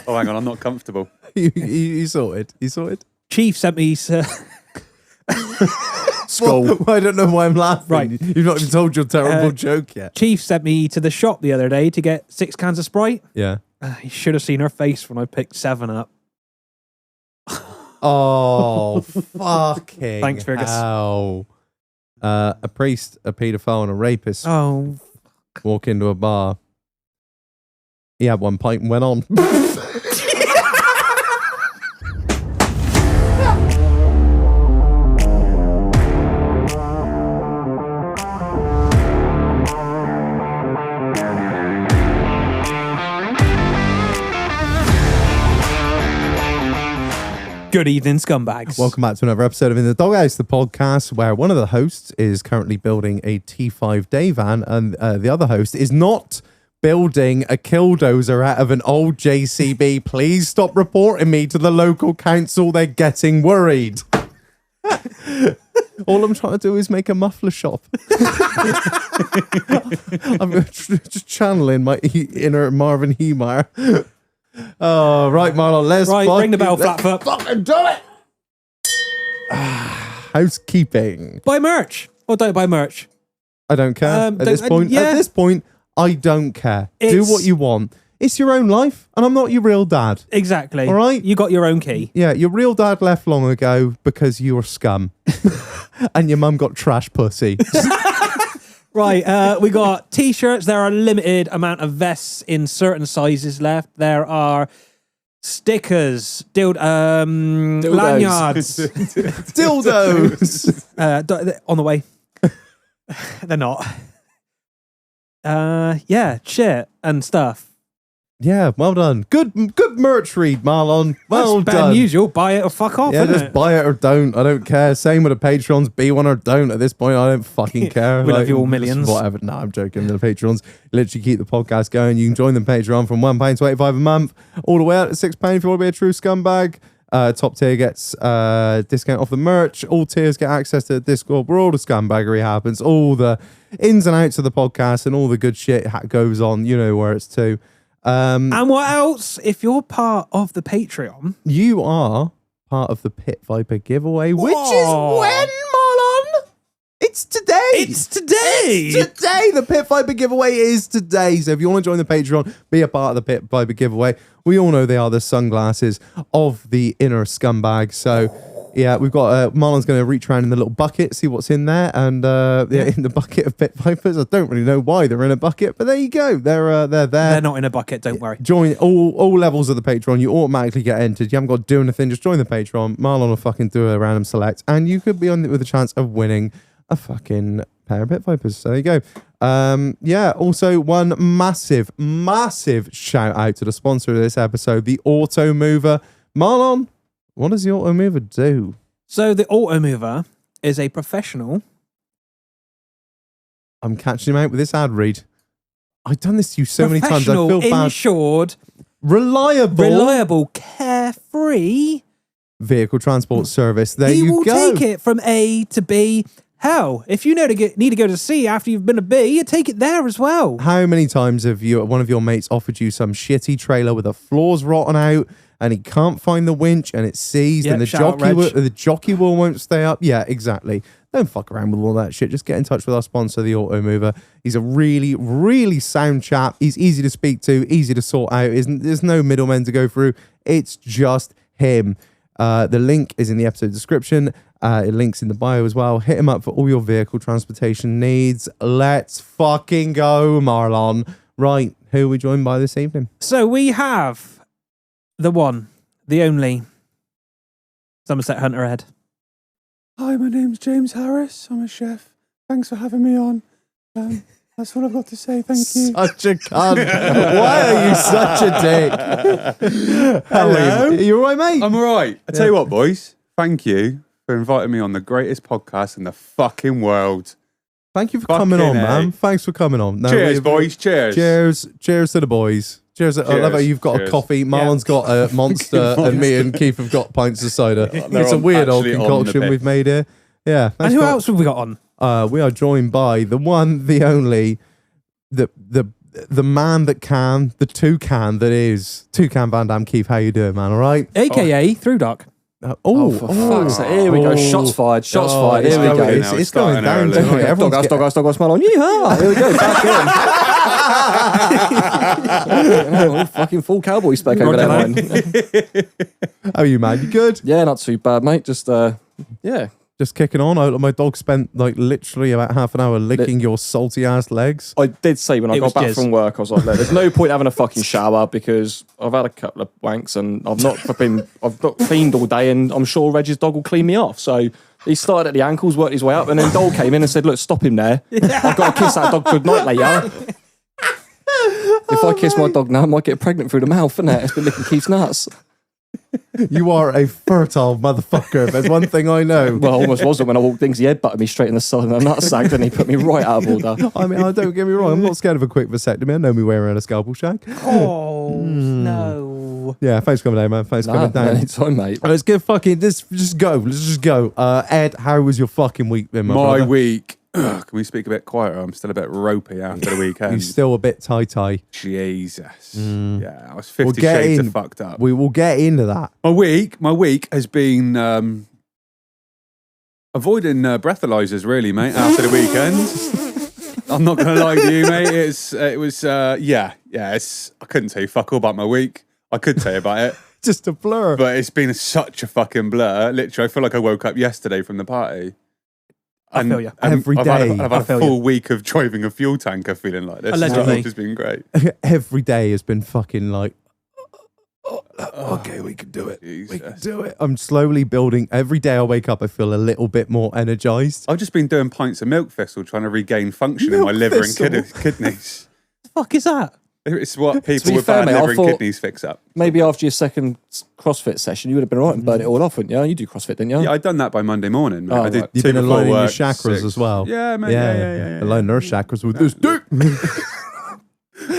Oh, hang on, I'm not comfortable. you sorted? You sorted? Chief sent me... Skull. I don't know why I'm laughing. Right. You've not even told your terrible joke yet. Chief sent me to the shop the other day to get 6 cans of Sprite. Yeah. You should have seen her face when I picked 7 up. Oh, fucking Thanks, Fergus. hell. A priest, a paedophile, and a rapist Oh. walk into a bar. He had 1 pint and went on. Good evening, scumbags. Welcome back to another episode of In the Doghouse, the podcast where one of the hosts is currently building a T5 day van and the other host is not building a killdozer out of an old JCB. Please stop reporting me to the local council. They're getting worried. All I'm trying to do is make a muffler shop. I'm just channeling my inner Marvin Heemeyer. Oh, right, Marlon, let's ring the bell, Flatfoot. Fucking do it! Housekeeping. Buy merch. Or don't buy merch. I don't care. At this point, I don't care. Do It's- what you want. It's your own life, and I'm not your real dad. Exactly. All right? You got your own key. Yeah, your real dad left long ago because you were scum. And your mum got trash pussy. Right, we got t-shirts. There are a limited amount of vests in certain sizes left. There are stickers, lanyards. Dildos. On the way. They're not. Yeah, shit and stuff. Yeah, well done. Good merch read, Marlon. Well That's better done. than usual. Buy it or fuck off. Yeah, isn't just it? buy it or don't. I don't care. Same with the Patrons. Be one or don't. At this point, I don't fucking care. We love you all millions. Whatever. No, I'm joking. The Patrons literally keep the podcast going. You can join the Patreon from £1 to £85 a month, all the way out to £6 if you want to be a true scumbag. Top tier gets discount off the merch. All tiers get access to the Discord where all the scumbaggery happens. All the ins and outs of the podcast and all the good shit goes on. You know where it's to. And what else? If you're part of the Patreon, You are part of the Pit Viper giveaway, which is Whoa. when, Marlon? It's today. it's today. Today. The Pit Viper giveaway is today. So if you want to join the Patreon, be a part of the Pit Viper giveaway. We all know they are the sunglasses of the inner scumbag. So yeah, we've got Marlon's going to reach around in the little bucket, see what's in there, and in the bucket of Pit Vipers. I don't really know why they're in a bucket, but there you go. They're there. They're not in a bucket. Don't worry. Join all levels of the Patreon. You automatically get entered. You haven't got to do anything. Just join the Patreon. Marlon will fucking do a random select, and you could be on it with a chance of winning a fucking pair of Pit Vipers. So there you go. Yeah. Also, one massive shout out to the sponsor of this episode, the Auto Mover. Marlon, what does the Auto Mover do? So the Auto Mover is a professional. I'm catching him out with this ad read. I've done this to you so many times. I feel Professional, bad. insured, Reliable carefree. vehicle transport service. There He you will go. take it from A to B. Hell, if you need to go to C after you've been to B, you take it there as well. How many times have one of your mates offered you some shitty trailer with the floors rotten out and he can't find the winch and it's seized Yep, and shout out, Reg. the jockey wheel won't stay up? Yeah, exactly. Don't fuck around with all that shit. Just get in touch with our sponsor, the Auto Mover. He's a really, really sound chap. He's easy to speak to, easy to sort out. There's no middlemen to go through. It's just him. The link is in the episode description. It links in the bio as well. Hit him up for all your vehicle transportation needs. Let's fucking go, Marlon. Right, who are we joined by this evening? So we have the one, the only Somerset Hunter Ed. Hi, my name's James Harris. I'm a chef. Thanks for having me on. That's all I've got to say. Thank you. Such a cunt. Why are you such a dick? Hello. Are you all right, mate? I'm all right. I tell you what, boys. Thank you for inviting me on the greatest podcast in the fucking world. Thank you for coming on, Fucking man. A. Thanks for coming on. No, Cheers, boys. Cheers. Cheers to the boys. Cheers. I love how you've got a Cheers. coffee. Marlon's got a Monster, and me and Keith have got pints of cider. It's a weird old actually on the concoction bit. we've made here. Yeah. And who else have we got on? We are joined by the one, the only, the the man that can, the toucan that is. Toucan Van Damme. Keith, how you doing, man? All right? AKA Through Duck. Oh, for fuck's sake. Here we go. Shots fired. Shots fired. Here we go. It's going down. Dog eyes, smile on. Yeehaw! Here we go. Back in. Fucking full cowboy spec over there, man. How are you, man? You good? Yeah, not too bad, mate. Just, yeah. Just kicking on. My dog spent like literally about half an hour licking your salty ass legs. I did say when I got back from work, I was like, there's no point having a fucking shower because I've had a couple of wanks and I've not cleaned all day, and I'm sure Reggie's dog will clean me off. So he started at the ankles, worked his way up, and then Dole came in and said, look, stop him there. I've got to kiss that dog good night later. If I kiss my dog now, I might get pregnant through the mouth, innit? It's been licking Keith's nuts. You are a fertile motherfucker. If there's one thing I know. Well, I almost wasn't when I walked in, 'cause he headbutted me straight in the side of the nutsack, and he put me right out of order. I mean, don't get me wrong. I'm not scared of a quick vasectomy. I know me way around a scalpel shag. Oh, no. Yeah, thanks for coming down, man. Thanks for coming down. Anytime, mate. Let's get fucking. Let's just go. Let's just go. Ed, how was your fucking week, then, my brother? week. Can we speak a bit quieter? I'm still a bit ropey after the weekend. You're still a bit tie. Jesus. Yeah, I was 50 shades of fucked up. We will get into that. My week has been avoiding breathalyzers, really, mate, after the weekend. I'm not going to lie to you, mate. It was I couldn't tell you fuck all about my week. I could tell you about it. Just a blur. But it's been such a fucking blur. Literally, I feel like I woke up yesterday from the party. I feel you. Every I've day. had a full week of driving a fuel tanker feeling like this. Allegedly. It's been great. Every day has been fucking like, okay, we can do it. We can Jesus. do it. I'm slowly building. Every day I wake up, I feel a little bit more energized. I've just been doing pints of milk thistle, trying to regain function in my liver and kidneys. The fuck is that? It's what people be with fair, bad mate, I liver and thought- kidneys fix up. Maybe after your second CrossFit session, you would have been all right and burnt it all off, wouldn't you? You do CrossFit, didn't you? Yeah, I'd done that by Monday morning. Mate. Oh, I did right. You've 2 been before aligning your work, chakras 6. as well. Yeah, mate. Yeah. Aligning our chakras with this dick.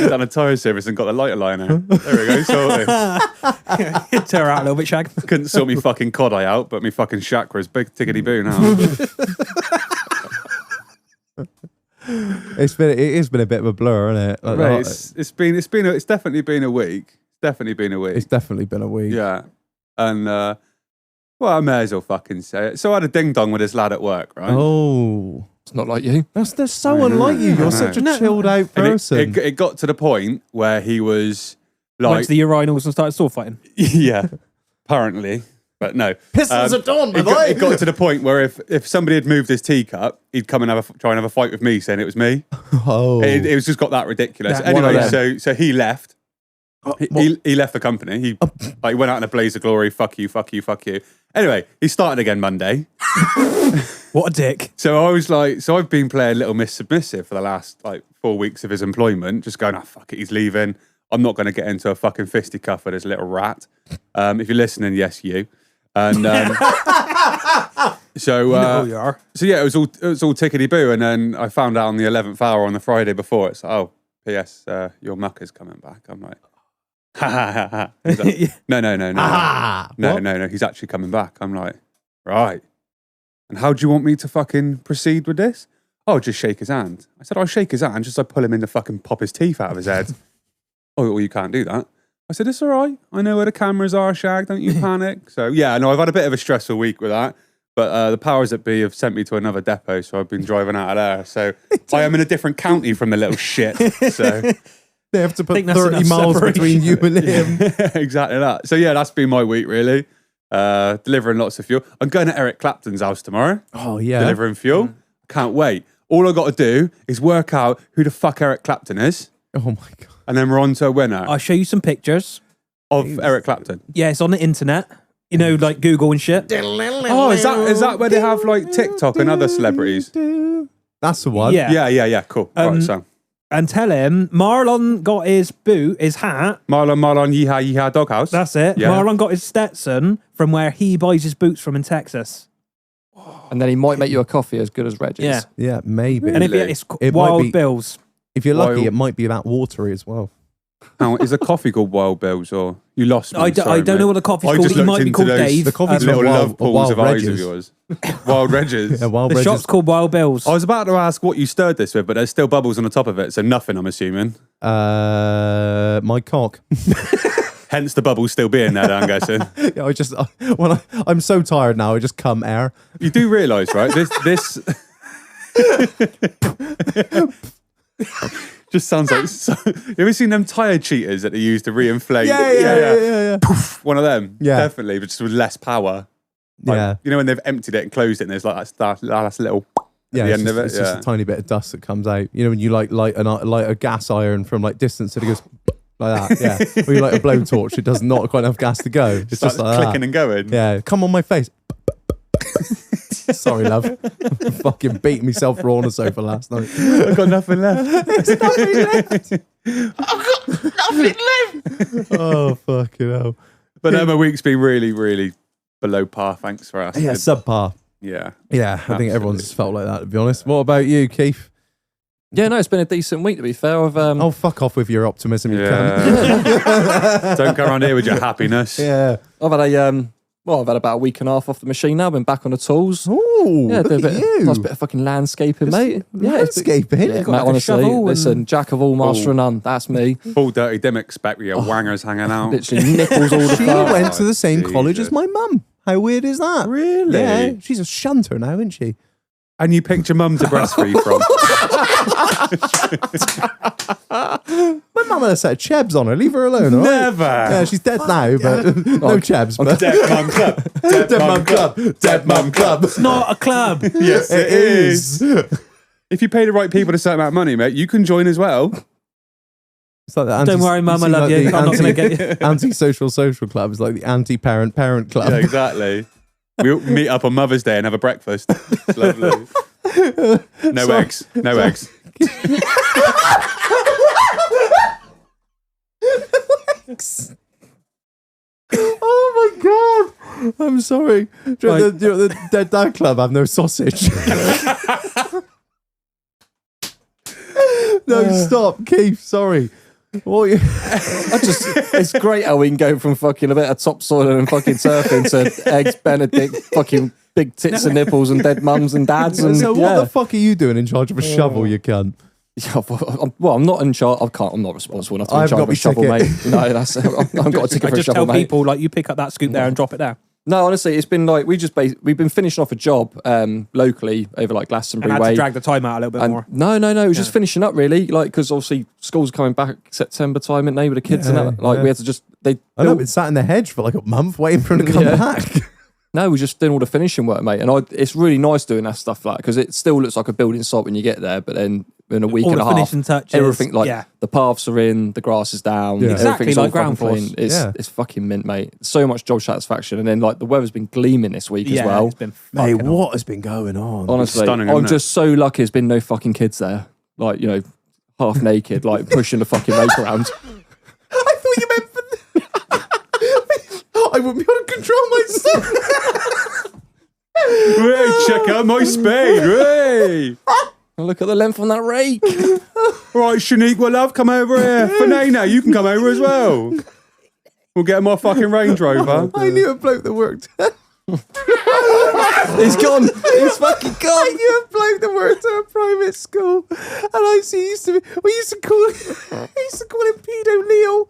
Done a tyre service and got the lighter liner. There we go. Sorted. Tear out a little bit, Shag. Couldn't sort me fucking cod eye out, but me fucking chakras big tickety boo now. It has been a bit of a blur, isn't it? Like, Right, it's definitely been a week. Definitely been a week. it's definitely been a week. Yeah. And, well, I may as well fucking say it. So I had a ding dong with this lad at work, right? Oh, It's not like you. that's so I know, unlike you. I You're know. such a chilled out And person. it got to the point where he was Went like, to the urinals and started sword fighting. yeah, apparently, but no. Pistols are dawn, my boy. It got to the point where if somebody had moved his teacup, he'd come and try and have a fight with me, saying it was me. Oh, It was just got that ridiculous. Yeah, one of Anyway, so he left. He left the company. He went out in a blaze of glory. Fuck you, fuck you, fuck you. Anyway, he started again Monday. What a dick. So I was like, so I've been playing Little Miss Submissive for the last 4 weeks of his employment, just going, fuck it, he's leaving. I'm not going to get into a fucking fisticuff with this little rat. If you're listening, yes, you. And so You are. so yeah, it was all tickety boo, and then I found out on the 11th hour on the Friday before. It's P.S. Your mucker's coming back. I'm like, ha ha ha ha. He's like, no. He's actually coming back. I'm like, right. And how do you want me to fucking proceed with this? Oh, just shake his hand. I said, I'll shake his hand, just pull him in to fucking pop his teeth out of his head. Oh, well, you can't do that. I said, it's all right. I know where the cameras are, Shag. Don't you panic. So, yeah, no, I've had a bit of a stressful week with that. But the powers that be have sent me to another depot, so I've been driving out of there. So I am in a different county from the little shit. So they have to put think that's 30 enough miles between you and him. exactly that. So, yeah, that's been my week, really. Delivering lots of fuel. I'm going to Eric Clapton's house tomorrow. Oh, yeah. Delivering fuel. Can't wait. All I got to do is work out who the fuck Eric Clapton is, Oh, my God. and then we're on to a winner I'll show you some pictures. of Eric Clapton. Yeah, it's on the internet. You know, like Google and shit. Oh, is that where they have like TikTok and other celebrities? That's the one. Yeah. Yeah. Cool. Right, so And tell him Marlon got his boot, his hat. Marlon, yeehaw, doghouse. That's it. Yeah. Marlon got his Stetson from where he buys his boots from in Texas. And then he might make you a coffee as good as Reggie's. Yeah. Yeah, maybe. And Really? it's It might Wild be- Bills. If you're lucky, Wild- it might be that watery as well. Is a coffee called Wild Bills or you lost me? I Sorry, don't mate. know what the coffee's I called. just He looked might be into called those- Dave. The coffee's Little Wild- love pools Wild of eyes of Regis. yours. Wild Regis. Yeah, Wild The Regis. shop's called Wild Bills. I was about to ask what you stirred this with, but there's still bubbles on the top of it, so nothing, I'm assuming. My cock. Hence the bubble still being there, I'm guessing. Yeah, I'm so tired now. I just come air. You do realise, right? This just sounds like. You ever seen them tire cheaters that they use to reinflate? Yeah. Poof, one of them. Yeah. Definitely, but just with less power. Like, Yeah. You know when they've emptied it and closed it, and there's like that last little. Yeah, the it's, end just, of it, it's just a tiny bit of dust that comes out. You know when you light a gas iron from like distance and it goes like that. Yeah, or you light a blowtorch, it does not quite enough gas to go. It's just like clicking that. and going. Yeah, come on my face. Sorry, love. Fucking beat myself raw on the sofa last night. I've got nothing left. There's nothing left. I've got nothing left. Oh fucking hell! But my week's been really, really below par. Thanks for asking. Yeah, subpar. Yeah. Yeah, I think Absolutely. everyone's just felt like that, to be honest. What about you, Keith? Yeah, no, it's been a decent week, to be fair. I've Oh, fuck off with your optimism, you Yeah. cunt. Don't come around here with your happiness. Yeah. I've had I've had about a week and a half off the machine now. Been back on the tools. Ooh, Yeah, look did a at bit, you. nice bit of fucking landscaping, mate. Yeah, it's Landscaping? Yeah, You've mate, got like a honestly, shovel and- listen, jack of all, master of none. That's me. Full dirty Dimmock spec with your wangers hanging out. Literally nipples all the She time. went to the same college Jesus. as my mum. How weird is that? Really? Yeah, she's a shunter now, isn't she? And you picked your mum to breastfeed from. My mum had a set of chebs on her. Leave her alone, all right? Never. Yeah, she's dead now, but no chebs. But Dead Mum Club. Dead Mum Club. Dead Mum Club. It's not a club. Yes, It is. If you pay the right people a certain amount of money, mate, you can join as well. It's like the Don't worry, Mum, I love you. I'm not going to get you. Anti-social social club is like the anti-parent club. Yeah, exactly. We'll meet up on Mother's Day and have a breakfast. It's lovely. No eggs. No eggs. Oh my god! I'm sorry. Do you know the Dead Dad Club have no sausage? No, stop, Keith. Sorry. What you? It's great how we can go from fucking a bit of topsoil and fucking surfing to eggs Benedict, fucking big tits and nipples and dead mums and dads. And So what yeah. the fuck are you doing in charge of a shovel, you cunt? Yeah, I'm not in charge. I'm not responsible enough to be in I've charge got of my a shovel, ticket. mate. No, that's I've got a ticket I for a just shovel, tell mate. people, like, you pick up that scoop there and drop it there. No, honestly, it's been like we've been finishing off a job locally over like And Glastonbury had way. to drag the time out a little bit And more. no, it was just finishing up really, like because obviously schools are coming back September time, and they with the kids and that. Like we had to just I know, I've been sat in the hedge for like a month waiting for him to come Yeah. back. No, we're just doing all the finishing work, mate. And it's really nice doing that stuff, like because it still looks like a building site when you get there, but then in a week All and the a half, finishing touches. everything like yeah. the paths are in, the grass is down, Yeah. Exactly, everything's like all ground fucking force. clean. It's fucking mint, mate. So much job satisfaction, and then like the weather's been gleaming this week Yeah, as well. it's been Mate, fucking hot. what has been going on? Honestly, stunning, I'm isn't it? just so lucky. There's been no fucking kids there, like half naked, like pushing the fucking rake around. I thought you meant for I wouldn't be able to control myself. Ray, check out my spade, Ray. And look at the length on that rake. Right, Shaniqua, love, come over here. Fanana, you can come over as well. We'll get my fucking Range Rover. I knew a bloke that worked. He's gone. He's fucking I gone. knew a bloke that worked at a private school, and we used to call him Pete O'Neill,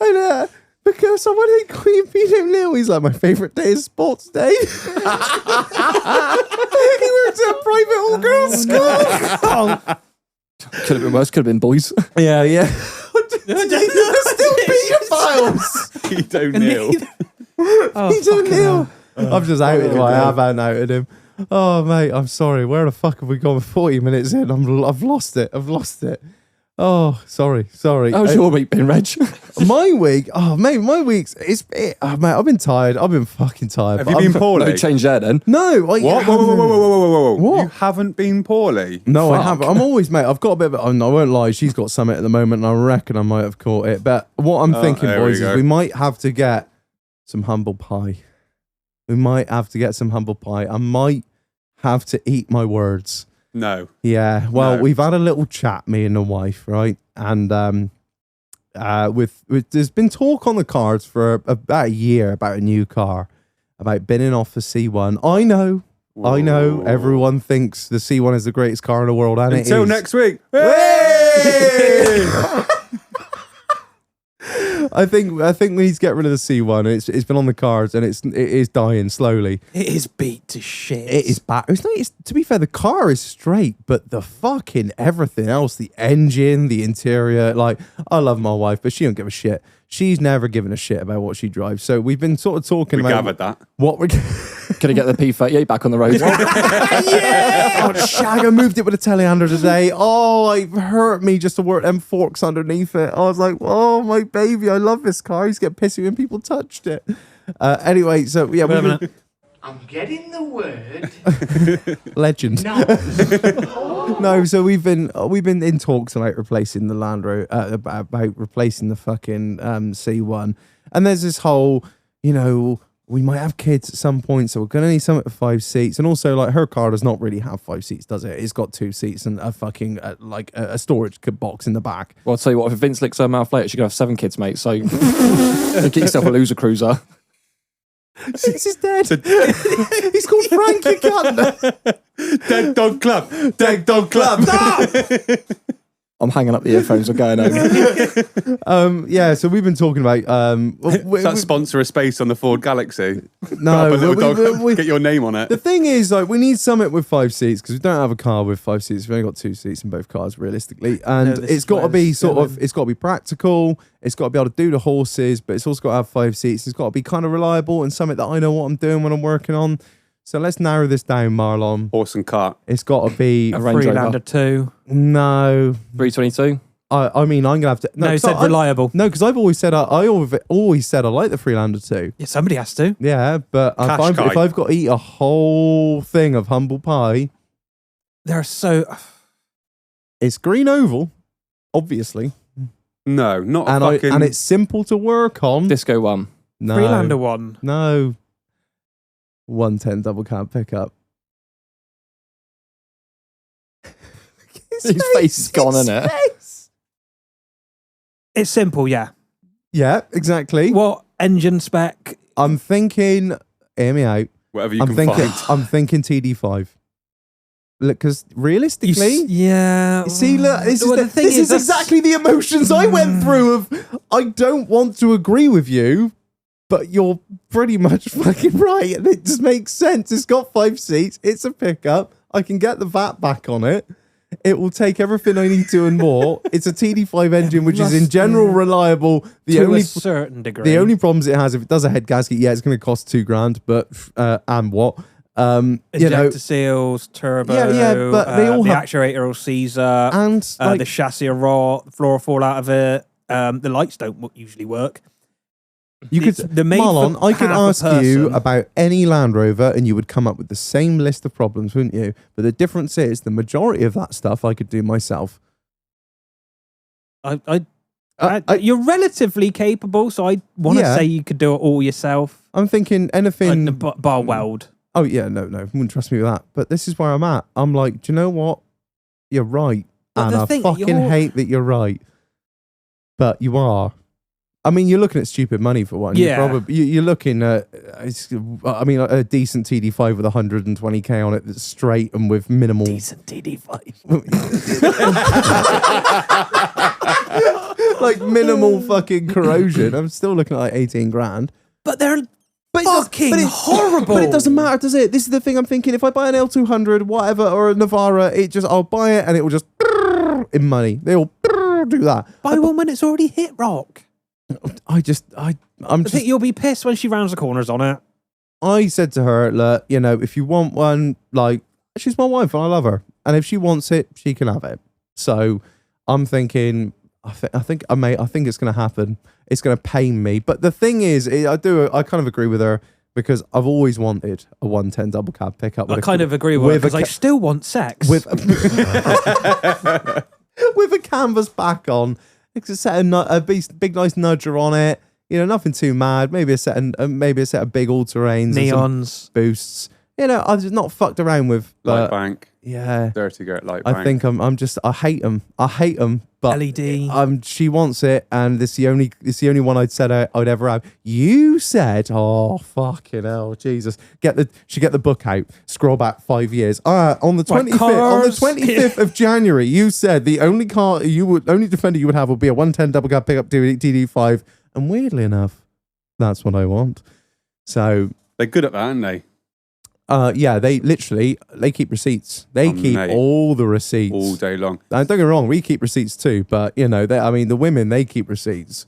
and because someone had called him Pete O'Neill, he's like, my favourite day is sports day. He works at a private all girls school. Could have been worse. Could have been boys. Yeah. Still paedophiles. Pete O'Neill. Pete O'Neill. I've just outed him. I have outed him. Oh, mate, I'm sorry. Where the fuck have we gone 40 minutes in? I've lost it. Oh, sorry. How's your week been, Reg? My week? Oh, mate, my week's... mate, I've been tired. I've been fucking tired. Have but you been No poorly? change there then. No. What? Whoa. What? You haven't been poorly? No, I Fuck. haven't. I'm always, mate, I've got a bit of... I won't lie. She's got something at the moment, and I reckon I might have caught it. But what I'm thinking, there we boys, is go. we might have to get some humble pie. I might have to eat my words. No. Yeah, well, No. we've had a little chat, me and the wife, right? And with there's been talk on the cards for about a year about a new car, about binning off the C1. I know, Whoa. everyone thinks the C1 is the greatest car in the world, and Until it is. next week. Hey! I think we need to get rid of the C1. It's been on the cards and it is dying slowly. It is beat to shit. It is bad. To be fair, the car is straight, but the fucking everything else, the engine, the interior, like, I love my wife, but she don't give a shit. She's never given a shit about what she drives. So we've been sort of talking We about gathered that. what we're Gonna get the P38 back on the road. yeah! Oh, shag, I moved it with a telehandler today. Oh, it hurt me just to work them forks underneath it. I was like, oh, my baby, I love this car. I used to get pissy when people touched it. Anyway, so yeah, I'm getting the word. legend. No. No, so we've been in talks about replacing the Land Rover, about replacing the fucking C1, and there's this whole, we might have kids at some point, so we're gonna need something with 5 seats, and also like her car does not really have 5 seats, does it? It's got 2 seats and a fucking a storage box in the back. Well, I'll tell you what, if Vince licks her mouth later, she's gonna have 7 kids, mate. So get yourself a loser cruiser. Since he's dead. He's called Frank, you cunt. Dead Dog Club. Dead Dog Club. I'm hanging up the earphones. I'm going home. Yeah, so we've been talking about Does that sponsor a space on the Ford Galaxy? no, Put a little dog, we- get your name on the it. thing is, like, we need something with 5 seats because we don't have a car with 5 seats. We've only got 2 seats in both cars, realistically, and this it's is got to where be it's sort of, going. it's got to be practical. It's got to be able to do the horses, but it's also got to have 5 seats. It's got to be kind of reliable and something that I know what I'm doing when I'm working on. So let's narrow this down, Marlon. Horse and cart. It's got to be A Range Rover. Freelander 2. no. 322. I mean, I'm gonna have to. No, he 'cause said reliable. No, because I've always said I always said I like the Freelander too. Yeah, somebody has to. Yeah, but Qashqai. if I've got to eat a whole thing of humble pie, They're so. it's green oval, obviously, No, not and fucking. and it's simple to work on. Disco 1. No, Freelander 1. no, 110 double cab pickup. His face is gone, isn't it? It's simple, yeah. Yeah, exactly. What engine spec? I'm thinking. Hear me out. whatever you I'm can thinking. find. I'm thinking TD5. Look, because realistically. Yeah. See, look, this Well, the is, thing this is that's- exactly the emotions I went through of, I don't want to agree with you, but you're pretty much fucking right. And it just makes sense. It's got 5 seats. It's a pickup. I can get the VAT back on it. It will take everything I need to and more. It's a TD5 engine, which is in general reliable. to a certain degree. The only problems it has, if it does a head gasket, yeah, it's going to cost $2,000, but, and what? Ejector seals, turbo. Yeah, but they all the have- actuator will seizer. And like, The chassis will raw, floor will fall out of it. The lights don't usually work. you could, the made Marlon, for I could half a ask you person. about any Land Rover and you would come up with the same list of problems, wouldn't you? But the difference is the majority of that stuff I could do myself. You're relatively capable, so I want to Yeah. say you could do it all yourself. I'm thinking anything. Like the bar weld. Oh, yeah, no, wouldn't trust me with that. But this is where I'm at. I'm like, do you know what? You're right. But And the I thing- fucking you're- hate that you're right. But you are. I mean, you're looking at stupid money for one. Yeah. You're looking at, a decent TD5 with 120k on it that's straight and with minimal. Decent TD5. like minimal fucking corrosion. I'm still looking at like 18 grand. But they're But fucking horrible. But it doesn't matter, does it? This is the thing I'm thinking. If I buy an L200, whatever, or a Navara, I'll buy it and it will just in money. They will do that. Buy one when it's already hit rock. I think you'll be pissed when she rounds the corners on it. I said to her, look, if you want one, like, she's my wife and I love her. And if she wants it, she can have it. So I'm thinking, I think it's going to happen. It's going to pain me. But the thing is, I kind of agree with her because I've always wanted a 110 double cab pickup. I kind of agree with her because I still want sex. with with a canvas back on. It's a set of a big nice nudger on it. Nothing too mad. Maybe a set of big all terrains, neons, boosts. I've just not fucked around with Light bank. Yeah. Dirty Gert light I wank. think I hate them. I hate them. But LED. she wants it, and it's the only one I'd said I'd ever have. You said, oh fucking hell, Jesus! Get the book out. Scroll back 5 years. On the 25th of January, you said the only defender you would have would be a 110 double cab pickup DD5, and weirdly enough, that's what I want. So they're good at that, aren't they? Yeah, they keep receipts. They keep mate. all the receipts All day long. And don't get me wrong, we keep receipts too, but the women, they keep receipts.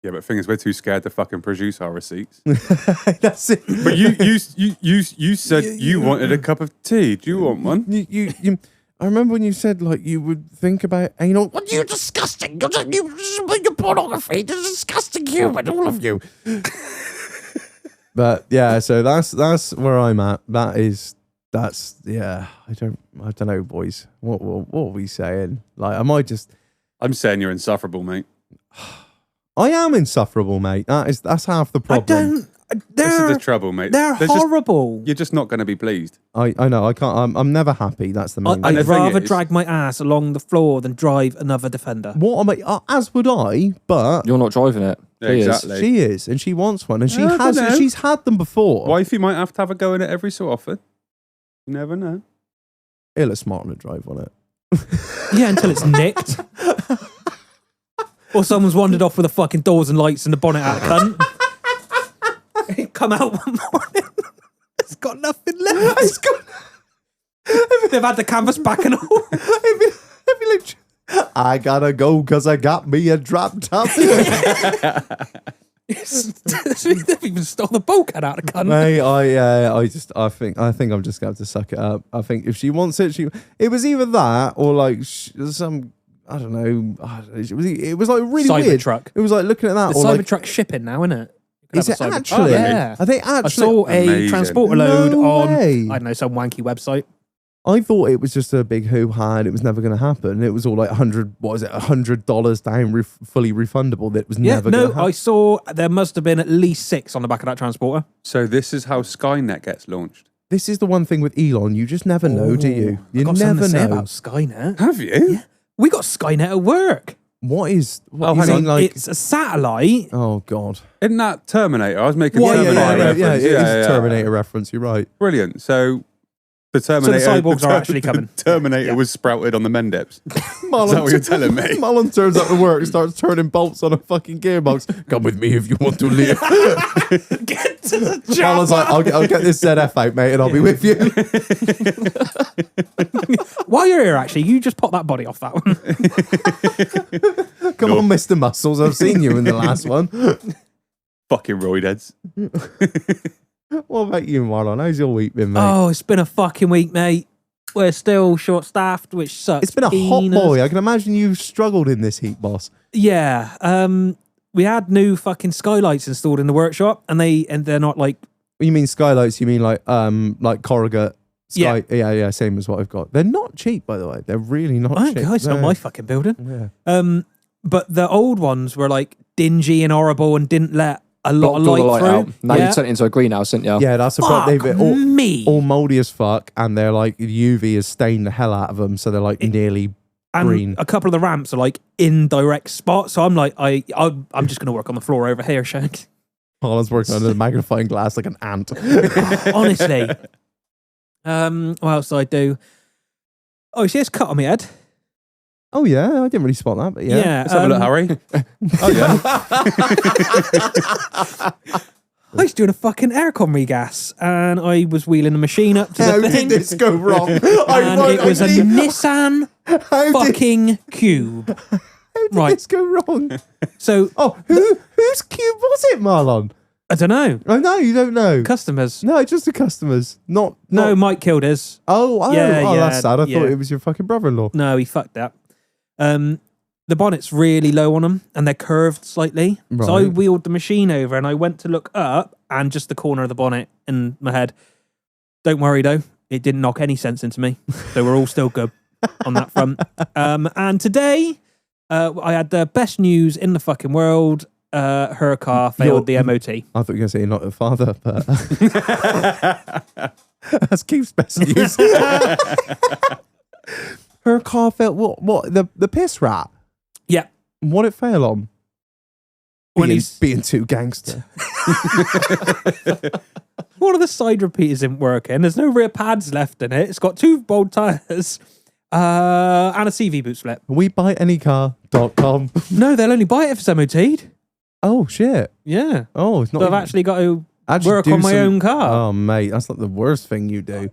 Yeah, but the thing is, we're too scared to fucking produce our receipts. That's it. But you said you wanted a cup of tea. Do you want one? You I remember when you said like you would think about anal. What you disgusting? You pornography, disgusting human, all of you. But yeah, so that's where I'm at. That's yeah. I don't know, boys. What are we saying? Like, I'm saying you're insufferable, mate. I am insufferable, mate. That's half the problem. This is the trouble, mate. They're horrible. You're just not going to be pleased. I know. I can't. I'm never happy. That's the main. I'd the thing rather is- drag my ass along the floor than drive another defender. What am I? As would I, but You're not driving it. Yeah, She is. exactly. she is, and she wants one, and she I has. dunno. She's had them before. Wifey might have to have a go in it every so often. You never know. It looks smart on a drive on it. Yeah, until it's nicked. Or someone's wandered off with the fucking doors and lights and the bonnet out, cunt. Come out one morning. It's got nothing left. They've had the canvas back and all. I gotta go because I got me a drop top. They've even stole the bulkhead out of the cunt. Mate, I think I'm just gonna have to suck it up. I think if she wants it, it was either that or like some. I don't know. It was like really weird. Cybertruck. It was like looking at that. The or like, Cybertruck shipping now, isn't it? is it actually? Yeah. I think I actually. saw a Amazing. transporter load No on, way. I don't know, some wanky website. I thought it was just a big hoo-ha and it was never going to happen. It was all like $100 down, fully refundable. That was never going to happen. I saw there must have been at least 6 on the back of that transporter. So this is how Skynet gets launched. This is the one thing with Elon. You just never know, do you? You I've got something never to say know. about Skynet. Have you? We got Skynet at work. What you hang mean, on. like? It's a satellite. Oh God! Isn't that Terminator? I was making What? Terminator Yeah, reference. it is a Terminator reference. You're right. Brilliant. So the Terminator. cyborgs are actually coming. The Terminator Yeah. was sprouted on the Mendips. Marlon, Is that what you're telling me? Marlon turns up to work, starts turning bolts on a fucking gearbox. Come with me if you want to live. Get to the job. Marlon's like, I'll get this ZF out, mate, and I'll be with you. While you're here, actually, you just pop that body off that one. Come on, Mr. Muscles. I've seen you in the last one. Fucking roid heads. What about you, Marlon? How's your week been, mate? Oh, it's been a fucking week, mate. We're still short-staffed, which sucks. It's been a hot penis. boy. I can imagine you've struggled in this heat, boss. Yeah. We had new fucking skylights installed in the workshop, and they're not like. You mean skylights? You mean like corrugate? Yeah, same as what I've got. They're not cheap, by the way. They're really not cheap. It's not my fucking building. Yeah. But the old ones were like dingy and horrible and didn't let a lot of Blocked all the light light through. out. Now yeah. you turned it into a greenhouse, didn't you? Yeah, that's the Fuck problem. They've me. all moldy as fuck, and they're like UV has stained the hell out of them, so they're like nearly and green. a couple of the ramps are like in direct spots. So I'm like, I'm just going to work on the floor over here, Shank. Marlon's working under the magnifying glass like an ant. Honestly. What else did I do? Oh, you see this cut on my head? Oh yeah, I didn't really spot that, but yeah. Let's have a look, Harry. Oh yeah. I was doing a fucking aircon regas, and I was wheeling the machine up to How the thing, did this go wrong? and it was a Nissan fucking Cube. How did Right. this go wrong? So Oh, whose cube was it, Marlon? I don't know. Oh no, you don't know. Customers. No, just the customers. Not No, Mike killed his. Yeah, that's sad. I yeah. thought it was your fucking brother-in-law. No, he fucked that. The bonnet's really low on them, and they're curved slightly. So I Right. wheeled the machine over, and I went to look up, and just the corner of the bonnet in my head. Don't worry though, it didn't knock any sense into me. So we're all still good on that front. And today, I had the best news in the fucking world. Her car failed the MOT. I thought you were going to say you're not a father, but That's Keith's best use. Her car felt what the piss rat. Yeah. What it fail on? When he's being too gangster. one of the side repeaters isn't working. There's no rear pads left in it. It's got 2 bold tires and a CV boot split. WeBuyAnyCar.com. No, they'll only buy it if it's MOT'd. Oh shit. Yeah. Oh, it's not. So I've even- actually got to actually work do on my some- own car. Oh mate, that's like the worst thing you do.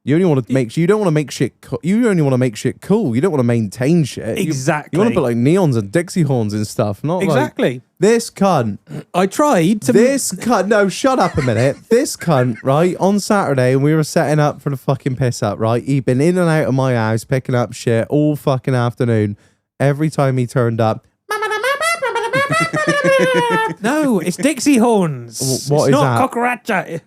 You only want to make. You don't want to make shit. You only want to make shit cool. You don't want to maintain shit. Exactly. You want to put like neons and Dixie horns and stuff. Not Exactly. like this cunt. I tried to. This cunt. No, shut up a minute. This cunt. Right on Saturday, we were setting up for the fucking piss up. Right, he'd been in and out of my house picking up shit all fucking afternoon. Every time he turned up. No, it's Dixie horns. What it's is not that? Cucaracha.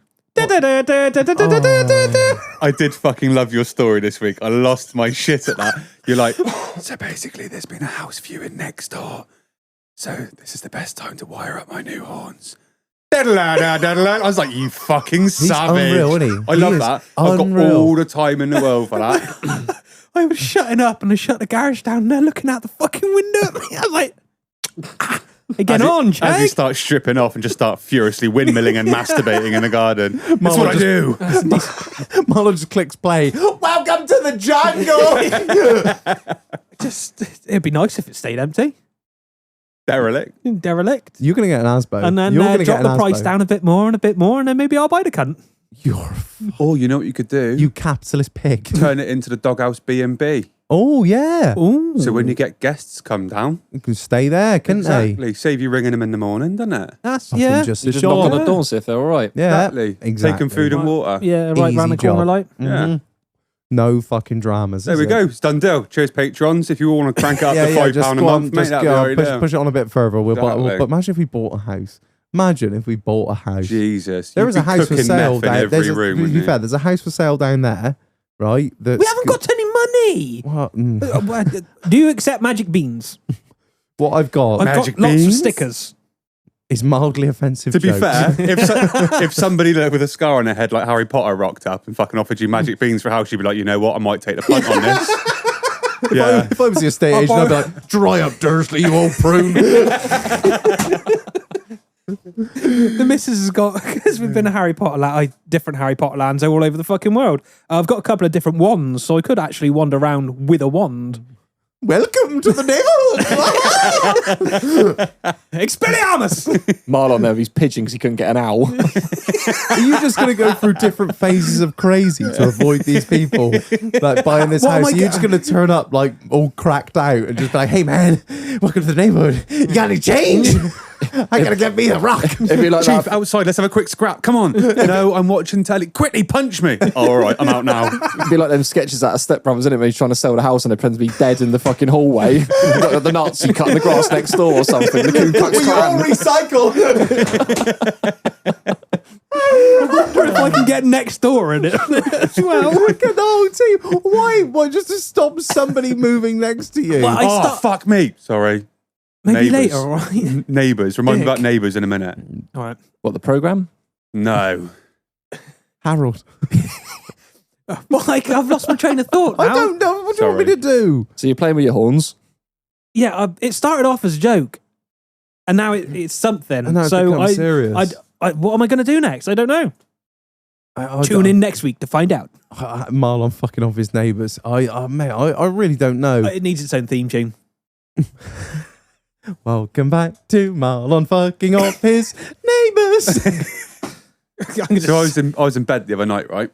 I did fucking love your story this week. I lost my shit at that. You're like, So basically, there's been a house viewing next door. So this is the best time to wire up my new horns. I was like, you fucking savage. unreal, isn't he? I He love is that. I've got unreal. all the time in the world for that. I was shutting up and I shut the garage down and they're looking out the fucking window at me. I was like, get on, As you Jake. start stripping off and just start furiously windmilling and masturbating in the garden. That's Marlon what I do. Marlon just clicks play. Welcome to the jungle. It'd be nice if it stayed empty. Derelict. Derelict. You're gonna get an Asbo. And then You're gonna drop get an the price Asbo. down a bit more, and then maybe I'll buy the cunt. You're Oh, you know what you could do? you capitalist pig. turn it into the doghouse B&B. Oh yeah. Ooh. So when you get guests come down, You can stay there, can't exactly. Save you ringing them in the morning, doesn't it? That's, they? yeah. Just You a just knock on shot. the door and see if they're all right. Yeah, Exactly. exactly. Take them food and water. Yeah, right round the Easy corner, job. like. Yeah. Mhm. No fucking dramas. There is we it? go. It's done deal. Cheers, patrons. If you all want to crank it up to £5 just a go on, month, mate, just that'd go on, be push it on a bit further. Exactly. But imagine if we bought a house. Imagine if we bought a house. Jesus. There You'd is a be house for cooking sale meth in down. every There's room, to wouldn't be you? fair, there's a house for sale down there, right? We haven't got any money. What? Do you accept magic beans? What I've got I've Magic got lots of beans? stickers. is mildly offensive. To be jokes. fair, if somebody with a scar on their head like Harry Potter rocked up and fucking offered you magic beans for a house, you'd be like, you know what, I might take the punt on this. Yeah. If I was the estate agent, I'd be like, dry up, Dursley, you old prune. The missus has got, because we've been a Harry Potter different Harry Potter lands all over the fucking world. I've got a couple of different wands, so I could actually wander around with a wand. Welcome to the neighborhood. Expelliarmus! Marlon there, he's pigeon because he couldn't get an owl. Are you just going to go through different phases of crazy to avoid these people like buying this What am house? I Are you just going to turn up like all cracked out and just be like, hey man, welcome to the neighborhood. You got any change? I got to get me a rock. It'd be like Chief, that. outside, let's have a quick scrap. Come on. No, I'm watching telly. Quickly punch me. Oh, all right, I'm out now. It'd be like them sketches out of Step Brothers, isn't it? Where he's trying to sell the house and they pretend to be dead in the fucking hallway. The Nazi cutting the grass next door or something. The Ku Klux Klan. recycle. If I can get next door in it as well. Look at the whole team. Why? Why? Just to stop somebody moving next to you? Well, I Oh, start- fuck me. Sorry. Maybe Neighbours. later, all right? Neighbours. Remind me Dick. about Neighbours in a minute. All right. What, the programme? No. Harold. Mike, I've lost my train of thought now. I don't know. What do you want me Sorry. to do? So you're playing with your horns? Yeah, it started off as a joke, and now it's something. And now it's so become serious. what am I going to do next? I don't know. Tune in next week to find out. Marlon fucking off his neighbours. Mate, I really don't know. It needs its own theme tune. Welcome back to Marlon fucking off his neighbours. I'm gonna So I was in bed the other night, right?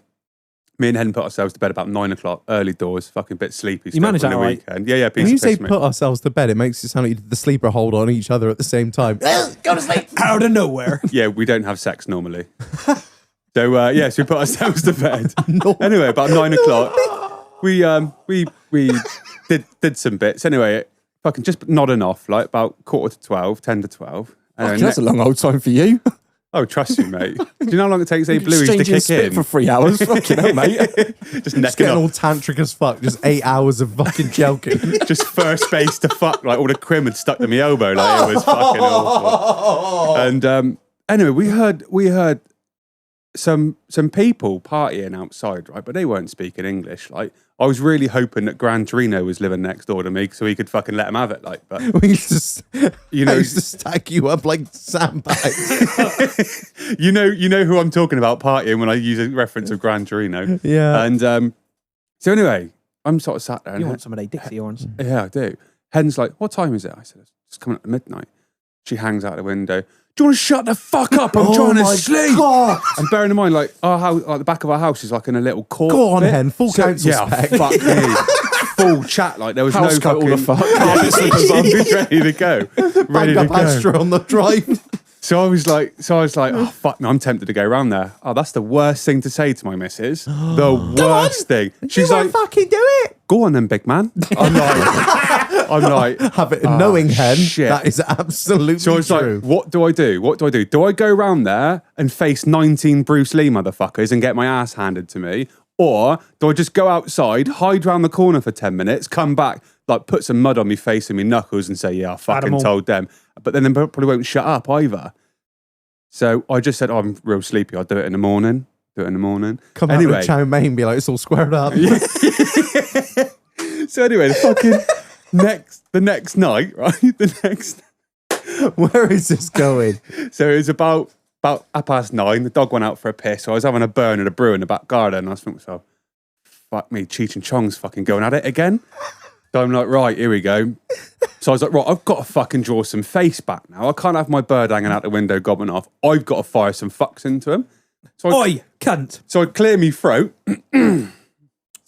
Me and Hen put ourselves to bed about 9 o'clock, early doors, fucking bit sleepy. You managed on that the all right? weekend. Yeah, When piece you of say piss, mate. put ourselves to bed, it makes it sound like you did the sleeper hold on each other at the same time. out of nowhere. Yeah, we don't have sex normally. So so we put ourselves to bed. Anyway, about 9 o'clock, we did some bits. Anyway, fucking just nodding off, like about 10:45, 10 to 12. And That's a long old time for you. oh, trust me, mate. Do you know how long it takes 8 blueies to Exchanging kick spit in? for 3 hours. Fucking hell, mate. Just Just necking getting all up. tantric as fuck. Just 8 hours of fucking jelking. Just first base to fuck. Like all the crim had stuck to my elbow. Like it was fucking awful. And anyway, we heard some people partying outside, right? But they weren't speaking English. Like, I was really hoping that Gran Torino was living next door to me so he could fucking let him have it. Like, but We used to, you know, I used to stack you up like sandbags. you know who I'm talking about partying when I use a reference of Gran Torino. Yeah. And so anyway, I'm sort of sat there. You And want some of those Dixie horns? yeah, I do. Hen's like, "What time is it?" I said, "It's coming up to midnight." She hangs out the window. Do you want to shut the fuck up? I'm trying to sleep. God. And bearing in mind, like our house, like the back of our house is like in a little court. Go on, bit. Hen, full council spec. Fuck me. Full chat, like there was House no coat, all fucking the fuck. carpet slippers on, just ready to go. Ready Banged to up go. Astra on the drive. So I was like, oh fuck, no, I'm tempted to go around there. Oh, that's the worst thing to say to my missus. The worst thing. She's like, fucking do it. go on then, big man. I'm like, Have it knowing Hen. shit. That is absolutely so it's true. like, what do I do? What do I do? Do I go around there and face 19 Bruce Lee motherfuckers and get my ass handed to me? Or do I just go outside, hide round the corner for 10 minutes, come back, like put some mud on me face and me knuckles and say, yeah, I fucking Animal. told them. But then they probably won't shut up either. So I just said, I'm real sleepy. I'll do it in the morning. Come anyway. out with chow mein, be like, it's all squared up. So anyway, the next night, right? Where is this going? So it was about 9:30. The dog went out for a piss. So I was having a burn and a brew in the back garden. And I was thinking to myself, fuck me, Cheech and Chong's fucking going at it again. So I'm like, right, here we go. So I was like, right, I've got to fucking draw some face back now. I can't have my bird hanging out the window gobbing off. I've got to fire some fucks into him. Oi, cunt. So I clear me throat.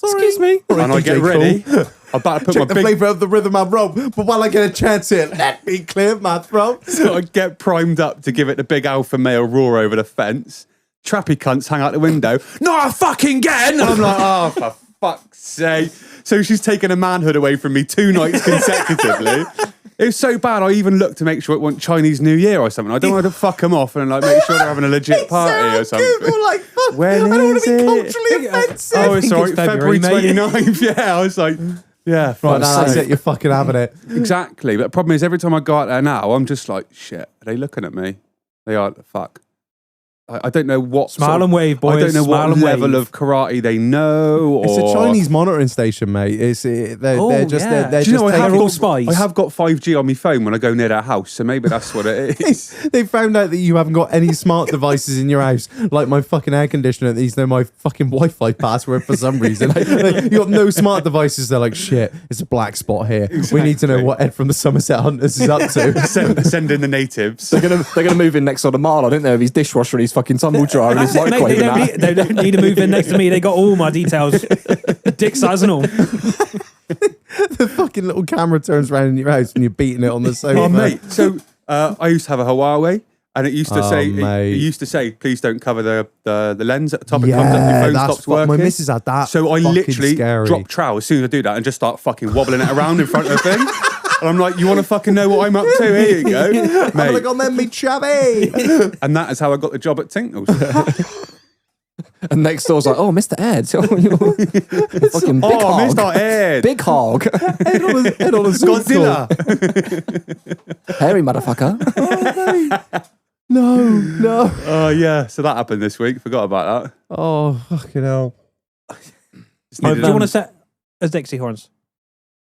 Excuse me. And I get DJ ready. Cool. I'm about to put Check the my big... flavour of the rhythm and roll. But while I get a chance here, let me clear my throat. So I get primed up to give it the big alpha male roar over the fence. Trappy cunts hang out the window. Not fucking again! And I'm like, oh, for fuck's sake. So she's taken a manhood away from me 2 nights consecutively. It was so bad, I even looked to make sure it wasn't Chinese New Year or something. I don't want to fuck them off and like make sure they're having a legit party or something. Google, like, fuck, When I don't want is to be it? culturally offensive. Oh, think sorry, it's February, February mate. 29th. Yeah, I was like, yeah, Right, fuck's now that's sake. it. You're fucking having it. Exactly. But the problem is, every time I go out there now, I'm just like, shit, are they looking at me? They are. Fuck. I don't know what. Smile and wave, boys. I don't know Smile what and level wave. of karate they know. Or... It's a Chinese monitoring station, mate. They're Oh, just yeah. they're Do you know, just I have, They're all got, spies. I have got 5G on my phone when I go near their house, so maybe that's what it is. They found out that you haven't got any smart devices in your house, like my fucking air conditioner. These know my fucking Wi-Fi password for some reason. You got no smart devices. They're like, shit, it's a black spot here. We need to know what Ed from the Somerset Hunters is up to. Send in the natives. They're gonna move in next door to Marlon, didn't they? With his dishwasher and his fucking tumble dryer and his That's it, mate. microwave and that. They don't need to move in next to me. They got all my details. Dick size and all. The fucking little camera turns around in your house and you're beating it on the sofa. Oh, mate. So I used to have a Huawei. And it used to say, mate. it used to say, please don't cover the lens at the top. It Yeah, comes up, your phone that's stops working. my missus had that. So I Fucking literally scary. drop trowel as soon as I do that and just start fucking wobbling it around in front of the thing. And I'm like, you want to fucking know what I'm up to? Here you go, I'm mate. like, on them, me chubby. And that is how I got the job at Tinkles. And next door's like, oh, Mr. Ed. Fucking big Oh, hog. Mr. Ed. Big hog. Head on a Godzilla. Hairy motherfucker. No. Oh, yeah. So that happened this week. Forgot about that. Oh, fucking hell. Just Do needed- you want to set as Dixie horns?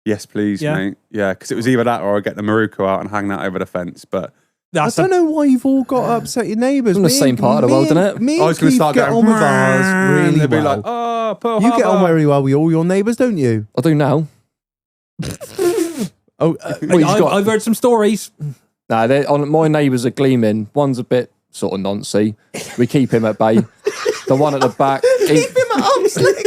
Yes, please, Yeah. mate. Yeah, because it was either that or I get the Maruko out and hang that over the fence. But I don't know why you've all got to upset your neighbours. From the same part of the world, innit? Me I was going going to to start get going, on with ours really they'd be well. like, oh, Pearl You get on Harbor. very well with all your neighbours, don't you? I do now. Oh, I've heard some stories. Nah, my neighbours are gleaming. One's a bit sort of noncy. We keep him at bay. The one at the back,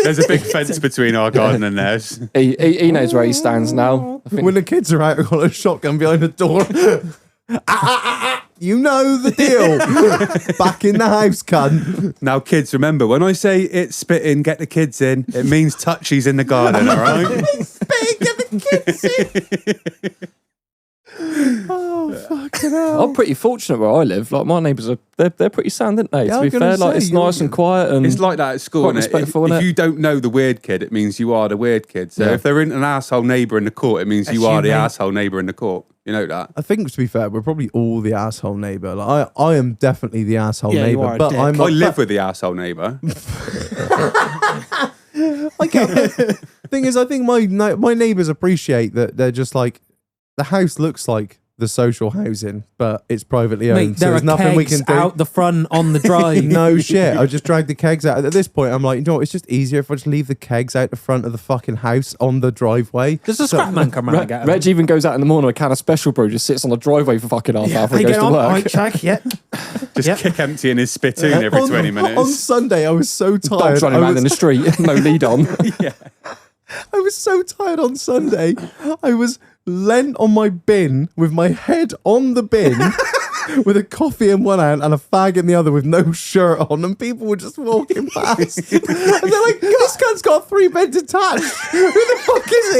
There's a big fence between our garden and theirs. he knows where he stands now. I think when the kids are out, I've got a shotgun behind the door. You know the deal. Back in the house, cunt. Now, kids, remember, when I say it's spitting, get the kids in, it means touchies in the garden, all right? Get the kids in. Oh, fucking hell. I'm pretty fortunate where I live. Like my neighbours are, they're pretty sound, aren't they? Yeah, to be I'm gonna fair, like say, it's nice and quiet and It's like that at school, quite innit? If, respectful, if innit? you don't know the weird kid, it means you are the weird kid. So Yeah. if there isn't an asshole neighbour in the court, it means you That's are you, the mate. asshole neighbour in the court. You know that? I think, to be fair, we're probably all the asshole neighbour. Like, I am definitely the asshole Yeah, you neighbour, are a but dick. I'm I live with the asshole neighbour. I get thing is, I think my neighbours appreciate that they're just like, the house looks like the social housing, but it's privately owned. Mate, so there are there's nothing we kegs can do. out the front on the drive. No shit. I just dragged the kegs out. At this point, I'm like, you know what? It's just easier if I just leave the kegs out the front of the fucking house on the driveway. Does the scrap man come around and get 'em? Reg even goes out in the morning with a can of special brew, just sits on the driveway for fucking half hour before he goes to work. check, yeah. Just Yep. kick emptying his spittoon every 20 On minutes. Sunday, I was so Dogs tired. running around in the street, no lead on. I was so tired on Sunday. I was leant on my bin with my head on the bin with a coffee in one hand and a fag in the other with no shirt on, and people were just walking past. And they're like, this cunt's got 3 beds attached. Who the fuck is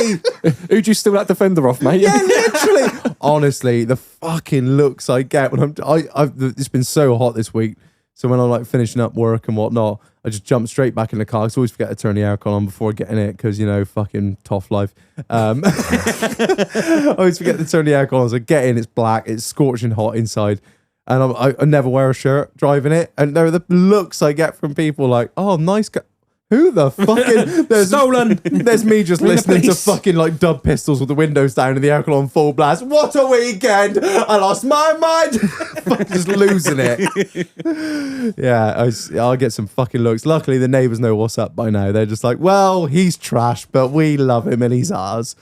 he? Who'd you steal that defender off, mate? Yeah, literally. Honestly, the fucking looks I get when it's been so hot this week. So when I'm like finishing up work and whatnot, I just jump straight back in the car. 'Cause I always forget to turn the aircon on before getting it because, you know, fucking tough life. I always forget to turn the aircon on. So I get in, it's black, it's scorching hot inside. And I never wear a shirt driving it. And there are the looks I get from people like, oh, nice guy. Who the fucking... There's, Stolen. There's me just Ring the listening to police. fucking like dub pistols with the windows down and the aircon on full blast. What a weekend! I lost my mind. Just losing it. Yeah, I'll get some fucking looks. Luckily, the neighbours know what's up by now. They're just like, well, he's trash, but we love him and he's ours.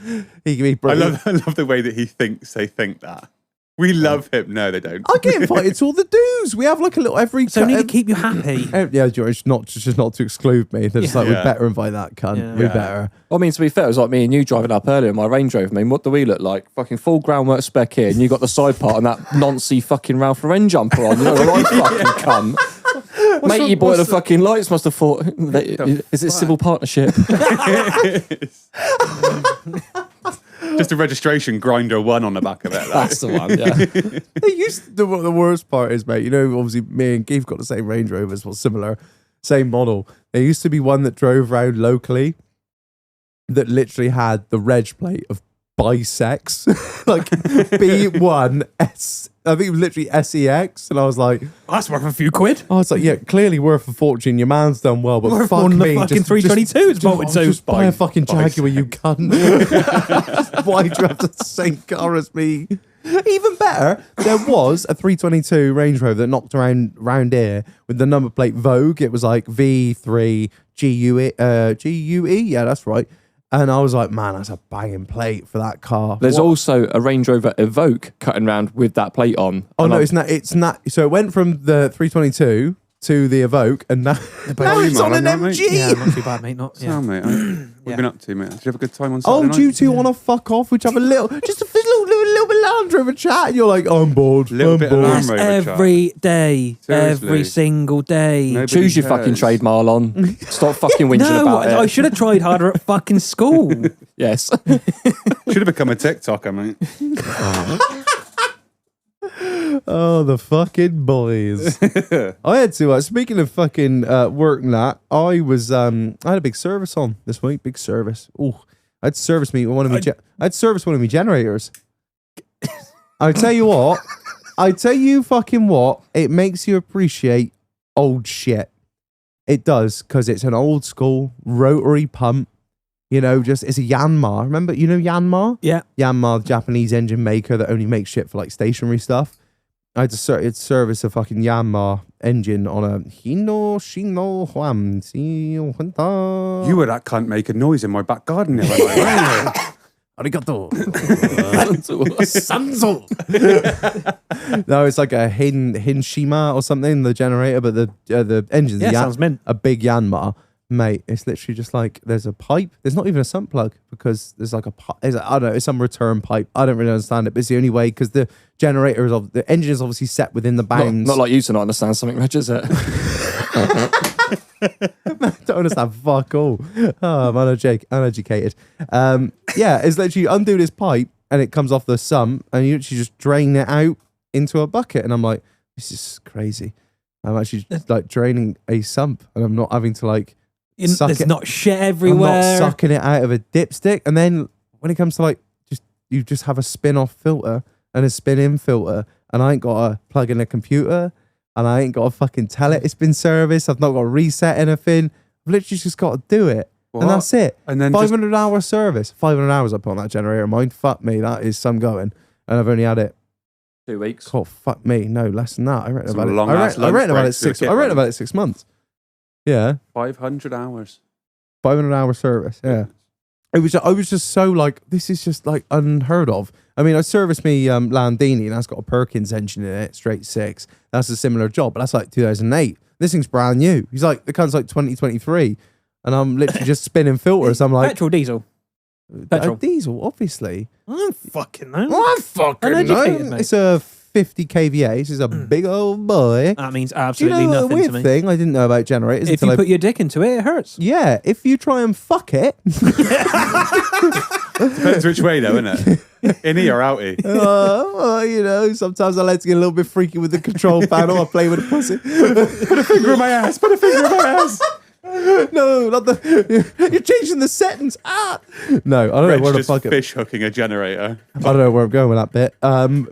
He can be I brilliant. love the way that he thinks they think that. We love him. No, they don't. I get invited to all the do's. We have like a little every. So need to keep you happy. Yeah, George, just not to exclude me. They're just like, we Yeah. better invite that cunt. Yeah. We Yeah. better. I mean, to be fair, it was like me and you driving up earlier in my Range Rover. I mean, what do we look like? Fucking full groundwork spec here, and you got the side part and that noncy fucking Ralph Lauren jumper on. You know, the right fucking cunt. Mate, you boy, the fucking lights must have thought, is it civil partnership? Just a registration grinder 1 on the back of it. That's the one, yeah. They used to, the worst part is, mate, you know, obviously me and Keith got the same Range Rovers, well, similar, same model. There used to be one that drove around locally that literally had the reg plate of bisex, like B1S. I think it was literally SEX, and I was like, That's worth a few quid. yeah, clearly worth a fortune. Your man's done well, but Worth fuck more than me, the fucking 322 it's bolted to. Just buy a fucking Bisex. Jaguar, you cunt. Why do you have the same car as me? Even better, there was a 322 Range Rover that knocked around here with the number plate Vogue. It was like V3 GUE. Yeah, that's right. And I was like, man, that's a banging plate for that car. There's What- also a Range Rover Evoque cutting around with that plate on. Oh And no, I'm- it's not. So it went from the 322 to the Evoque, and now it's on an aren't they? MG. Yeah, not too bad, mate. Not So, yeah. mate, what have Yeah. you been up to, mate? Did you have a good time on Oh, Saturday do you night? two want to fuck off? Would you have a little, just a little bit Land Rover chat? And you're like, I'm bored. Little I'm bit of bored. Land Rover chat. Every day, Seriously. every single day. Nobody Choose your cares. fucking trade, Marlon. Stop fucking whinging No, about I it. should have tried harder at fucking school. Yes. Should have become a TikToker, mate. Oh, the fucking boys. I had to, speaking of fucking work and that, I had a big service on this week. Big service. Oh, I'd service me one of my, I'd service one of my generators. I tell you what, fucking what, it makes you appreciate old shit. It does, because it's an old school rotary pump. You know, it's a Yanmar. Remember, you know Yanmar? Yeah. Yanmar, the Japanese engine maker that only makes shit for like stationary stuff. I had to service a fucking Yanmar engine on a Hino Shino Huam. You were that cunt making noise in my back garden the other night, weren't you? Arigato. Sanzo. No, it's like a Hinshima or something, the generator, but the engine's Yeah, sounds mint. a big Yanmar. Mate, it's literally just like there's a pipe. There's not even a sump plug because there's like I don't know, it's some return pipe. I don't really understand it, but it's the only way because the generator the engine is obviously set within the bounds. Not like you to not understand something, Reg, is it? Don't understand fuck all. Oh, I'm uneducated. Yeah, it's literally undo this pipe and it comes off the sump, and you actually just drain it out into a bucket. And I'm like, this is crazy. I'm actually like draining a sump, and I'm not having to like suck There's it. not shit everywhere. I'm not sucking it out of a dipstick. And then when it comes to like, you just have a spin-off filter and a spin-in filter, and I ain't got to plug in a computer, and I ain't got to fucking tell it it's been serviced. I've not got to reset anything. I've literally just got to do it. What? And that's it. And then 500-hour service. 500 hours I put on that generator of mine. Fuck me, that is some going. And I've only had it. 2 weeks. Oh, fuck me. No, less than that. I reckon Some about it. long-ass I reckon lunch about it breaks for a 6. kid, I reckon man. about it 6 months. Yeah, 500 hours. 500-hour service. Yeah. I was just so like, this is just like unheard of. I mean, I serviced me Landini, and that's got a Perkins engine in it, straight 6. That's a similar job, but that's like 2008. This thing's brand new. He's like, the cunt's like 2023, and I'm literally just spinning filters. I'm like, Petrol, diesel. Petrol. diesel, obviously. I don't fucking know. I fucking Uneducated, know. mate. It's a 50 kVA. This is a big old boy. That means Do you absolutely know a nothing weird to me. thing I didn't know about generators If until you put your dick into it, it hurts. yeah, if you try and fuck it, Depends which way though, isn't it? Innie or outie? well, you know, sometimes I like to get a little bit freaky with the control panel. I play with the pussy. Put a finger in my ass. Put a finger in my ass. No, not the. You're changing the settings. Ah, no, I don't know where to Just fuck it. fish hooking a generator. I don't know where I'm going with that bit.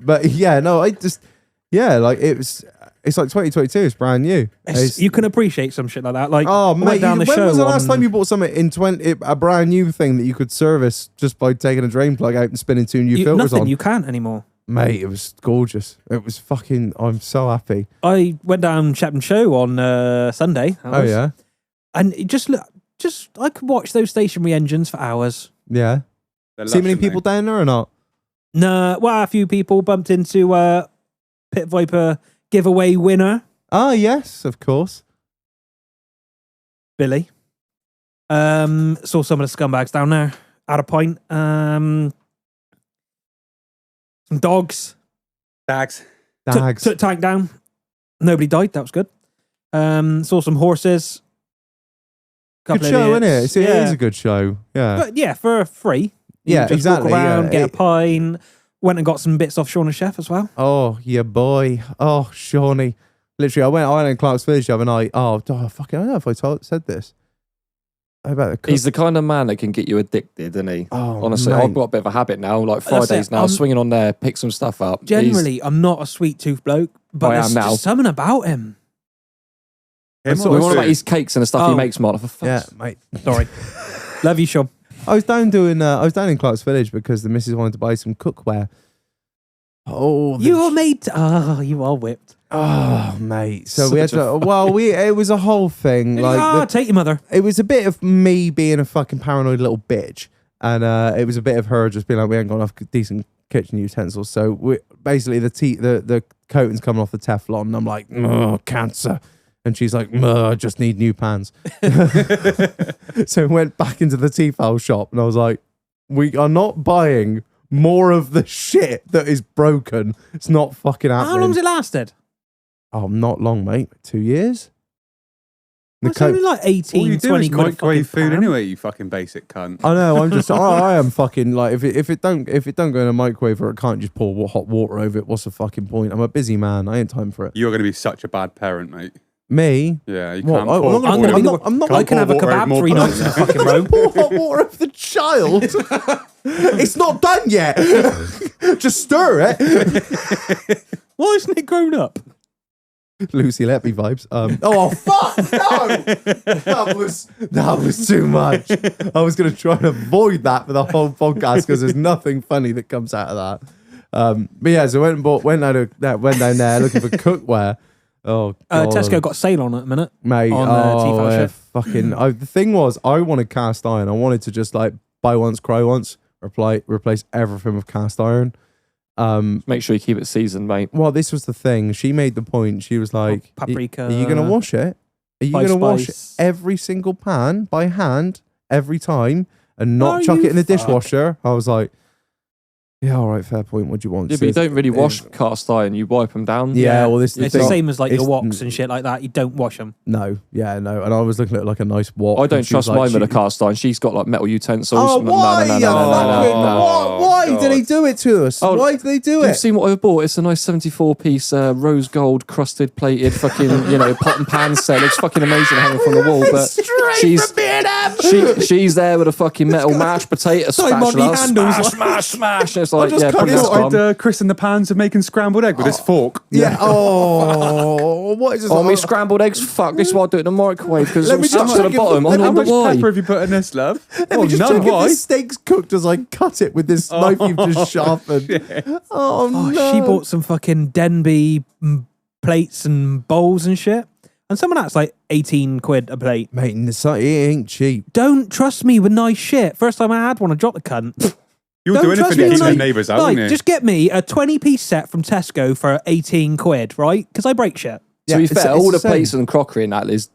But yeah, no, I just like it's like 2022. It's brand new. It's- You can appreciate some shit like that. Like, Oh, I went mate, down the when show was the last on- time you bought something in a brand new thing that you could service just by taking a drain plug out and spinning 2 new filters nothing, on? you can't anymore. Mate, it was gorgeous. It was fucking, I'm so happy. I went down Chapman Show on Sunday. Oh, yeah? And it just I could watch those stationary engines for hours. Yeah. They're See many lush, people aren't down there or not? Nah, well, a few people bumped into Pit Viper giveaway winner, Ah, yes, of course. Billy. Saw some of the scumbags down there. At a point. Some dogs. they? Dags. Dags. Took tank down. Nobody died. That was good. Saw some horses. Good Couple of show, isn't it? idiots. It is a good show. Yeah. But yeah, for free. You Yeah, just exactly, Walk around, yeah. get a It- pint. Went and got some bits off Shaun and Chef as well. Oh, yeah, boy. Oh, Shawnee. Literally, I went in Clark's Village the other night. Oh, fucking, I don't know if I said this. About the cook. He's the kind of man that can get you addicted, isn't he? Oh, Honestly, mate. I've got a bit of a habit now. Like That's Fridays it, now, swinging on there, pick some stuff up. Generally, I'm not a sweet tooth bloke, but I there's am now. just something about him. Him So or We the want about food? his cakes and the stuff Oh. he makes, Mark. For fuck's Yeah, sake. mate. Sorry. Love you, Sean. I was down in Clark's Village because the missus wanted to buy some cookware. Oh, You are made. You are whipped. Oh, mate. So we had Such a to. It was a whole thing. Like, Take your mother. it was a bit of me being a fucking paranoid little bitch, and it was a bit of her just being like, we ain't got enough decent kitchen utensils. So basically the coating's coming off the Teflon, and I'm like, oh, cancer. And she's like, I just need new pans. So I went back into the Tefal shop, and I was like, we are not buying more of the shit that is broken. It's not fucking happening. How long's it lasted? Oh, not long, mate. 2 years. The It's only like All you 18, do 20 is quid a microwave fucking food pan. anyway, you fucking basic cunt. I know. I'm just. I am fucking like. If it don't go in a microwave or it can't just pour hot water over it, what's the fucking point? I'm a busy man. I ain't time for it. You're going to be such a bad parent, mate. Me. Yeah, you What? can't I'm pour. not gonna I'm pour- gonna be I'm the- not- I'm not- I Can't can have a pour water out kebab more 3 nights in a fucking row. Pour hot water over the child. It's not done yet. Just stir it. Why isn't it grown up? Lucy Letby vibes. Oh fuck no! That was too much. I was gonna try and avoid that for the whole podcast because there's nothing funny that comes out of that. But yeah, so went down there looking for cookware. Oh, God. Tesco got a sale on it at the minute. Mate, on Tefal yeah, shit. fucking. The thing was, I wanted cast iron. I wanted to just like buy once, cry once, replace everything with cast iron. Make sure you keep it seasoned, mate. Well, this was the thing. She made the point. She was like, paprika. Are you going to wash it? Are you Five going to wash spice. every single pan by hand every time and not Are chuck you it in the fuck? dishwasher?" I was like, Yeah, all right, fair point. What do you want? Yeah, but you don't really wash cast iron. You wipe them down. Yeah, well, this is It's the same as like your woks and shit. shit like that. You don't wash them. No, yeah, no. And I was looking at like a nice wok. I don't and she was trust mine with a she- cast iron. She's got like metal utensils. Oh, why? Why God. did they do it to us? Oh, Why did they do You've it? seen what I've bought? It's a nice 74-piece rose gold crusted plated fucking pot and pan set. Looks fucking amazing hanging from the wall. But she's there with a fucking metal mashed potato spatula. Smash. And it's like, just yeah, cut put it this out. on. I'd christen the pans of making scrambled egg with this fork. Yeah. Oh, what is this? Oh, me scrambled eggs. Fuck, this is why I do it in the microwave because Let me it's all just stuck to the check if- bottom. I let me How wonder much why. pepper have you put in this, love? Let me just none. check Why? if the steak's cooked as I cut it with this knife you've just sharpened. Oh, Oh, no. she bought some fucking Denby plates and bowls and shit. And some of that's like 18 quid a plate. Mate, it ain't cheap. Don't trust me with nice shit. First time I had one, I dropped the cunt. You'll Don't do anything trust to me keep with the nice- neighbours out, Like, wouldn't you? just get me a 20-piece set from Tesco for 18 quid, right? Because I break shit. To be it's- fair, it's all the same. plates and crockery and that is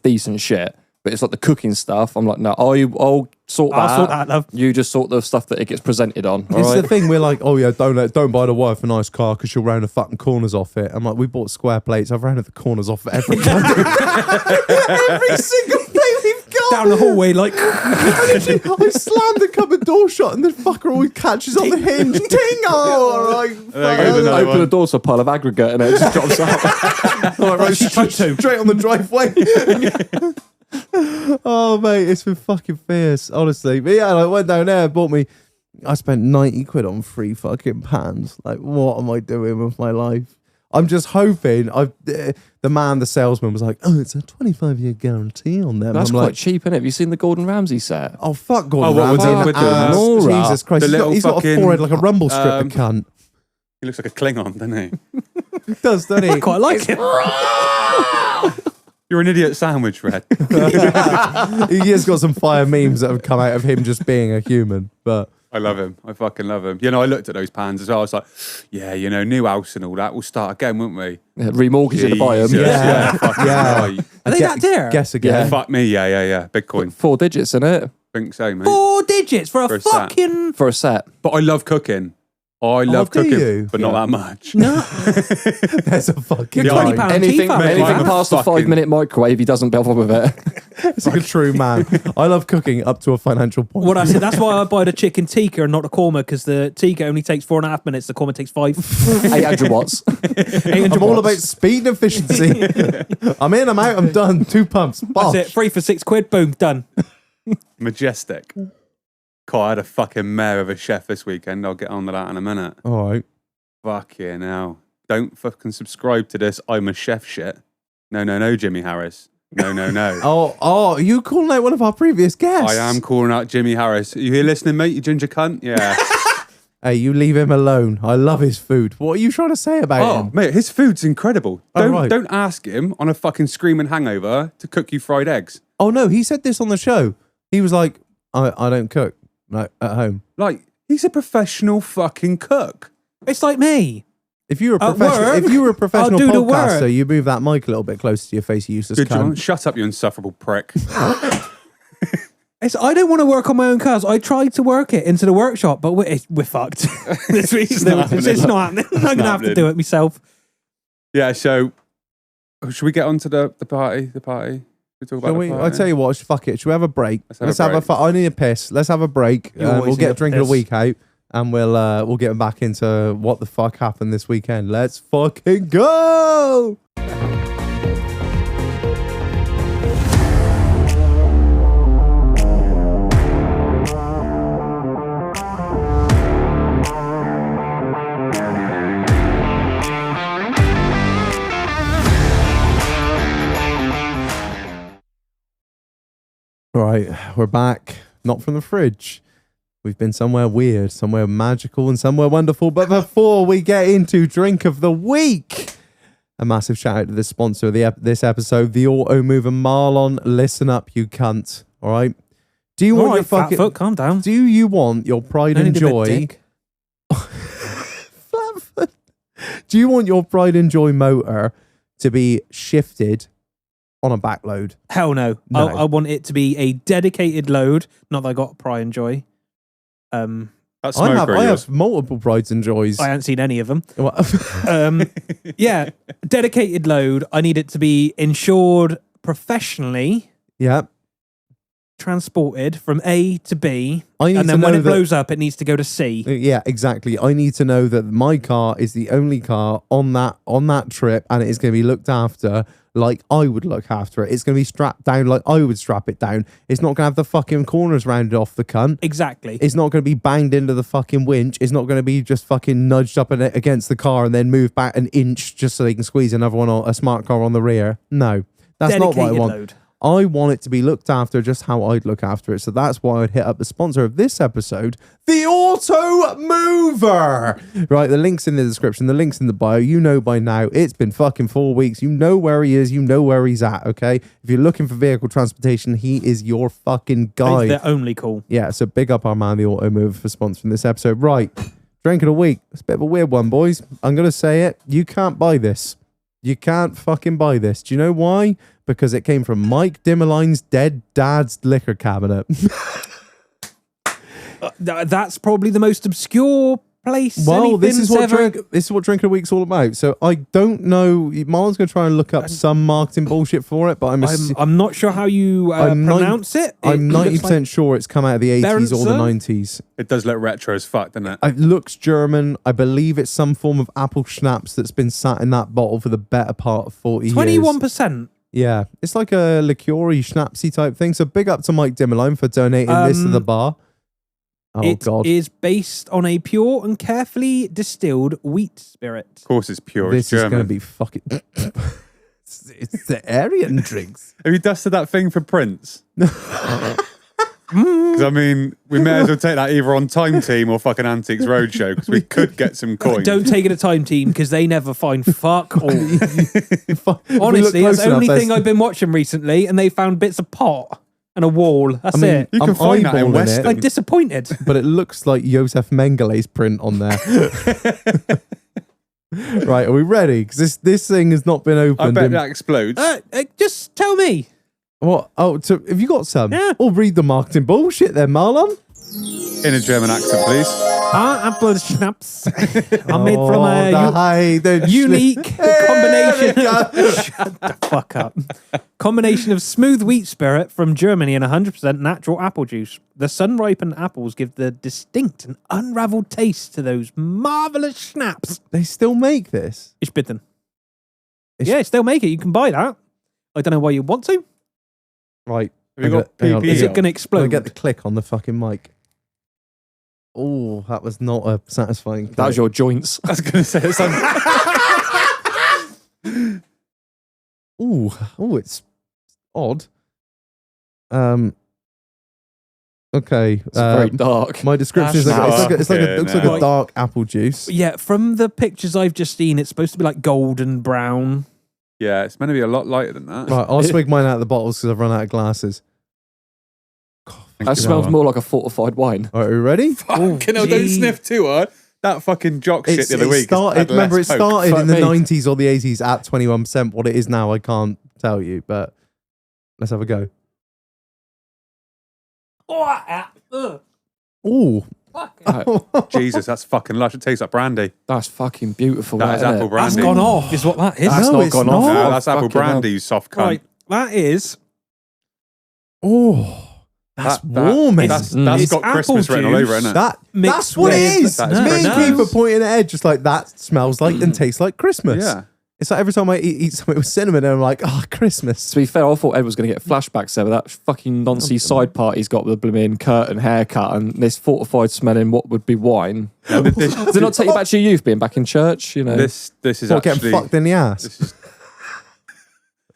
decent shit. But it's like the cooking stuff. I'm like, no, I'll sort that. I'll sort that, love. You just sort the stuff that it gets presented on. All This is right. the thing. We're like, oh yeah, don't buy the wife a nice car because she'll round the fucking corners off it. I'm like, we bought square plates. I've rounded the corners off every every single plate we've got. Down the hallway, like, I slammed the cupboard door shut and the fucker always catches on the hinge. Ting! Oh, all right. There goes another Open one. the door to a pile of aggregate and it just drops out. All right, straight on the driveway. Oh, mate, it's been fucking fierce, honestly. But yeah, I went down there, bought me. I spent 90 quid on 3 fucking pans. Like, what am I doing with my life? I'm just hoping. The salesman was like, oh, it's a 25-year guarantee on them. That's I'm quite like, cheap, isn't it? Have you seen the Gordon Ramsay set? oh, fuck Gordon Oh, what was Ramsay. it with the- and Nora? Jesus Christ. The little He's got a fucking, forehead like a rumble strip, the cunt. He looks like a Klingon, doesn't he? He does, doesn't he? I quite like it. You're an idiot sandwich, Red. He has got some fire memes that have come out of him just being a human. But I love him. I fucking love him. I looked at those pans as well. I was like, yeah, new house and all that. We'll start again, won't we? Yeah, remortgage it to buy them. Jesus, Yeah. fucking Yeah. right. Are they that dear? guess again. Yeah. Fuck me, yeah. Bitcoin. 4 digits in it Think so, mate. 4 digits for For a a set. fucking... for a set. But I love cooking. I love do cooking, you? but not that much. No. There's a fucking You're guy. £20 Anything, teeth out mate, there. anything I'm a past the fucking- 5-minute microwave, he doesn't bother with it. It's like a true man. I love cooking up to a financial point. What I said, that's why I buy the chicken tikka and not the korma, because the tikka only takes 4.5 minutes, the korma takes 5. 800 watts. 800 I'm all watts. about speed and efficiency. I'm in, I'm out, I'm done. 2 pumps. Bosh. That's it. 3 for 6 quid. Boom. Done. Majestic. God, I had a fucking mare of a chef this weekend. I'll get on to that in a minute. All right. Fucking hell. Don't fucking subscribe to this I'm a chef shit. No, Jimmy Harris. No. Oh, are you calling out one of our previous guests? I am calling out Jimmy Harris. You here listening, mate? You ginger cunt? Yeah. Hey, you leave him alone. I love his food. What are you trying to say about Oh, him? mate, his food's incredible. Oh, right. Don't ask him on a fucking screaming hangover to cook you fried eggs. Oh, no, he said this on the show. He was like, I don't cook at home. Like, he's a professional fucking cook. It's like me. If you were a At professional, work, professional I'll do the work. podcaster, you move that mic a little bit closer to your face, you useless Good John, cunt. shut up, you insufferable prick. I don't want to work on my own cars. I tried to work it into the workshop, but we're fucked. This week, it's not happening. I'm going to have to do it myself. Yeah, so should we get on to the party? The party? We talk about Shall the we? party? I tell you what, fuck it. Should we have a break? Let's have a break. I need a piss. Let's have a break. You always We'll need get a a drink of the piss. week out, and we'll get back into what the fuck happened this weekend. Let's fucking go! Right, we're back. Not from the fridge. We've been somewhere weird, somewhere magical, and somewhere wonderful. But before we get into drink of the week, a massive shout out to the sponsor of this episode, the Auto Mover Marlon. Listen up, you cunt. All right. Do you want All your right, fat fucking? foot, calm down. Do you want your pride Only and do a bit joy? dick. Flatfoot. Do you want your pride and joy motor to be shifted on a backload? Hell no. No. I want it to be a dedicated load. Not that I got pride and joy. That smoker I of yours. have multiple prides and joys. I haven't seen any of them. What? Yeah, dedicated load. I need it to be insured professionally, Yeah. transported from A to B, I need and to then when know it that- blows up, it needs to go to C. Yeah, exactly. I need to know that my car is the only car on that trip, and it is going to be looked after like I would look after it. It's going to be strapped down like I would strap it down. It's not going to have the fucking corners rounded off the cunt. Exactly. It's not going to be banged into the fucking winch. It's not going to be just fucking nudged up against the car and then moved back an inch just so they can squeeze another one, a smart car on the rear. No, that's not what I Dedicated want. load. I want it to be looked after just how I'd look after it. So that's why I'd hit up the sponsor of this episode, the Auto Mover. Right, the link's in the description, the link's in the bio. You know by now, it's been fucking 4 weeks. You know where he is, you know where he's at, okay? If you're looking for vehicle transportation, he is your fucking guy. They're only cool. Yeah, so big up our man, the Auto Mover, for sponsoring this episode. Right, drink of the week. It's a bit of a weird one, boys. I'm going to say it. You can't buy this. You can't fucking buy this. Do you know why? Because it came from Mike Dimmeline's dead dad's liquor cabinet. That's probably the most obscure place. Well, this is what ever... drink of the week's all about. So I don't know. Marlon's going to try and look up some marketing bullshit for it, but I'm not sure how you pronounce it. I'm 90% sure it's come out of the 80s or the Berentzen? 90s. It does look retro as fuck, doesn't it? It looks German. I believe it's some form of apple schnapps that's been sat in that bottle for the better part of 40 years. 21%. Yeah, it's like a liqueur-y, schnapsy type thing. So big up to Mike Dimmerline for donating this to the bar. Oh, It God. is based on a pure and carefully distilled wheat spirit. Of course it's pure. This It's is German. going to be fucking... it's the Aryan drinks. Have you dusted that thing for Prince? Because I mean, we may as well take that either on Time Team or fucking Antiques Roadshow because we could get some coins. Don't take it a time team because they never find fuck all. If we look Honestly, that's close the enough, only there's- thing I've been watching recently, and they found bits of pot and a wall. That's I mean, it. You can I'm find that in eyeballing Weston. Like disappointed. but it looks like Josef Mengele's print on there. Right, are we ready? Because this thing has not been I opened. bet in- that explodes. Just tell me. What? Oh, so have you got some? Yeah. Or read the marketing bullshit then, Marlon. In a German accent, please. Apple schnapps. I'm made from the unique combination. go. Shut the fuck up. Combination of smooth wheat spirit from Germany and 100% natural apple juice. The sun-ripened apples give the distinct and unraveled taste to those marvelous schnapps. They still make this. Ich bitte. Yeah, still make it. You can buy that. I don't know why you want to. Right. Have you got Hang on. PP? Is it going to Can I explode? get the click on the fucking mic? Oh, that was not a satisfying click. That was your joints. I was going to say it sounds. Ooh, it's odd. Okay. It's very dark. My description is That's it's like a fucking dark apple juice. Yeah, from the pictures I've just seen, it's supposed to be like golden brown. Yeah, it's meant to be a lot lighter than that. Right, I'll swig mine out of the bottles because I've run out of glasses. That smells more like a fortified wine. All right, are we ready? Fucking hell, don't sniff too hard. That fucking jock shit the other week. Remember, it started Fuck in the me. 90s or the 80s at 21%. What it is now, I can't tell you, but let's have a go. Ooh. Jesus, that's fucking lush. It tastes like brandy. That's fucking beautiful. That is isn't apple it? brandy. That's gone off, is what that is. That's No, not it's gone not. off. No, that's apple Fucking hell. brandy, you soft cunt. Right, that is. Oh. That's That- warming. That's It's got apple Christmas written all over it, juice. isn't it? That's Mixed what it with- is. That's Me and Christmas. Keith are pointing ahead, just like that smells like and tastes like Christmas. Yeah. It's like every time I eat something with cinnamon, and I'm like, oh, Christmas. To be fair, I thought Ed was going to get flashbacks there with that fucking noncy side part he's got with the blooming curtain haircut and this fortified smelling what would be wine. Does it not take you back to your youth being back in church? You know, This is What, getting actually. fucked in the ass? This is,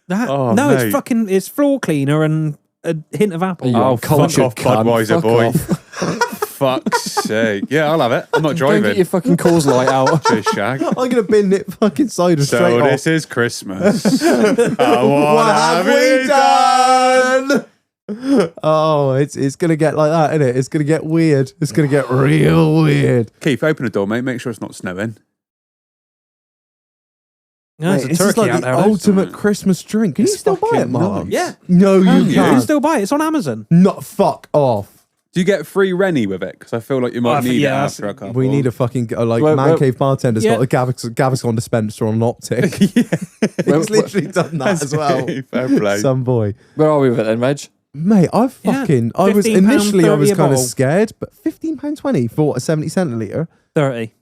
That, Oh, no, mate. it's fucking. It's floor cleaner and a hint of apple. You oh, fuck cultured off, cunt. Budweiser Fuck boy. off. Fuck's sake. Yeah, I'll have it. I'm not Don't driving. get your fucking cause light out. Cheers, Shag. I'm gonna bin it fucking cider straight So off. this is Christmas. I What wanna have have we it done? Oh, it's gonna get like that, isn't it? It's gonna get weird. It's gonna get real weird. Keith, open the door, mate. Make sure it's not snowing. No, there's a This is turkey like out the there. ultimate Christmas drink. Can you It's still buy it, fucking Mark? nice. Yeah. No, You you can can't. still buy it. It's on Amazon. Not fuck off. Do you get free Rennie with it? Because I feel like you might need it yeah, after a couple. We need a fucking Well, Man Cave bartender's yeah. got the Gaviscon dispenser on an optic. He's literally done that as well. Fair play. Some boy. Where are we with it then, Reg? Mate, I was £15.30 initially I was a kind of bottle. scared, but £15.20 for a 70 centilitre. 30.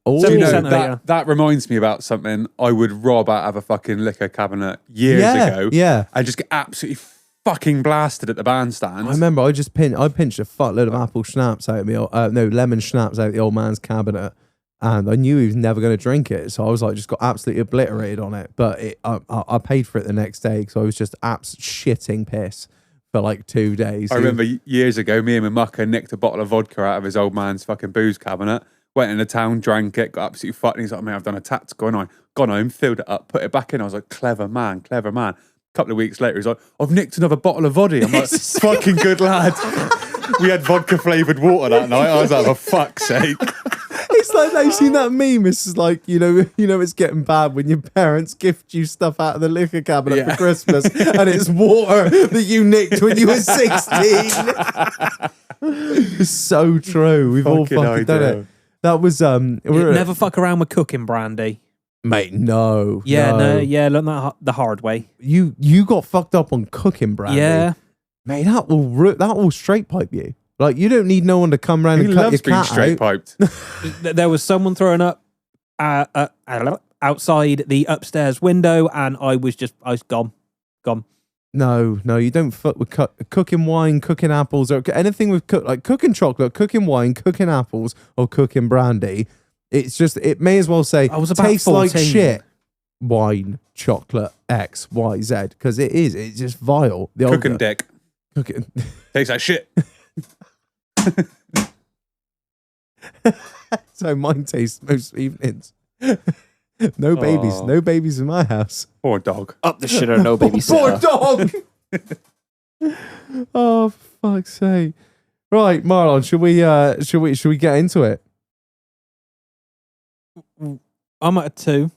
Oh, Do you know, 70 centilitre. that reminds me about something I would rob out of a fucking liquor cabinet years ago. Yeah. And just get absolutely fucking blasted at the bandstand. I remember I pinched a fuckload of apple schnapps out of me, lemon schnapps out of the old man's cabinet, and I knew he was never going to drink it, so I was like, just got absolutely obliterated on it. But I paid for it the next day because I was just shitting piss for like 2 days. I remember years ago, me and my mucker nicked a bottle of vodka out of his old man's fucking booze cabinet, went into town, drank it, got absolutely fucked. And he's like, man, I've done a tactical. And I gone home, filled it up, put it back in. I was like, clever man, clever man. A couple of weeks later, he's like, I've nicked another bottle of vodka. I'm like, fucking good lad. We had vodka flavoured water that night. I was like, for fuck's sake. It's like they've seen that meme. It's just like, you know, it's getting bad when your parents gift you stuff out of the liquor cabinet for Christmas and it's water that you nicked when you were 16. It's so true. We've all fucking done it. That was Never fuck around with cooking brandy. mate. No, Yeah, learn that the hard way. You got fucked up on cooking brandy. Yeah. mate. That will straight pipe you. Like you don't need no one to come round He and cut your loves being cat straight out. piped. There was someone throwing up outside the upstairs window, and I was gone. No, you don't fuck with cooking wine, cooking apples, or anything with like cooking chocolate, cooking wine, cooking apples, or cooking brandy. It's just, it may as well say, I was about tastes like 14. shit. Wine, chocolate, X, Y, Z, because it's just vile. The Cooking old dick. cooking. Tastes like shit. So mine tastes most evenings. No babies in my house. Poor dog. Up the shitter, no Poor babysitter. dog. Oh, for fuck's sake! Right, Marlon, should we get into it? I'm at a 2.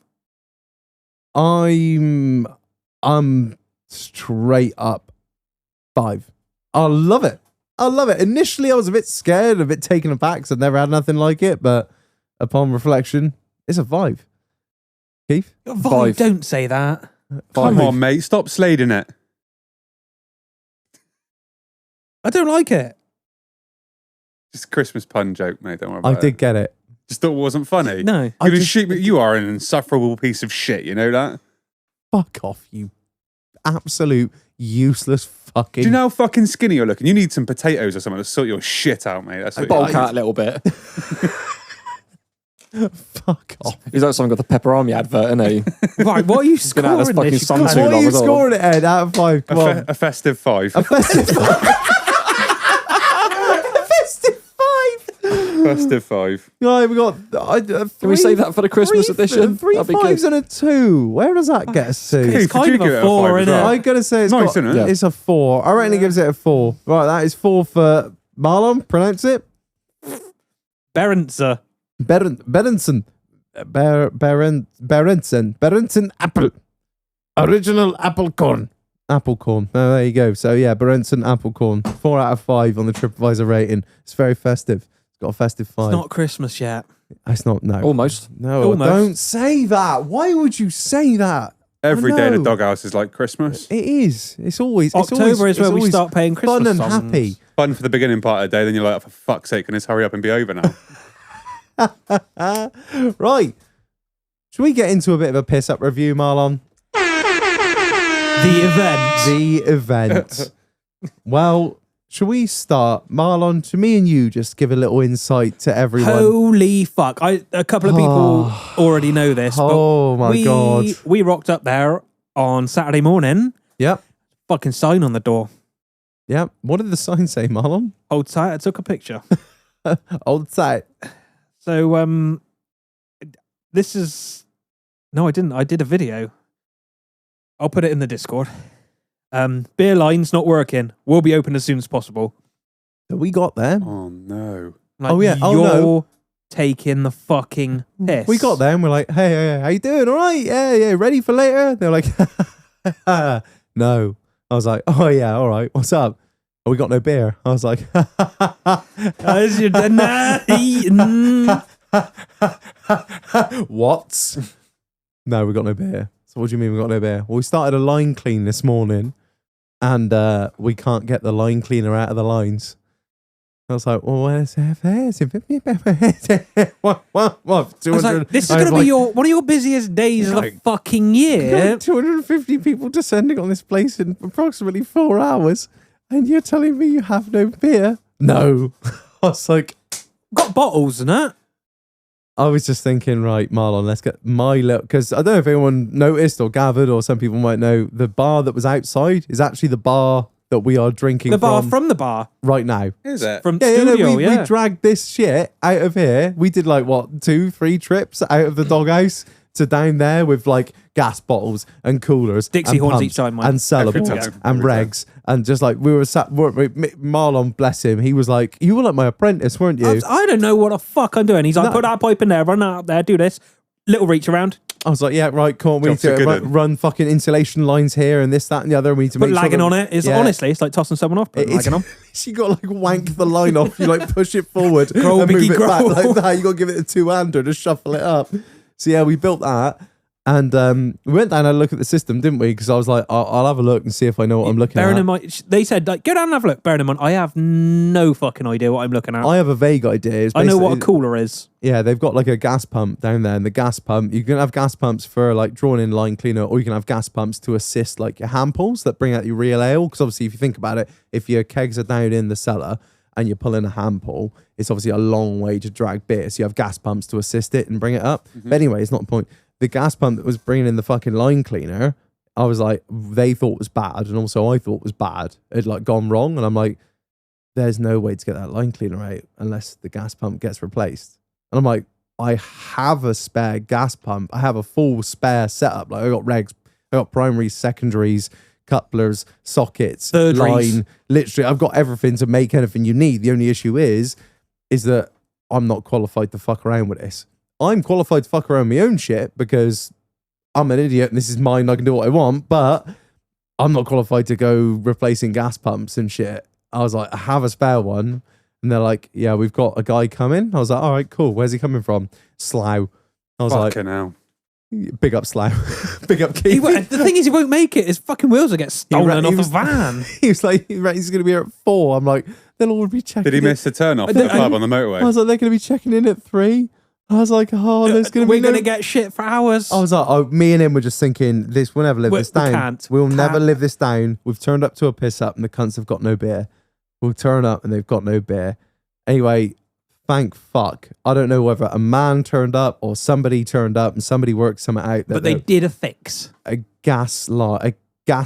I'm straight up 5. I love it. Initially, I was a bit scared, a bit taken aback because I've never had nothing like it. But upon reflection, it's a 5. Keith, Vibe, don't say that. Come on, mate. Stop slading it. I don't like it. Just a Christmas pun joke, mate. Don't worry I about did it. get it. Just thought it wasn't funny. No. You are an insufferable piece of shit, you know that? Fuck off, you absolute useless fucking. Do you know how fucking skinny you're looking? You need some potatoes or something to sort your shit out, mate. That's what Bulk out a little bit. Fuck off. He's like someone got the Pepper Army advert, isn't he? Right, what are you been out of scoring this this? fucking sun too What are long you as well. scoring it, Ed, out of 5? Come on. A festive 5. A festive 5. Festive 5. Festive 5. Right, we got. Can we save that for the Christmas edition? Three That'd be 5s good. and a 2. Where does that get us to? It's Keith, kind would of you a give it a 4, five as isn't well? it? I'm gonna say it's Nice, isn't it? Yeah. It's a 4. I reckon he gives it a 4. Right, that is 4 for Marlon. Pronounce it. Berenzer. Berenson. Berenson apple. Original apple corn. Apple corn. Oh, there you go. So yeah, Berenson apple corn. 4 out of 5 on the TripAdvisor rating. It's very festive. It's got a festive 5. It's not Christmas yet. It's not. No. Almost. No. Almost. Don't say that. Why would you say that? Every day in know. the doghouse is like Christmas. It is. It's always. October is where we start paying Christmas fun and songs. happy. Fun for the beginning part of the day, then you're like, oh, for fuck's sake, can this hurry up and be over now? Right. Should we get into a bit of a piss up review, Marlon? The event. The event. Well, should we start, Marlon? To me and you, just give a little insight to everyone. Holy fuck. A couple of people already know this. But Oh my God. We rocked up there on Saturday morning. Yep. Fucking sign on the door. Yep. What did the sign say, Marlon? Hold tight. I took a picture. Old site. So, this is... No, I didn't. I did a video. I'll put it in the Discord. Beer line's not working. We'll be open as soon as possible. So we got there. Oh, no. Like, Oh, yeah. Oh, You're no. taking the fucking piss. We got there and we're like, hey, how you doing? All right? Yeah. Ready for later? They're like, no. I was like, oh, yeah. All right. What's up? we got no beer. I was like, As you're what? No, we got no beer. So what do you mean we got no beer? Well, we started a line clean this morning and we can't get the line cleaner out of the lines. I was like, well, where's what? I was like, this is going to be one of your busiest days of the fucking year. 250 people descending on this place in approximately 4 hours, and you're telling me you have no beer? No. I was like, Got bottles and that. I was just thinking, right, Marlon, let's get my little, because I don't know if anyone noticed or gathered, or some people might know, the bar that was outside is actually the bar that we are drinking The bar from the bar. right now. Is it? From Yeah, studio, we dragged this shit out of here. We did like, 2-3 trips out of the doghouse to down there with like gas bottles and coolers, Dixie and horns pumps each time, Mike. and Every sellables time. and Every time. regs, and just like we were sat. Marlon, bless him, he was like, "You were like my apprentice, weren't you?" I don't know what the fuck I'm doing. He's like, No. put that pipe in there, run that up there, do this. Little reach around. I was like, "Yeah, right, cool. We need Jobs are to good run fucking insulation lines here and this, that, and the other. We need to Put make lagging sure on it. It's honestly, it's like tossing someone off. Put lagging on. She got like wank the line off. You like push it forward Grow, and move biggie, it back grow. like that. You got to give it a 2-hander to shuffle it up. So yeah, we built that, and we went down and had a look at the system, didn't we? Because I was like, I'll have a look and see if I know what I'm looking Bearing at. in mind, they said, like, go down and have a look. Bearing in mind, I have no fucking idea what I'm looking at. I have a vague idea. It's I know what a basically- cooler is. Yeah, they've got like a gas pump down there, and the gas pump, you can have gas pumps for like drawing in line cleaner, or you can have gas pumps to assist like your hand pulls that bring out your real ale. Because obviously, if you think about it, if your kegs are down in the cellar and you're pulling a hand pull, it's obviously a long way to drag beer. So you have gas pumps to assist it and bring it up. But anyway, it's not the point. The gas pump that was bringing in the fucking line cleaner, I was like, they thought was bad, and also I thought was bad. It like gone wrong, and I'm like, there's no way to get that line cleaner out unless the gas pump gets replaced. And I'm like, I have a spare gas pump. I have a full spare setup. Like I got regs, I got primaries, secondaries, couplers, sockets, Thirdaries. line. Literally, I've got everything to make anything you need. The only issue is that I'm not qualified to fuck around with this. I'm qualified to fuck around with my own shit because I'm an idiot and this is mine. I can do what I want, but I'm not qualified to go replacing gas pumps and shit. I was like, I have a spare one. And they're like, yeah, we've got a guy coming. I was like, all right, cool. Where's he coming from? Slough. I was Fucking hell. like, big up Slough. Big up He Keith. won't- the thing is, he won't make it. His fucking wheels will get stolen he off the was- van. He was like, he's going to be here at 4. I'm like, they'll all be checking Did he in. miss the turn off I at the don't- pub on the I motorway? was like, they're going to be checking in at 3. I was like, oh, there's going to be We're no... going to get shit for hours. I was like, oh, me and him were just thinking, we'll never live We- this we down. can't. We'll never Can't. live this down. We've turned up to a piss up and the cunts have got no beer. We'll turn up and they've got no beer. Anyway, thank fuck. I don't know whether a man turned up or somebody turned up and somebody worked something out. That but they did a fix. a gas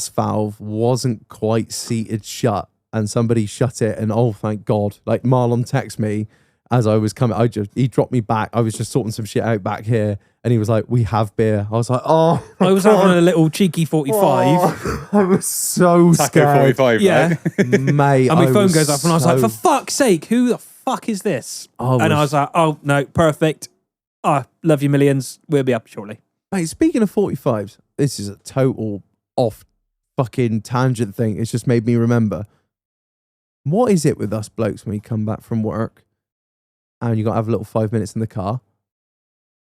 valve wasn't quite seated shut and somebody shut it, and oh thank God, like Marlon texted me as I was coming, he dropped me back. I was just sorting some shit out back here and he was like, we have beer. I was like, oh I was having a little cheeky 45. oh, I was so Taco scared. 45, Yeah. right? Mate, And my I phone was goes off, and I was like, so- for fuck's sake, who the fuck is this? I And I was- was like, oh, no, perfect. Ah, love you millions. We'll be up shortly. Mate, speaking of 45s, this is a total off fucking tangent thing. It's just made me remember. What is it with us blokes when we come back from work and you got to have a little 5 minutes in the car?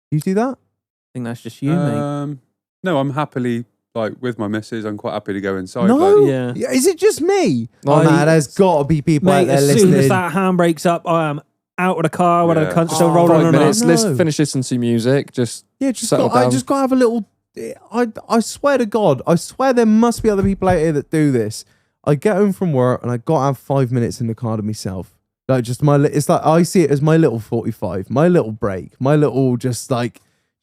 You do that? I think that's just you, mate. No, I'm happily, like, with my missus. I'm quite happy to go inside. No. Like, Yeah. Is it just me? Oh, I- man, there's got to be people out Mate, there as listening. soon as that handbrake's up, I am out of the car, whether the Yeah. cunt's still Oh, rolling 5 or minutes. not. No. Let's finish listening to music. Just Yeah, just settle I down. just got to have a little. I swear to God, I swear there must be other people out here that do this. I get home from work and I got to have 5 minutes in the car to myself. Like just it's like I see it as my little 45, my little break, my little just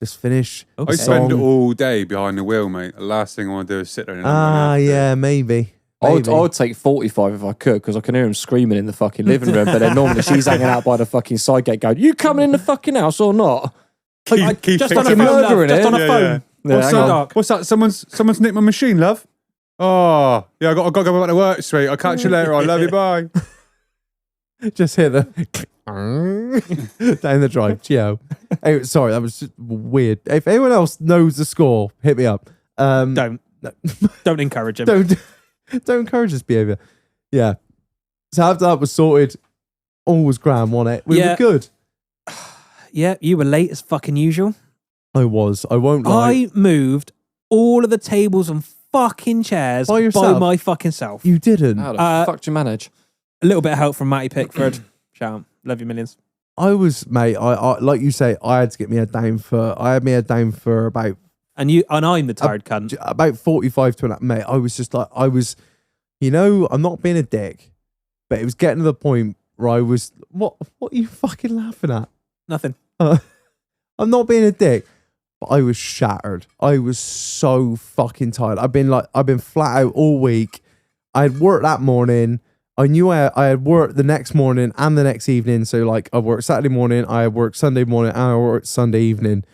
finish. Okay. I spend song. all day behind the wheel, mate. The last thing I want to do is sit there and Yeah, maybe. I would Maybe. take 45 if I could, because I can hear him screaming in the fucking living room. But then normally she's hanging out by the fucking side gate going, you coming in the fucking house or not? Keep Just on a fixing phone, it. love, murdering just it. on a Yeah, phone. yeah. Yeah, What's hang that? on. What's that? Someone's nicked my machine, love. Oh, yeah, I got to go back to work, sweet. I'll catch you later. I love you. Bye. Just hear the down the drive. Gio. Hey, sorry, that was just weird. If anyone else knows the score, hit me up. Don't. Don't encourage him. Don't encourage this behavior. Yeah. So after that was sorted, all was grand, wasn't it? We Yeah. were good. Yeah, you were late as fucking usual. I was. I won't lie. I moved all of the tables and fucking chairs By yourself? by my fucking self. You didn't. How the fuck do you manage? A little bit of help from Matty Pickford. Shout out. Love you millions. I was, mate. I like you say. I had to get my head down for. I had my head down for about And I'm the tired cunt. 45 to an hour. Mate, I was just like, I'm not being a dick, but it was getting to the point where I was, what are you fucking laughing at? Nothing. I'm not being a dick, but I was shattered. I was so fucking tired. I've been flat out all week. I had worked that morning. I knew I had worked the next morning and the next evening. So like I worked Saturday morning, I had worked Sunday morning, and I worked Sunday evening.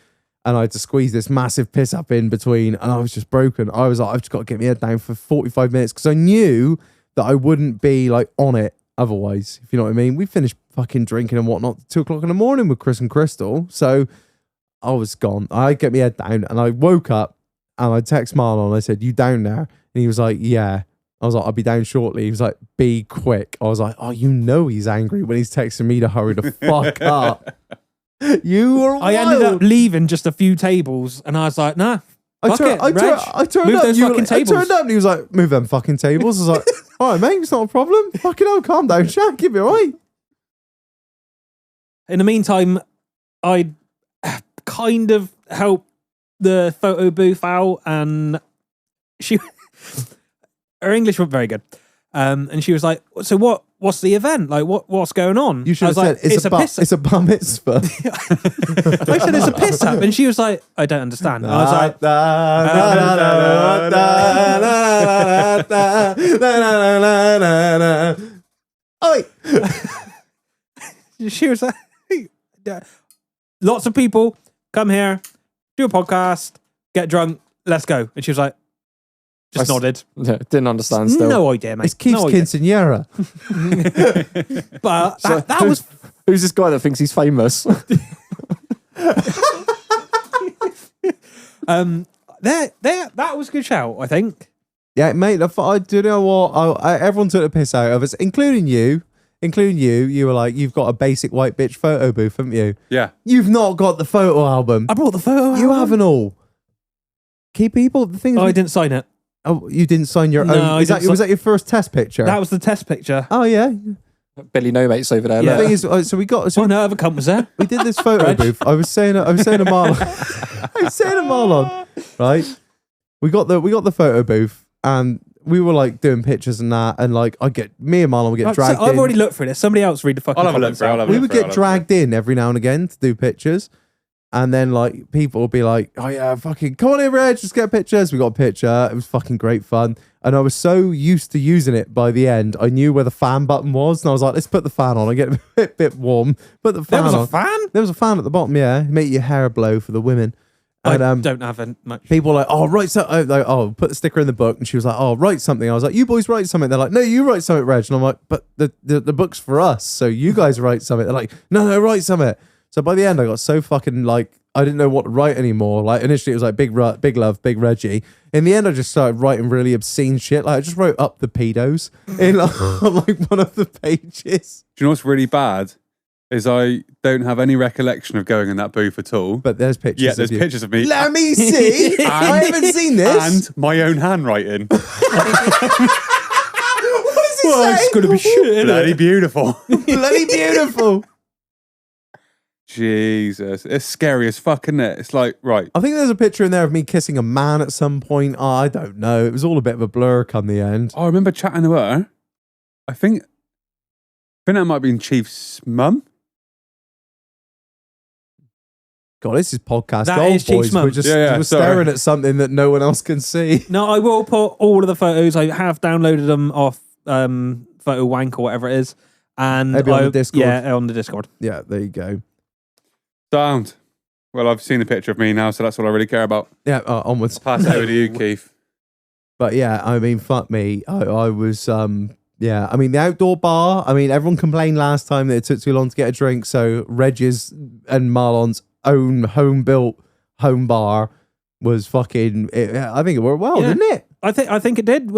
And I had to squeeze this massive piss up in between, and I was just broken. I was like, I've just got to get my head down for 45 minutes because I knew that I wouldn't be like on it otherwise, if you know what I mean. We finished fucking drinking and whatnot at 2 o'clock in the morning with Chris and Crystal. So I was gone. I get my head down, and I woke up and I text Marlon. I said, "You down there?" And he was like, "Yeah." I was like, "I'll be down shortly." He was like, "Be quick." I was like, "Oh, he's angry when he's texting me to hurry the fuck up." You were I ended up leaving just a few tables, and I was like, nah. I turned Reg, up. move those fucking I tables. turned up and he was like, "Move them fucking tables." I was like, "All right, mate, it's not a problem. Fucking hell, calm down, Shaq. Give me all right." In the meantime, I kind of helped the photo booth out, and her English wasn't very good. And she was like, "So what's the event? Like, what's going on?" You should have I said, was like, "It's a piss. It's a bar mitzvah." I said it's a piss up, and she was like, "I don't understand." And I was like, Oi. she was like, "Lots of people come here, do a podcast, get drunk, let's go." And she was like, just nodded. Yeah, didn't understand still. No idea, mate. It's Keith's no idea. quinceanera. But So that was Who's this guy that thinks he's famous? that was a good shout, I think. Yeah, mate. I do you know what? Everyone took the piss out of us, including you. You were like, "You've got a basic white bitch photo booth, haven't you? Yeah. You've not got the photo album. I brought the photo. You haven't all. Key people. The thing is, Oh, I didn't sign it. oh, you didn't sign your No, own. I Was didn't that your first test picture? That was the test picture. Oh yeah. Billy No Mates over there. Yeah. The look. thing is, so we got. So Oh no, other cunt was there. we did this photo booth. I was saying to Marlon, right? We got the photo booth, and we were like doing pictures and that, and like me and Marlon would get dragged in. I've already looked through this. Somebody else read the fucking I'll have a look comments for it, out. I'll have a We look would for it, get dragged in every now and again to do pictures. And then like people would be like, "Oh yeah, fucking come on in, Reg, just get pictures." We got a picture. It was fucking great fun. And I was so used to using it by the end, I knew where the fan button was. And I was like, let's put the fan on. I get a bit warm. Put the fan There was on. a fan? There was a fan at the bottom, yeah. Make your hair blow for the women. I And don't have much. people were like, "Oh, write something." Like, "Oh, put the sticker in the book." And she was like, "Oh, write something." I was like, "You boys write something." They're like, "No, you write something, Reg." And I'm like, "But the book's for us, so you guys write something." They're like, No, write something. So by the end, I got so fucking like, I didn't know what to write anymore. Like initially it was like big love, big Reggie. In the end, I just started writing really obscene shit. Like I just wrote up the pedos in on like one of the pages. Do you know what's really bad? Is I don't have any recollection of going in that booth at all. But there's pictures. Yeah, of there's you. pictures of me. Let me see. I haven't seen this. And my own handwriting. What does it Well, say? it's going to be shit, isn't Bloody it? beautiful. Bloody beautiful. Jesus. It's scary as fuck, isn't it? It's like, right. I think there's a picture in there of me kissing a man at some point. Oh, I don't know. It was all a bit of a blur come the end. Oh, I remember chatting to her. I think that might have been Chief's mum. God, this is podcast That gold, is Chief's boys. mum. We're just Yeah, we're sorry. staring at something that no one else can see. No, I will put all of the photos. I have downloaded them off Photo Wank or whatever it is. And Maybe on the Discord. Yeah, on the Discord. Yeah, there you go. Sound. Well, I've seen a picture of me now, so that's all I really care about. Yeah, onwards. Pass it over to you, Keith. But yeah, I mean, fuck me. I was, yeah. I mean, the outdoor bar. I mean, everyone complained last time that it took too long to get a drink. So Reg's and Marlon's own home-built home bar was fucking. I think it worked well, Yeah. didn't it? I think it did.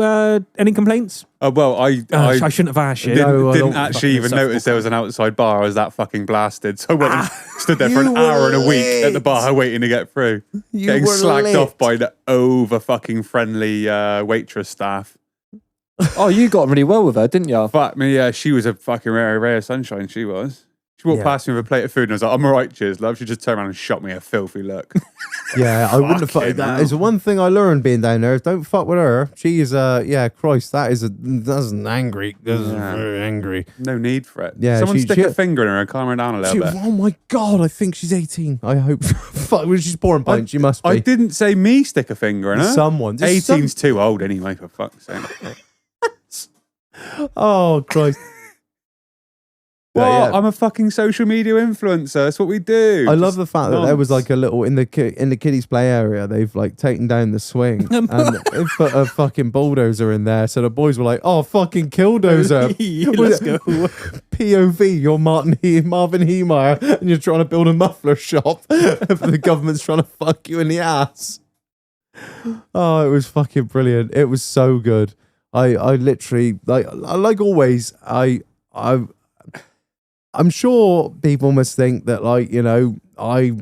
Any complaints? Well, I shouldn't have asked you. No, I didn't don't actually even fucking notice there was an outside bar. I was that fucking blasted. So I went and stood there for You an hour and a were week at the lit. bar waiting to get through. You Getting were slagged lit. off by the over fucking friendly waitress staff. Oh, you got on really well with her, didn't you? Fuck me, yeah, she was a fucking rare sunshine, she was. She walked Yeah. past me with a plate of food and I was like, I'm alright, cheers, love. She just turned around and shot me a filthy look. Yeah, I wouldn't have fucked. Fucking That hell. is one thing I learned being down there. Don't fuck with her. She is Christ, that's an angry. That's Yeah. very angry. No need for it. Yeah, Someone she- stick she- a finger in her and calm her down a little bit. Oh my god, I think she's 18. I hope. Fuck, when she's pouring pints, she must be. I didn't say me stick a finger in her. Someone. Just 18's too old anyway, for fuck's sake. Oh Christ. Well, Yeah. I'm a fucking social media influencer. That's what we do. I love the fact that there was nonce. like a little in the kiddies play area. They've like taken down the swing and they put a fucking bulldozer in there. So the boys were like, "Oh, fucking killdozer!" Let's go. POV, you're Marvin Heemeyer, and you're trying to build a muffler shop. The government's trying to fuck you in the ass. Oh, it was fucking brilliant. It was so good. I literally like always. I'm sure people must think that, like, you know, I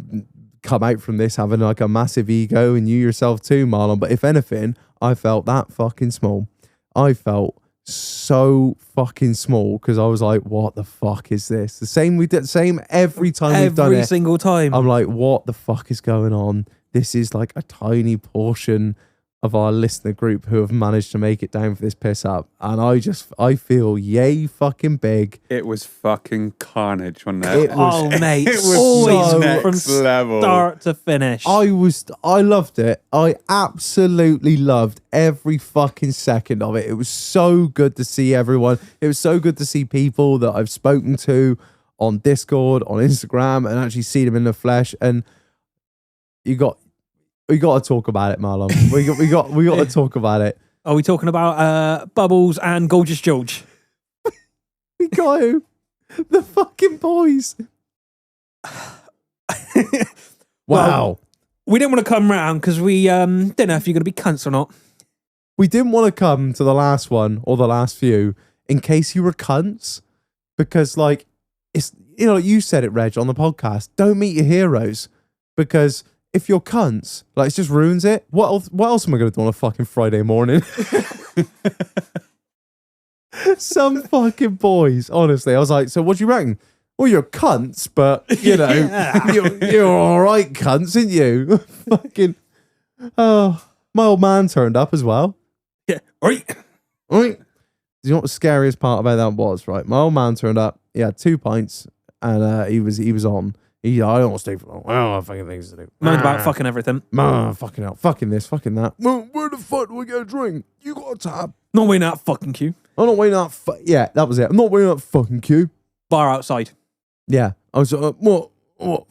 come out from this having like a massive ego, and you yourself too, Marlon. But if anything, I felt that fucking small. I felt so fucking small because I was like, what the fuck is this? The same every time we've done Every it. single time. I'm like, what the fuck is going on? This is like a tiny portion of our listener group who have managed to make it down for this piss up. And I feel yay fucking big. It was fucking carnage, wasn't it? It was- Oh, mate. It was always so from next level. start to finish. I loved it. I absolutely loved every fucking second of it. It was so good to see everyone. It was so good to see people that I've spoken to on Discord, on Instagram, and actually see them in the flesh. And we got to talk about it, Marlon. We got to talk about it. Are we talking about Bubbles and Gorgeous George? We got to. The fucking boys. Wow. Well, we didn't want to come round because we didn't know if you're going to be cunts or not. We didn't want to come to the last one or the last few in case you were cunts, because like it's, you know, you said it, Reg, on the podcast. Don't meet your heroes, because if you're cunts, like, it just ruins it. What else am I going to do on a fucking Friday morning? Some fucking boys, honestly. I was like, so what do you reckon? Well, you're cunts, but you know, you're all right cunts, aren't you? Fucking, oh, my old man turned up as well. Yeah. Right. Right. Do you know what the scariest part about that was, right? My old man turned up. He had 2 pints, and he was on. I don't want to stay for long. I don't have fucking things to do. Moaned about fucking everything. Fucking hell. Fucking this, fucking that. Well, where the fuck do we get a drink? You got a tab. Not waiting out fucking queue. I'm not waiting out. Yeah, that was it. I'm not waiting out fucking queue. Bar outside. Yeah. I was like, what?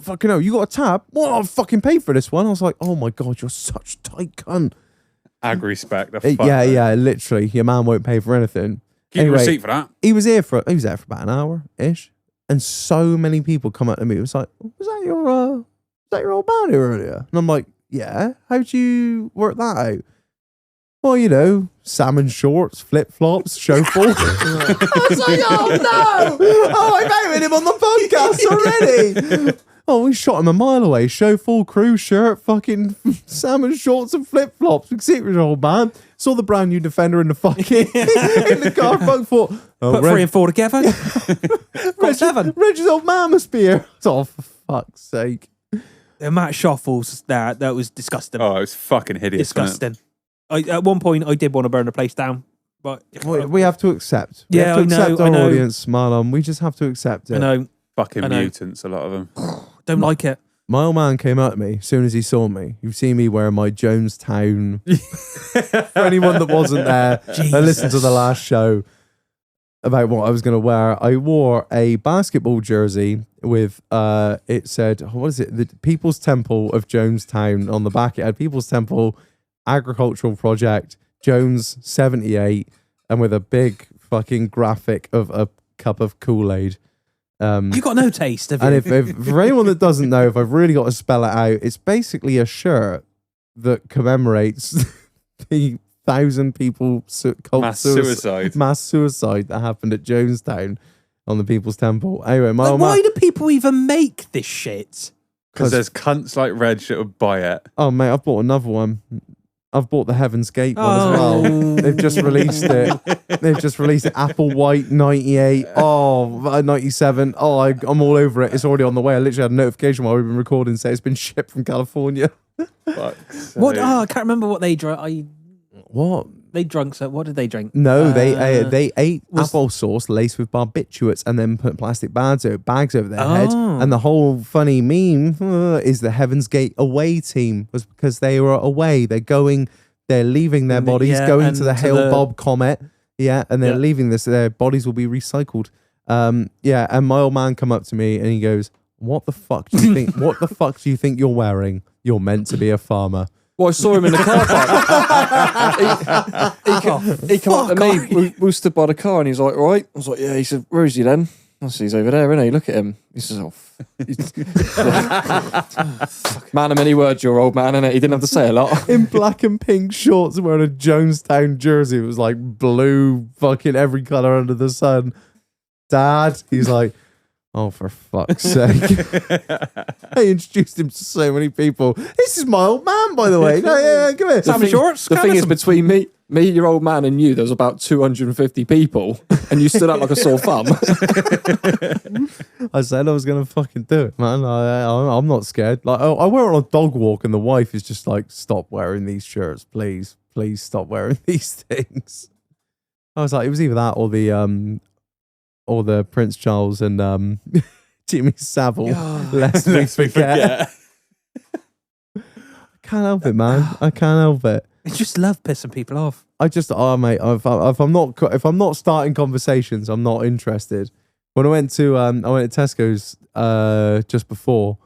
Fucking hell, you got a tab? What? I'll fucking pay for this one. I was like, oh my God, you're such a tight cunt. Ag respect. The fuck Yeah, out. yeah, literally. Your man won't pay for anything. Keep Anyway. a receipt for that. He was there for about an hour-ish. And so many people come up to me. It was like, was that your old man here earlier? And I'm like, yeah. How'd you work that out? Well, you know, salmon shorts, flip-flops, show full. I was like, oh no! Oh, I've outed him on the podcast already. Oh, we shot him a mile away. Show full crew shirt, fucking salmon shorts and flip-flops. We see it was your old man. Saw the brand new Defender in the fucking in the car. Fuck thought, oh, Put 3 and 4 together. Got 7. Reg's old man must be here. Oh, for fuck's sake. The amount of shuffles that was disgusting. Oh, it was fucking hideous. Wasn't Disgusting. At one point, I did want to burn the place down, but We have to accept. We Yeah, have to I know, accept I our know. audience, Marlon. We just have to accept it. I know, it? Fucking I know. mutants, a lot of them. don't like it. My old man came out to me as soon as he saw me. You've seen me wearing my Jonestown. For anyone that wasn't there, I listened to the last show about what I was going to wear. I wore a basketball jersey with, it said, what is it? The People's Temple of Jonestown on the back. It had People's Temple Agricultural Project, Jones 78, and with a big fucking graphic of a cup of Kool-Aid. You got no taste, have you? And if for anyone that doesn't know, if I've really got to spell it out, it's basically a shirt that commemorates the 1,000 people Mass suicide. mass suicide that happened at Jonestown on the People's Temple. Anyway, my Like, old why man, do people even make this shit? Because there's cunts like Reg that would buy it. oh mate, I've bought another one. I've bought the Heaven's Gate one as Oh. well. They've just released it. They've just released it. Apple White 98. Oh, 97. Oh, I'm all over it. It's already on the way. I literally had a notification while we've been recording say it's been shipped from California. Fuck's What? sake. Oh, I can't remember what they drank. What? They drunk. So what did they drink? No, they ate was- applesauce laced with barbiturates and then put plastic bags over their head. Oh. And the whole funny meme is the Heaven's Gate away team was because they were away. They're leaving their bodies, Yeah, going and to the to Hale the- Bob Comet. Yeah, and they're Yeah. leaving this. Their bodies will be recycled. Yeah, and my old man come up to me and he goes, "What the fuck do you think? What the fuck do you think you're wearing? You're meant to be a farmer." Well, I saw him in the car park. he came up to me. We stood by the car and he's like, right. I was like, yeah. He said, where is he then? I said, he's over there, isn't he? Look at him. He says, man of many words, your old man, innit? He didn't have to say a lot. In black and pink shorts, wearing a Jonestown jersey. It was like blue, fucking every color under the sun. Dad, he's like, oh, for fuck's sake. I introduced him to so many people. This is my old man, by the way. No, yeah, come here. Sam Shorts. The thing is, between me, your old man, and you, there was about 250 people, and you stood up like a sore thumb. I said I was going to fucking do it, man. I'm not scared. Like, I wear it on a dog walk, and the wife is just like, stop wearing these shirts, please. Please stop wearing these things. I was like, it was either that or the Prince Charles and Jimmy Savile. Lest we forget. I can't help it, man. I can't help it. I just love pissing people off. I just, mate, if I'm not starting conversations, I'm not interested. When I went to Tesco's just before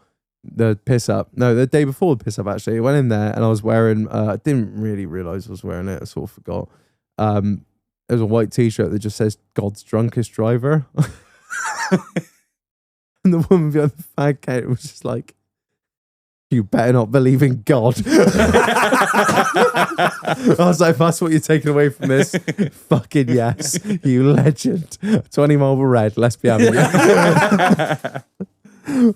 the piss up, no, the day before the piss up actually, I went in there and I was wearing, I didn't really realize I was wearing it. I sort of forgot. There's a white t-shirt that just says God's drunkest driver. And the woman behind the fag counter was just like, you better not believe in God. I was like, if that's what you're taking away from this, fucking yes, you legend. 20 Marlboro Red, let's be having it.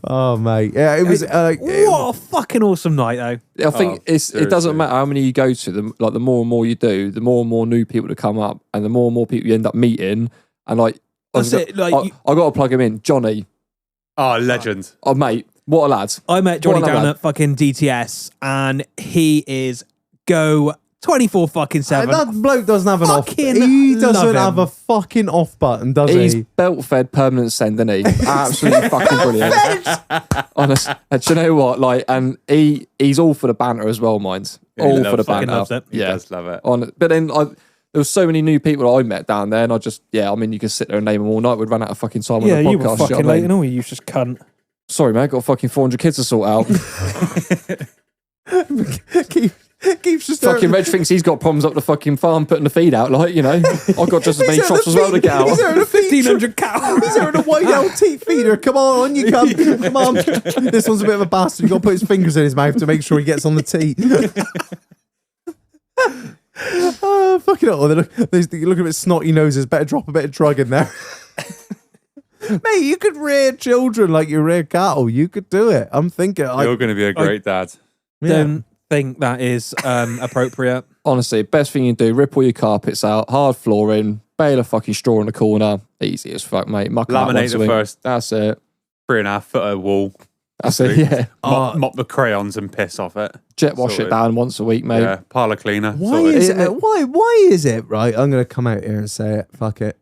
Oh, mate. Yeah, it was... What a fucking awesome night, though. I think it seriously. doesn't matter how many you go to. The more and more you do, the more and more new people that come up, and the more and more people you end up meeting. And like, That's it, like, I got to plug him in, Johnny. Oh, legend. Oh, mate, what a lad! I met Johnny What a down lad. at fucking DTS, and he is go 24 fucking 7. that bloke doesn't have an off. Fucking He love doesn't him. have a fucking off button, does He's he? belt fed permanent send, isn't he? Absolutely fucking brilliant. Honest. And do you know what? Like, and he's all for the banter as well, mind. Yeah, he All for the loves it. Fucking banter. loves it. He Yeah. does love it. But then there was so many new people I met down there, and I just, I mean, you could sit there and name them all night. We'd run out of fucking time Yeah, on the you podcast. were do you know fucking what I late mean? and all. You just cunt. Sorry, man, got fucking 400 kids to sort out. Keeps just Fucking Reg thinks he's got problems up the fucking farm putting the feed out, like, you know. I've got just as many shops as well to get out. He's there in a 1,500 cows. He's there in a white LT feeder. Come on, you come. Come on. This one's a bit of a bastard. You got to put his fingers in his mouth to make sure he gets on the tee. Oh, fucking hell. They look a bit snotty noses. Better drop a bit of drug in there. Mate, you could rear children like you rear cattle. You could do it. I'm thinking. You're going to be a great dad. Don't think that is appropriate. Honestly, best thing you do, rip all your carpets out, hard flooring, bale a fucking straw in the corner. Easy as fuck, mate. Muck 'em up Laminate once a the week. first That's it. 3.5 foot wall. That's it, yeah. Mop the crayons and piss off it. Jet wash it Sorted. down once a week, mate. Yeah, parlour cleaner. Why sorted. is it? Why is it? Right, I'm going to come out here and say it. Fuck it.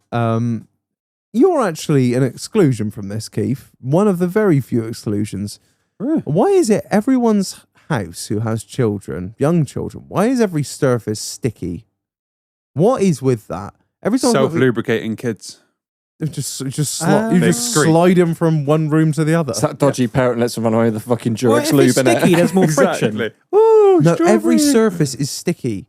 You're actually an exclusion from this, Keith. One of the very few exclusions. Why is it everyone's house who has children, young children? Why is every surface sticky? What is with that? Every time Self-lubricating kids. you just They scream. slide them from one room to the other. It's that dodgy parent lets them run away with the fucking Well, Durex if lube it's in sticky, it. there's more friction. Exactly. No, strawberry. every surface is sticky.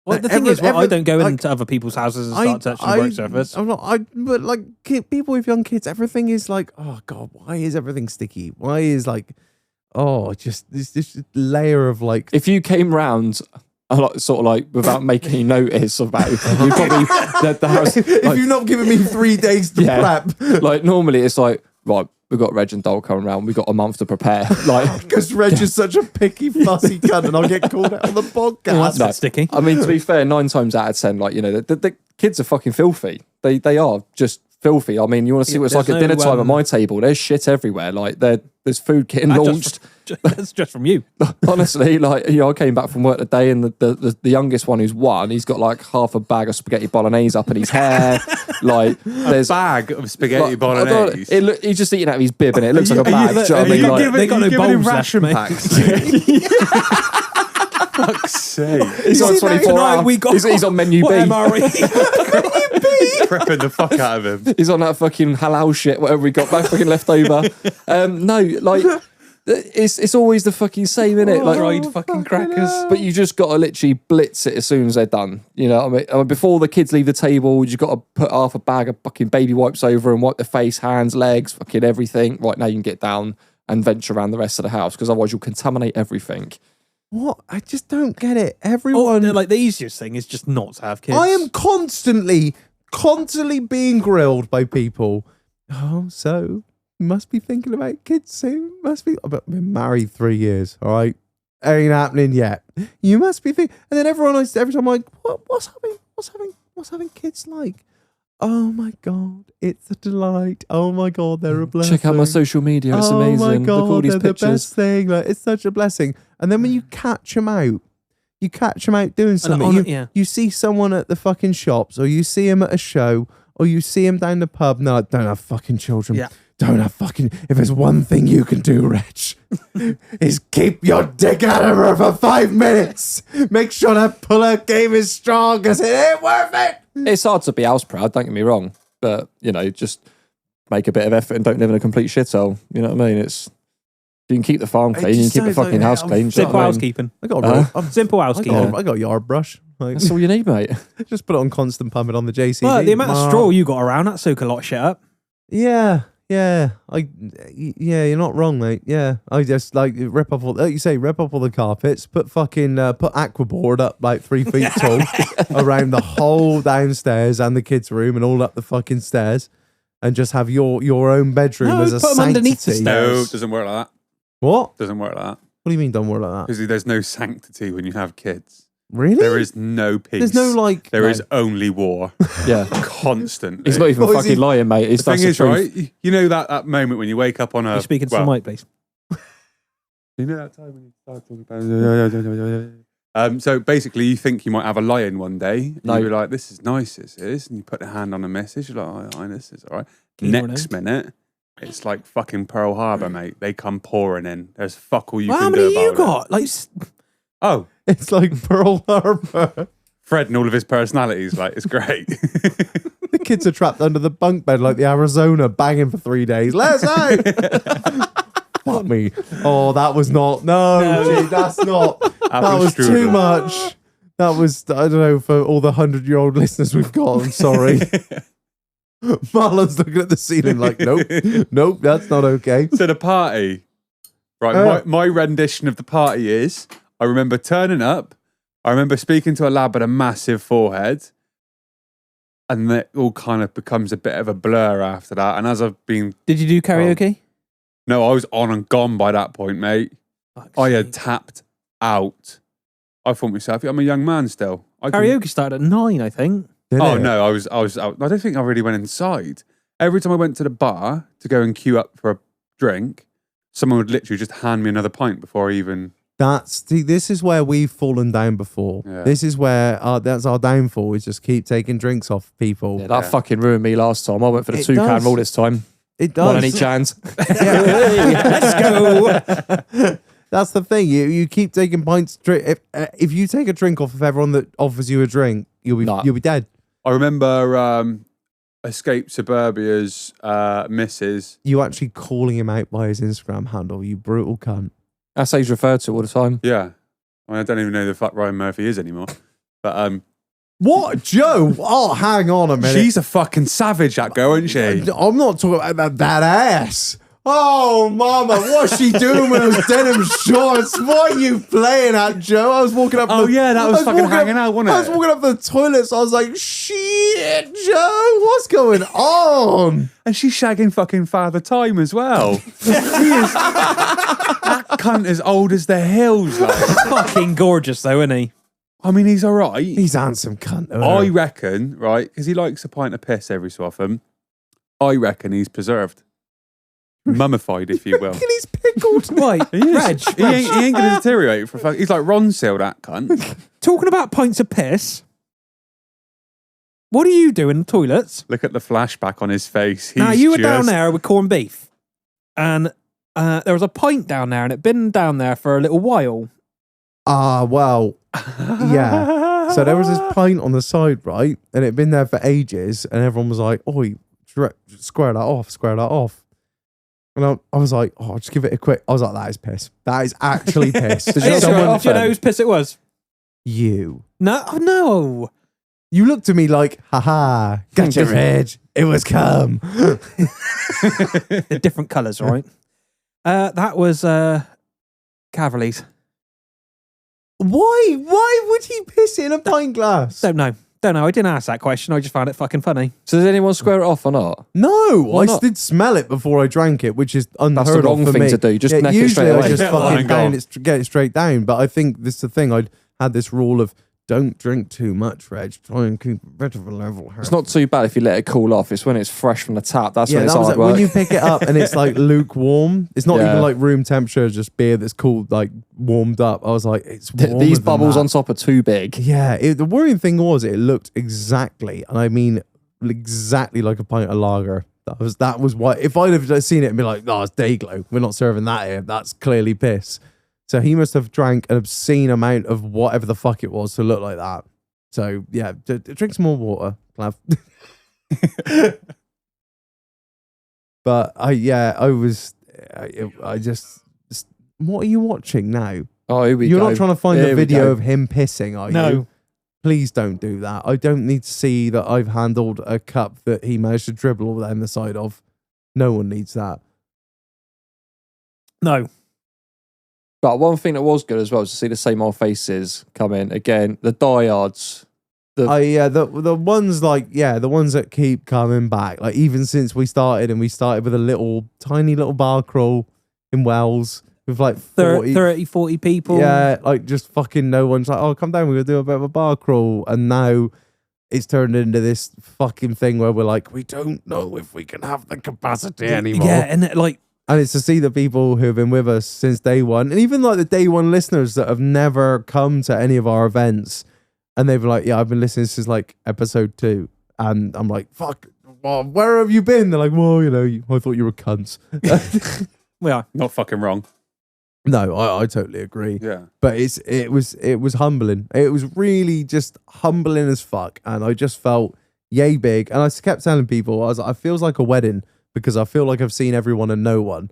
Well, the thing is, I don't go like, into other people's houses and start touching the work surface. I'm not. But like people with young kids, everything is like, oh god, why is everything sticky? Why is like, just this layer of like. If you came round, sort of like without making any notice about it, you probably the house. If you've not given me 3 days to prep, like normally it's like, right, we've got Reg and Dole coming around. We've got a month to prepare. Like, because Reg is such a picky, fussy cunt, and I'll get called out on the podcast. Well, that's a bit sticky. I mean, to be fair, 9 times out of 10, like, you know, the kids are fucking filthy. They are just filthy. I mean, you want to see what it's like at dinner time at my table? There's shit everywhere. Like, there's food getting launched. That's just from you. Honestly, like, you know, I came back from work today, and the youngest one who's 1, he's got like half a bag of spaghetti bolognese up in his hair. Like, there's a bag of spaghetti bolognese. He's just eating out of his bib, and it looks like a bag. Do you know what I mean? Like, they got no bowls left, mate. Fuck's sake. He's on 24 hours. He's on menu B. Prepping the fuck out of him. He's on that fucking halal shit, whatever we got back fucking left over. No, like, it's always the fucking same, innit? Like, Fried fucking crackers. but you just got to literally blitz it as soon as they're done. You know what I mean? Before the kids leave the table, you got to put half a bag of fucking baby wipes over and wipe their face, hands, legs, fucking everything. Right, now you can get down and venture around the rest of the house, because otherwise you'll contaminate everything. What? I just don't get it. Everyone, like, the easiest thing is just not to have kids. I am constantly being grilled by people. Oh, so you must be thinking about kids soon. Must be. I've been married 3 years. All right, ain't happening yet. You must be thinking. And then every time I'm like, what's having kids like? Oh my God, it's a delight. Oh my God, they're a blessing. Check out my social media. It's amazing. Oh my God, look at all these they're pictures. the best thing. Like, it's such a blessing. And then when you catch them out, doing something. You see someone at the fucking shops, or you see him at a show, or you see him down the pub. No, don't have fucking children. Yeah. Don't have fucking. If there's one thing you can do, Rich, is keep your dick out of her for 5 minutes. Make sure that pull-out game is strong, because it ain't worth it. It's hard to be house proud, don't get me wrong. But, you know, just make a bit of effort and don't live in a complete shithole. You know what I mean? You can keep the farm clean, you can keep the fucking house clean. Simple housekeeping. I got Simple housekeeping. I got a yard brush. Like, That's all you need, mate. just put it on constant pumping on the JCB. Well, the amount of straw you got around, that soak a lot of shit up. Yeah, you're not wrong, mate. Yeah, I just like rip up all the carpets, put aquaboard up like 3 feet tall around the whole downstairs and the kids' room and all up the fucking stairs, and just have your own bedroom as a put 'em sanctity. underneath the stairs. No, it doesn't work like that. What? Doesn't work like that. What do you mean don't work like that? Because there's no sanctity when you have kids. Really? There is no peace. There's no like. There is only war. Yeah. Constantly. He's not even What is fucking he- lying, mate. The thing is, right, you know that moment when you wake up on a... You're speaking to the mic, please. You know that time when you start talking about... So basically, you think you might have a lion one day. No. And you're like, this is nice, this is. And you put a hand on a message. You're like, oh, this is all right. Keep Next minute, it's like fucking Pearl Harbor, mate. They come pouring in. There's fuck all you Well, how can many do you about got? Like, Oh, It's like Pearl Harbor. Fred and all of his personalities, like, it's great. The kids are trapped under the bunk bed like the Arizona, banging for 3 days. Let's go. Fuck me. Oh, that was not. No, gee, that's not. That was Apple too strudel. much. That was, I don't know, for all the 100-year-old listeners we've got. I'm sorry. Marlon's looking at the ceiling like, nope, that's not okay. So the party, right? My rendition of the party is: I remember turning up. I remember speaking to a lad with a massive forehead, and that all kind of becomes a bit of a blur after that. And as I've been, did you do karaoke? no, I was on and gone by that point, mate. I had tapped out. I thought myself, I'm a young man still. Karaoke started at 9, I think. Oh no, I was out. I don't think I really went inside. Every time I went to the bar to go and queue up for a drink, someone would literally just hand me another pint before I even... This is where we've fallen down before. Yeah. This is where that's our downfall. We just keep taking drinks off people. Yeah, that fucking ruined me last time. I went for the It 2 can does. rule this time. It does. One on each hand. Let's go. That's the thing. You keep taking pints. If you take a drink off of everyone that offers you a drink, you'll be dead. I remember Escape Suburbia's missus. You actually calling him out by his Instagram handle, you brutal cunt. That's how he's referred to all the time. Yeah. I mean, I don't even know who the fuck Ryan Murphy is anymore. But What, Joe? Oh, hang on a minute. she's a fucking savage, that girl, isn't she? I'm not talking about that ass. Oh, mama, what's she doing with those denim shorts? What are you playing at, Joe? I was walking up. Oh, yeah, that was fucking hanging out, wasn't it? I was walking up the toilets. I was like, shit, Joe, what's going on? And she's shagging fucking Father Time as well. That cunt is old as the hills, like. Fucking gorgeous, though, isn't he? I mean, he's all right. He's handsome cunt. I reckon, right, because he likes a pint of piss every so often, I reckon he's preserved. Mummified, if you will. He's pickled. Right, He is. Reg, He ain't going to deteriorate for fuck. He's like Ronseal, that cunt. talking about pints of piss, what do you do in the toilets? Look at the flashback on his face. Now, He's you were down just- there with corned beef, and there was a pint down there, and it'd been down there for a little while. Ah, well, yeah. So there was this pint on the side, right? And it'd been there for ages, and everyone was like, oi, square that off. And I was like, oh, just give it a quick. I was like, that is piss. That is actually piss. Did you Do square it you off know then? whose piss it was? You. No, oh, no. You looked at me like, haha, gotcha, Reg. It was cum. They're different colours, right? That was Caverly's. Why would he piss in a pint glass? Don't know. I didn't ask that question. I just found it fucking funny. So did anyone square it off or not? No, Why I not? did smell it before I drank it, which is unheard That's the of wrong for thing me. to do. Just neck it usually straight I away. just Yeah, fucking go. get it straight down. But I think this is the thing. I had this rule of don't drink too much, Reg. Try and keep a bit of a level head. It's not too bad if you let it cool off. It's when it's fresh from the tap. That's when it's that was hard like, work. when you pick it up and it's like lukewarm. It's not Yeah. even like room temperature, just beer that's cooled, like warmed up. I was like, it's warmer These than bubbles that. on top are too big. Yeah, the worrying thing was it looked exactly, and I mean exactly like a pint of lager. That was why if I'd have seen it and been like, "No, it's Dayglow. We're not serving that here. That's clearly piss." So he must have drank an obscene amount of whatever the fuck it was to look like that. So yeah, drink some more water, Clav. But I just. What are you watching now? Oh, here we You're go. not trying to find Here a we video go. of him pissing, are No. you? Please don't do that. I don't need to see that I've handled a cup that he managed to dribble all down the side of. No one needs that. No. But one thing that was good as well was to see the same old faces come in again. The diehards. The ones the ones that keep coming back. Like even since we started with a tiny little bar crawl in Wells with like 40 people. Yeah, like just fucking no one's like, oh, come down, we're gonna do a bit of a bar crawl. And now it's turned into this fucking thing where we're like, we don't know if we can have the capacity anymore. Yeah, and And it's to see the people who have been with us since day one, and even like the day one listeners that have never come to any of our events, and they've been like, yeah, I've been listening since like episode 2. And I'm like, fuck, well, where have you been? They're like, well, I thought you were cunts. we are. Not fucking wrong. No, I totally agree. Yeah. But it was humbling. It was really just humbling as fuck. And I just felt yay big. And I kept telling people, I was like, it feels like a wedding because I feel like I've seen everyone and no one.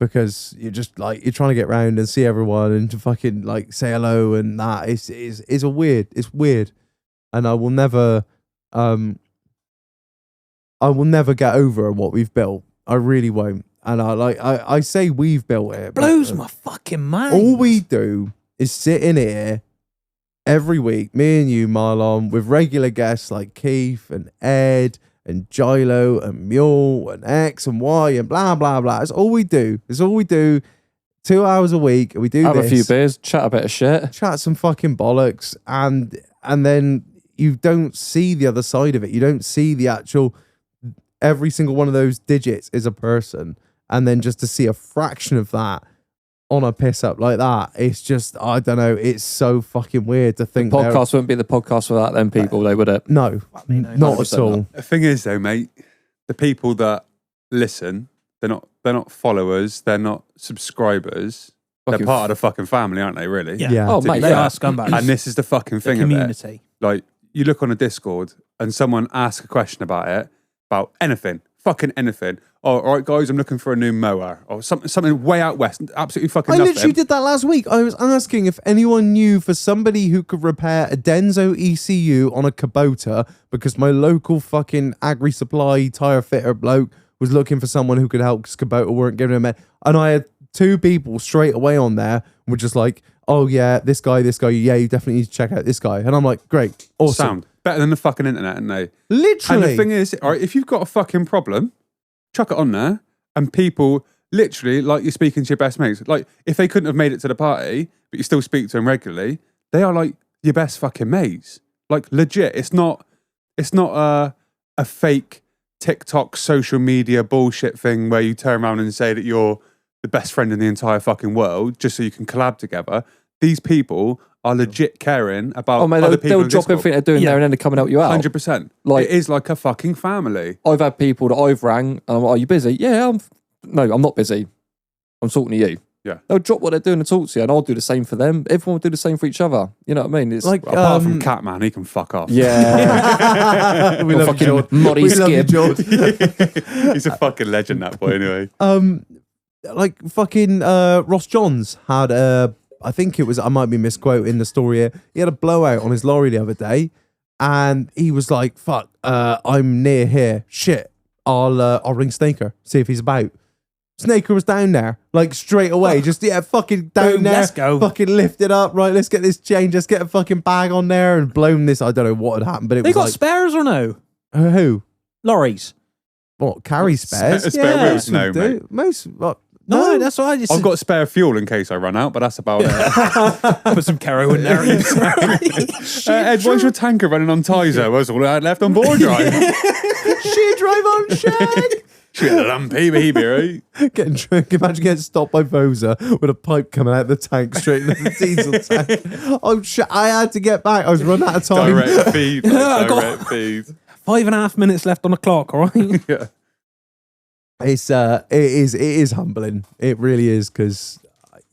Because you're just like, you're trying to get round and see everyone and to fucking like say hello and that. It's weird. And I will never get over what we've built. I really won't. And I say we've built it. Blows my fucking mind. All we do is sit in here every week, me and you, Marlon, with regular guests like Keith and Ed and Gilo and Mule and X and Y and blah, blah, blah. That's all we do. 2 hours a week. We do Have this. a few beers, chat a bit of shit. Chat some fucking bollocks. And then you don't see the other side of it. You don't see the actual, every single one of those digits is a person. And then just to see a fraction of that on a piss up like that, it's just, I don't know, it's so fucking weird to think. Podcast wouldn't be the podcast without them people, though, would it? No, not at 100% all. not. The thing is, though, mate, the people that listen, they're not followers, they're not subscribers. Fucking They're part of the fucking family, aren't they? Really? Yeah. Oh, To be mate, They fair. are scumbags. And this is the fucking The thing of it. community. Like, you look on a Discord and someone asks a question about anything, fucking anything. Oh, all right, guys, I'm looking for a new mower or something way out west. Absolutely fucking I nothing. literally did that last week. I was asking if anyone knew for somebody who could repair a Denso ECU on a Kubota because my local fucking agri supply tire fitter bloke was looking for someone who could help because Kubota weren't giving him a and I had 2 people straight away on there were just like, oh yeah, this guy, yeah, you definitely need to check out this guy. And I'm like, great, awesome. Sound better than the fucking internet, aren't they? Literally. And the thing is, all right, if you've got a fucking problem, chuck it on there, and people literally, like you're speaking to your best mates, like if they couldn't have made it to the party, but you still speak to them regularly, they are like your best fucking mates. Like legit, it's not a fake TikTok social media bullshit thing where you turn around and say that you're the best friend in the entire fucking world just so you can collab together. These people are legit caring about other people. They'll drop everything they're doing there and then they're coming to help you out. 100%. Like, it is like a fucking family. I've had people that I've rang and I'm like, are you busy? Yeah, I'm not busy. I'm talking to you. Yeah. They'll drop what they're doing and talk to you, and I'll do the same for them. Everyone will do the same for each other. You know what I mean? It's like apart from Catman, he can fuck off. yeah. we love you, George. Muddy We love you, skip. George. He's a fucking legend, that boy, anyway. Like fucking Ross Johns had I think it was, I might be misquoting the story here. He had a blowout on his lorry the other day, and he was like, "Fuck, I'm near here. Shit, I'll ring Snaker, see if he's about." Snaker was down there, like straight away, just fucking down Boom, there. let's go. Fucking lift it up, right? Let's get this change. Let's get a fucking bag on there and blown this. I don't know what had happened, but it They was got like spares or no? who? Lorries. What, carry spares? Spare wheels? Most No, would do. mate. Most. No, that's all right. Just I've got spare fuel in case I run out, but that's about it. put some Caro in there. Ed, why's your tanker running on tyres? That's all I had left on board drive. She drive on shag. She had a lumpy baby, right? Getting drunk. Imagine getting stopped by Vosa with a pipe coming out of the tank straight into the diesel tank. Oh shit! I had to get back. I was running out of time. Direct feed. I got- Direct feed. 5.5 minutes left on the clock, all right? Yeah. It is humbling. It really is, because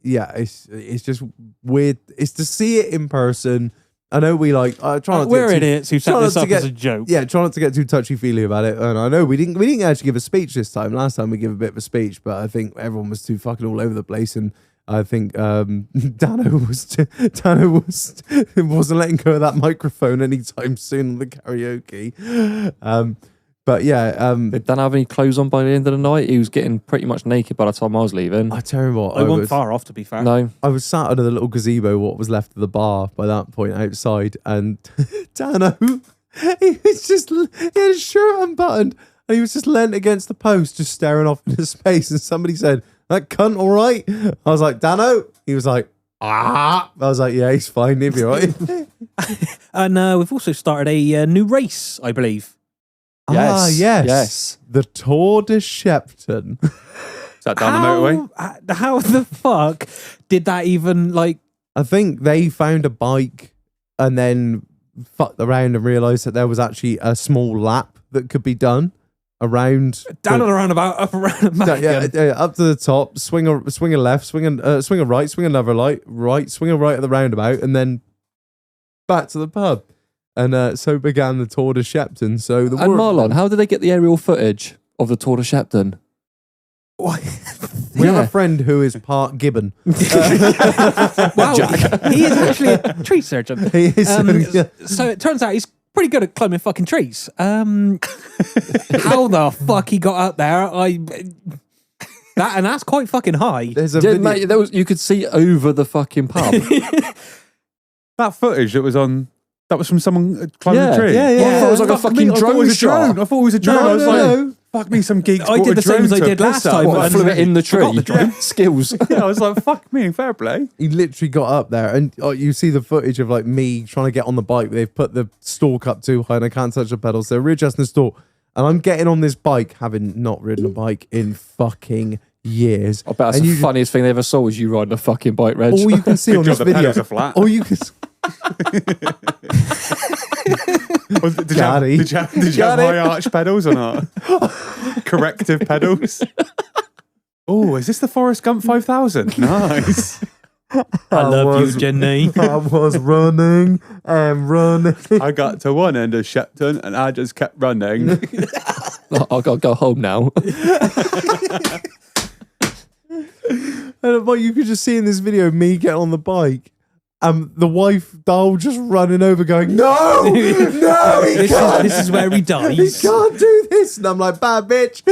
it's just weird. It's to see it in person. I know we like. I try not to We're get too, idiots who set try this not to up as get- a joke. Yeah, try not to get too touchy feely about it. And I know we didn't actually give a speech this time. Last time we gave a bit of a speech, but I think everyone was too fucking all over the place, and I think Dano wasn't letting go of that microphone anytime soon on the karaoke. But yeah, Did Dan have any clothes on by the end of the night? He was getting pretty much naked by the time I was leaving. I tell you what, I wasn't far off, to be fair. No. I was sat under the little gazebo, what was left of the bar by that point outside, and Dano, he had his shirt unbuttoned, and he was just leant against the post, just staring off into space, and somebody said, "That cunt all right?" I was like, "Dano?" He was like, "Ah." I was like, "Yeah, he's fine, he'll be all right." And we've also started a new race, I believe. Ah, yes. Yes. The Tour de Shepton. Is that down the motorway? How the fuck did that even, like... I think they found a bike and then fucked around and realised that there was actually a small lap that could be done around Down and around about, up around and back again. up to the top, swing a left, swing a right, swing another right, swing a right at the roundabout, and then back to the pub. And so began the Tour de Shepton. So And Marlon, how did they get the aerial footage of the Tour de Shepton? we have a friend who is part Gibbon. Wow, he is actually a tree surgeon. He is, So it turns out he's pretty good at climbing fucking trees. How the fuck he got up there? That's quite fucking high. There's a Yeah, video. mate, you could see over the fucking pub. That footage that was from someone climbing Yeah, a tree. yeah. I thought it was like a Fuck me, fucking I thought it drone was a shot. drone. I thought it was a drone. I was like, fuck me, some geeks I bought did a the same drone as I to did piss last at. time. What, And flew it in the forgot tree? the drone. Skills. Yeah, I was like, fuck me, fair play. He literally got up there, and you see the footage of like me trying to get on the bike. They've put the stalk up too high, and I can't touch the pedals. So we're readjusting the stalk, and I'm getting on this bike, having not ridden a bike in fucking years. I bet that's And the you- funniest thing they ever saw was you riding a fucking bike, Reg. All you can see on Good this job the video, pedals are flat. all you can. Did you have, Daddy. did you have, did you have high arch pedals or not? Corrective pedals. Oh, is this the Forrest Gump 5000? Nice. I love you, Jenny. I was running and running. I got to one end of Shepton and I just kept running. I've got to go home now. And what you could just see in this video, me getting on the bike, The wife, Dole, just running over going, no, he can't. This is where he dies. He can't do this. And I'm like, bad bitch.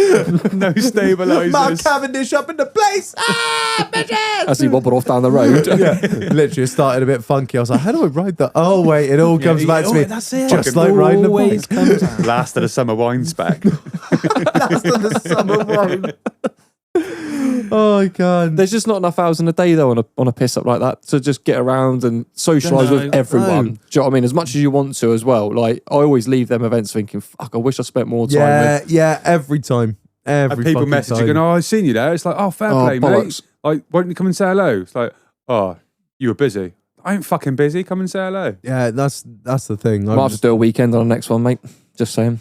No stabilizers. Mark Cavendish up in the place. Bitches. As he wobbled off down the road. Literally, it started a bit funky. I was like, how do I ride that? Oh, wait, it all comes back to me. That's it. Just like riding a Always bike. comes out. Last of the summer wine spec. Last of the summer wine. Oh, God. There's just not enough hours in a day though on a piss up like that to just get around and socialise with everyone. No. Do you know what I mean? As much as you want to as well. Like I always leave them events thinking, fuck, I wish I spent more time with. Yeah, every time. And people fucking message you time. going, oh, I've seen you there. It's like, oh, fair play, bollocks. mate. Like, why don't you come and say hello? It's like, oh, you were busy. I ain't fucking busy. Come and say hello. Yeah, that's the thing. Might have to do a weekend on the next one, mate. Just saying.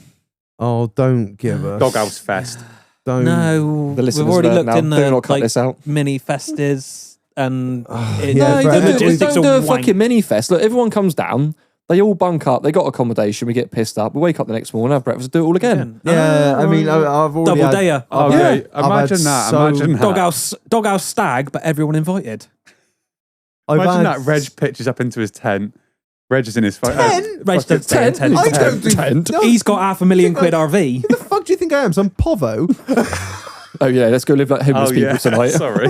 Oh, don't give us. Doghouse Fest. Don't. No, The listeners we've already learn looked now. in Do the not cut like, this out. mini festes and Yeah, No, but- the logistics don't do a are wank. fucking mini fest. Look, everyone comes down. They all bunk up. They got accommodation. We get pissed up. We wake up the next morning, have breakfast, do it all again. Yeah, I mean, I've already Double had, dayer. Oh, Yeah. yeah. I've Imagine had that. so- Imagine that. Doghouse stag, but everyone invited. I've Imagine had- that. Reg pitches up into his tent. Reg is in his phone. Reg don't stay in tent. I don't do Tent. no, He's got £500,000 RV. Who the fuck do you think I am? Some povo? Oh yeah, let's go live like homeless people tonight. Sorry.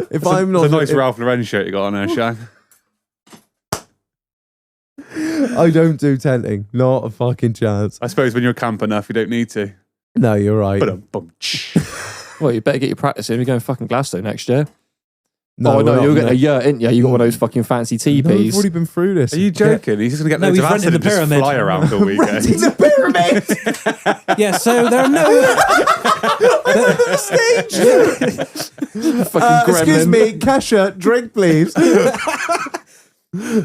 If I'm not, It's a nice if- Ralph Lauren shirt you got on there, Shag. I don't do tenting. Not a fucking chance. I suppose when you're camp enough, you don't need to. No, you're right. But Well, you better get your practice in. You're going fucking Glasgow next year. No, oh no, we're you're not, getting a yurt, ain't you? You got one of those fucking fancy No, we've teepees. already been through this. Are you joking? He's just going to get No, loads he's of acid renting and the just pyramid. fly around all weekend. Renting the pyramid. Yeah, so there are no. fucking Excuse gremlin. me, cashier, drink, please.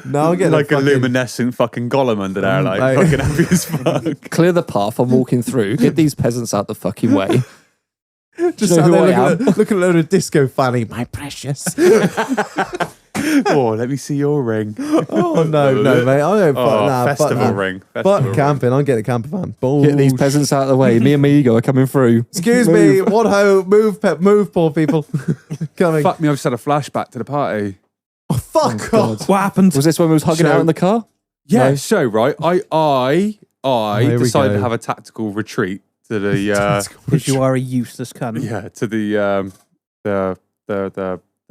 No, I'll get Like the a fucking, luminescent fucking golem under there, like Mate. fucking happy as fuck. Clear the path. I'm walking through. Get these peasants out the fucking way. just Do you sat know there who I looking at a load of disco fanny. My precious. Oh, let me see your ring. Oh no, mate. I don't. Oh, Fuck festival that. ring. Fuck Festival ring. camping. I'll get a camper van. Get these peasants out of the way. Me and my ego are coming through. Excuse me. What ho? Move, move, poor people. Coming. Fuck me, I've just had a flashback to the party. Oh, fuck off. What happened? Was this when we was hugging So- out in the car? Yeah, No. so right, I Here we decided go. to have a tactical retreat to the Because you are a useless cunt. yeah, to the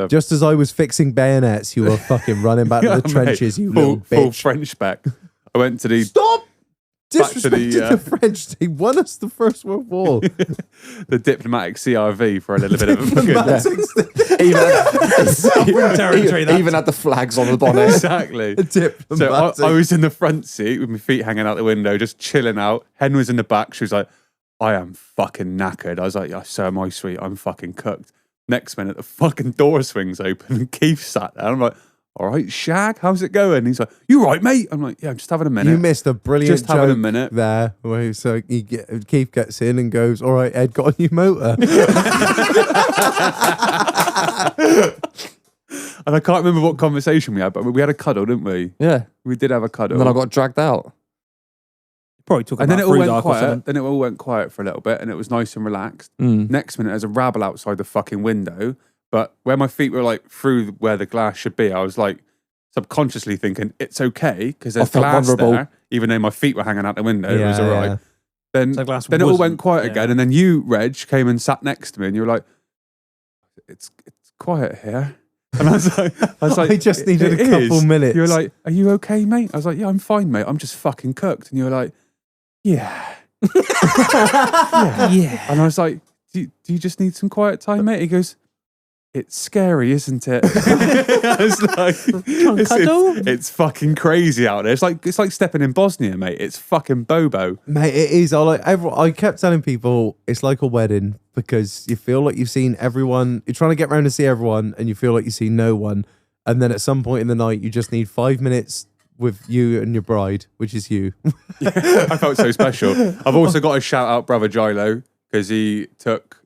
Just as I was fixing bayonets, you were fucking running back to the Mate, trenches, you little full bitch. French spec. I went to the Stop Back to the, disrespecting the French. They won us the First World War. the diplomatic CRV for a little bit of a fucking Even had the flags on the bonnet. exactly. So Diplomatic. I was in the front seat with my feet hanging out the window, just chilling out. Hen was in the back. She was like, I am fucking knackered. I was like, yeah, so am I, sweet. I'm fucking cooked. Next minute, the fucking door swings open and Keith sat there. I'm like, all right, Shag, how's it going? He's like, you right, mate? I'm like, yeah, I'm just having a minute. You missed a brilliant Just having a joke minute. there. Where so Keith gets in and goes, all right, Ed, got a new motor. And I can't remember what conversation we had, but we had a cuddle, didn't we? Yeah. We did have a cuddle. And then I got dragged out. Probably talking and then about it all Fruit went Arc or quiet. something. Then it all went quiet for a little bit, and it was nice and relaxed. Mm. Next minute, there's a rabble outside the fucking window. But where my feet were like through where the glass should be, I was like subconsciously thinking it's okay because there's felt glass vulnerable. there, even though my feet were hanging out the window. It was Yeah, all right. yeah. Then, So glass then it all wasn't- went quiet yeah. again, and then you, Reg, came and sat next to me, and you were like, "It's quiet here." And I was like, I just needed "It a couple is." minutes. You were like, "Are you okay, mate?" I was like, "Yeah, I'm fine, mate. I'm just fucking cooked." And you were like, "Yeah." Yeah. And I was like, do you just need some quiet time, mate? He goes, it's scary, isn't it? I was like, cuddle? it's fucking crazy out there. It's like stepping in Bosnia, mate. It's fucking bobo. Mate, it is. I kept telling people it's like a wedding because you feel like you've seen everyone. You're trying to get around to see everyone, and you feel like you see no one. And then at some point in the night, you just need 5 minutes with you and your bride, which is you. I felt so special. I've also got to shout out brother Gilo because he took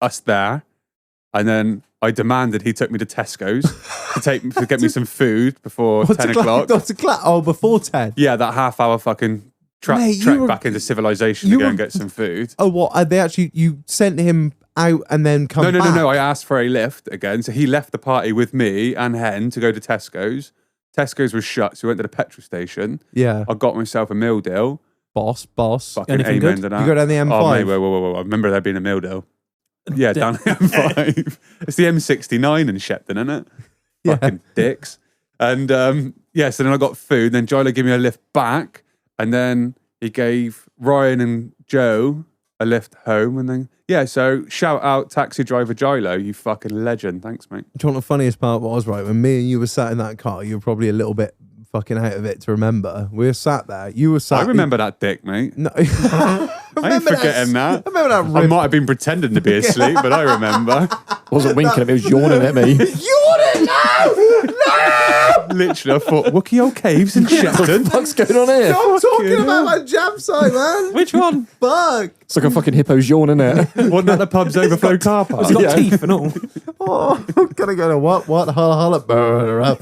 us there, and then I demanded he took me to Tesco's to get me some food before 10 o'clock. Before 10. Yeah, that half-hour fucking Mate, you trek were- back into civilization you to go were- and get some food. Oh, what? You sent him out and then come back? No. I asked for a lift again. So he left the party with me and Hen to go to Tesco's. Tesco's was shut, so we went to the petrol station. Yeah. I got myself a meal deal. Boss. Fucking Anything amen good? to that. You go down the M5? Oh, mate, whoa. I remember there being a meal deal. Yeah, down the M5. It's the M69 in Shepton, isn't it? Yeah. Fucking dicks. And so then I got food. Then Gilo gave me a lift back. And then he gave Ryan and Joe a lift home. And then, so shout out taxi driver Gilo, you fucking legend. Thanks, mate. Do you know what the funniest part was, right? When me and you were sat in that car, you were probably a little bit fucking out of it to remember. We were sat there. You were sat. I remember that dick, mate. No. I ain't forgetting that. I remember that I rib. might have been pretending to be asleep, but I remember. I wasn't winking at me, I was yawning at me. Yawning! No! Literally, I thought, Wookie Old Caves in Shepton. What's going on here? Stop talking about my jam site, man. Which one? Fuck. It's like a fucking hippo's yawn, innit? Wasn't that the pub's overflow car park? It's got teeth and all. Oh, I'm gonna go to what? Holla, burn up.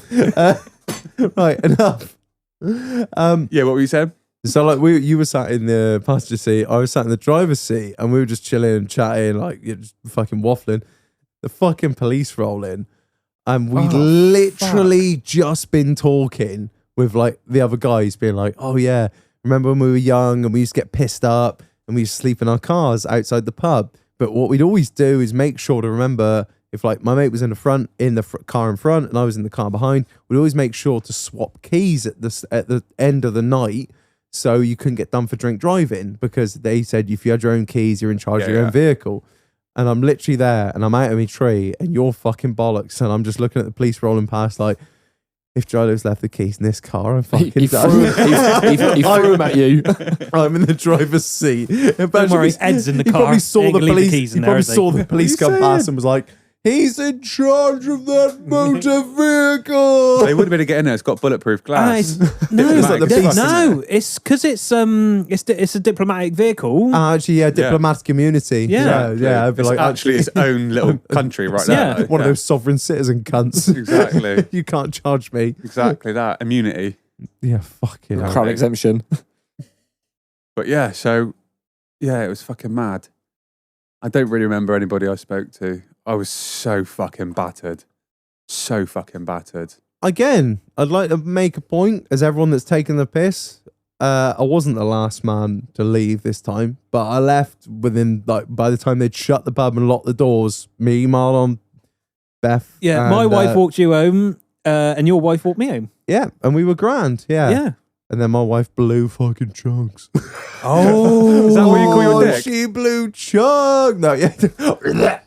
Right, enough. Yeah, what were you saying? So like you were sat in the passenger seat, I was sat in the driver's seat, and we were just chilling and chatting, like just fucking waffling. The fucking police roll in, and we'd literally just been talking with like the other guys, being like, "Oh yeah, remember when we were young and we used to get pissed up and we used to sleep in our cars outside the pub?" But what we'd always do is make sure to remember, if like my mate was in the front, in the car in front, and I was in the car behind, we'd always make sure to swap keys at the end of the night, so you couldn't get done for drink driving, because they said if you had your own keys, you're in charge of your own vehicle. And I'm literally there, and I'm out of my tree, and you're fucking bollocks, and I'm just looking at the police rolling past, like, if Gilo's left the keys in this car, I'm fucking He done. he threw him at you. I'm in the driver's seat. Don't worry, Ed's in the He car. probably saw Ain't the gonna leave the police. keys in He there, probably is he? saw the police What are come you past saying? and was like, "He's in charge of that motor vehicle." They wouldn't be able to get in there. It's got bulletproof glass. It's like the beast. No, it's because it's a diplomatic vehicle. Actually, yeah, diplomatic immunity. Yeah. yeah. I'd be It's like, actually its own little country right Yeah. there. one of those sovereign citizen cunts. Exactly. You can't charge me. Exactly that. Immunity. Yeah, fucking hell. Crown exemption. But yeah, so yeah, it was fucking mad. I don't really remember anybody I spoke to. I was so fucking battered. So fucking battered. Again, I'd like to make a point, as everyone that's taken the piss, I wasn't the last man to leave this time, but I left within, like, by the time they'd shut the pub and locked the doors, me, Marlon, Beth. Yeah, my and, wife walked you home, and your wife walked me home. Yeah, and we were grand. Yeah. Yeah. And then my wife blew fucking chunks. Oh, Is that what you call your dick? She blew chunk. No, yeah.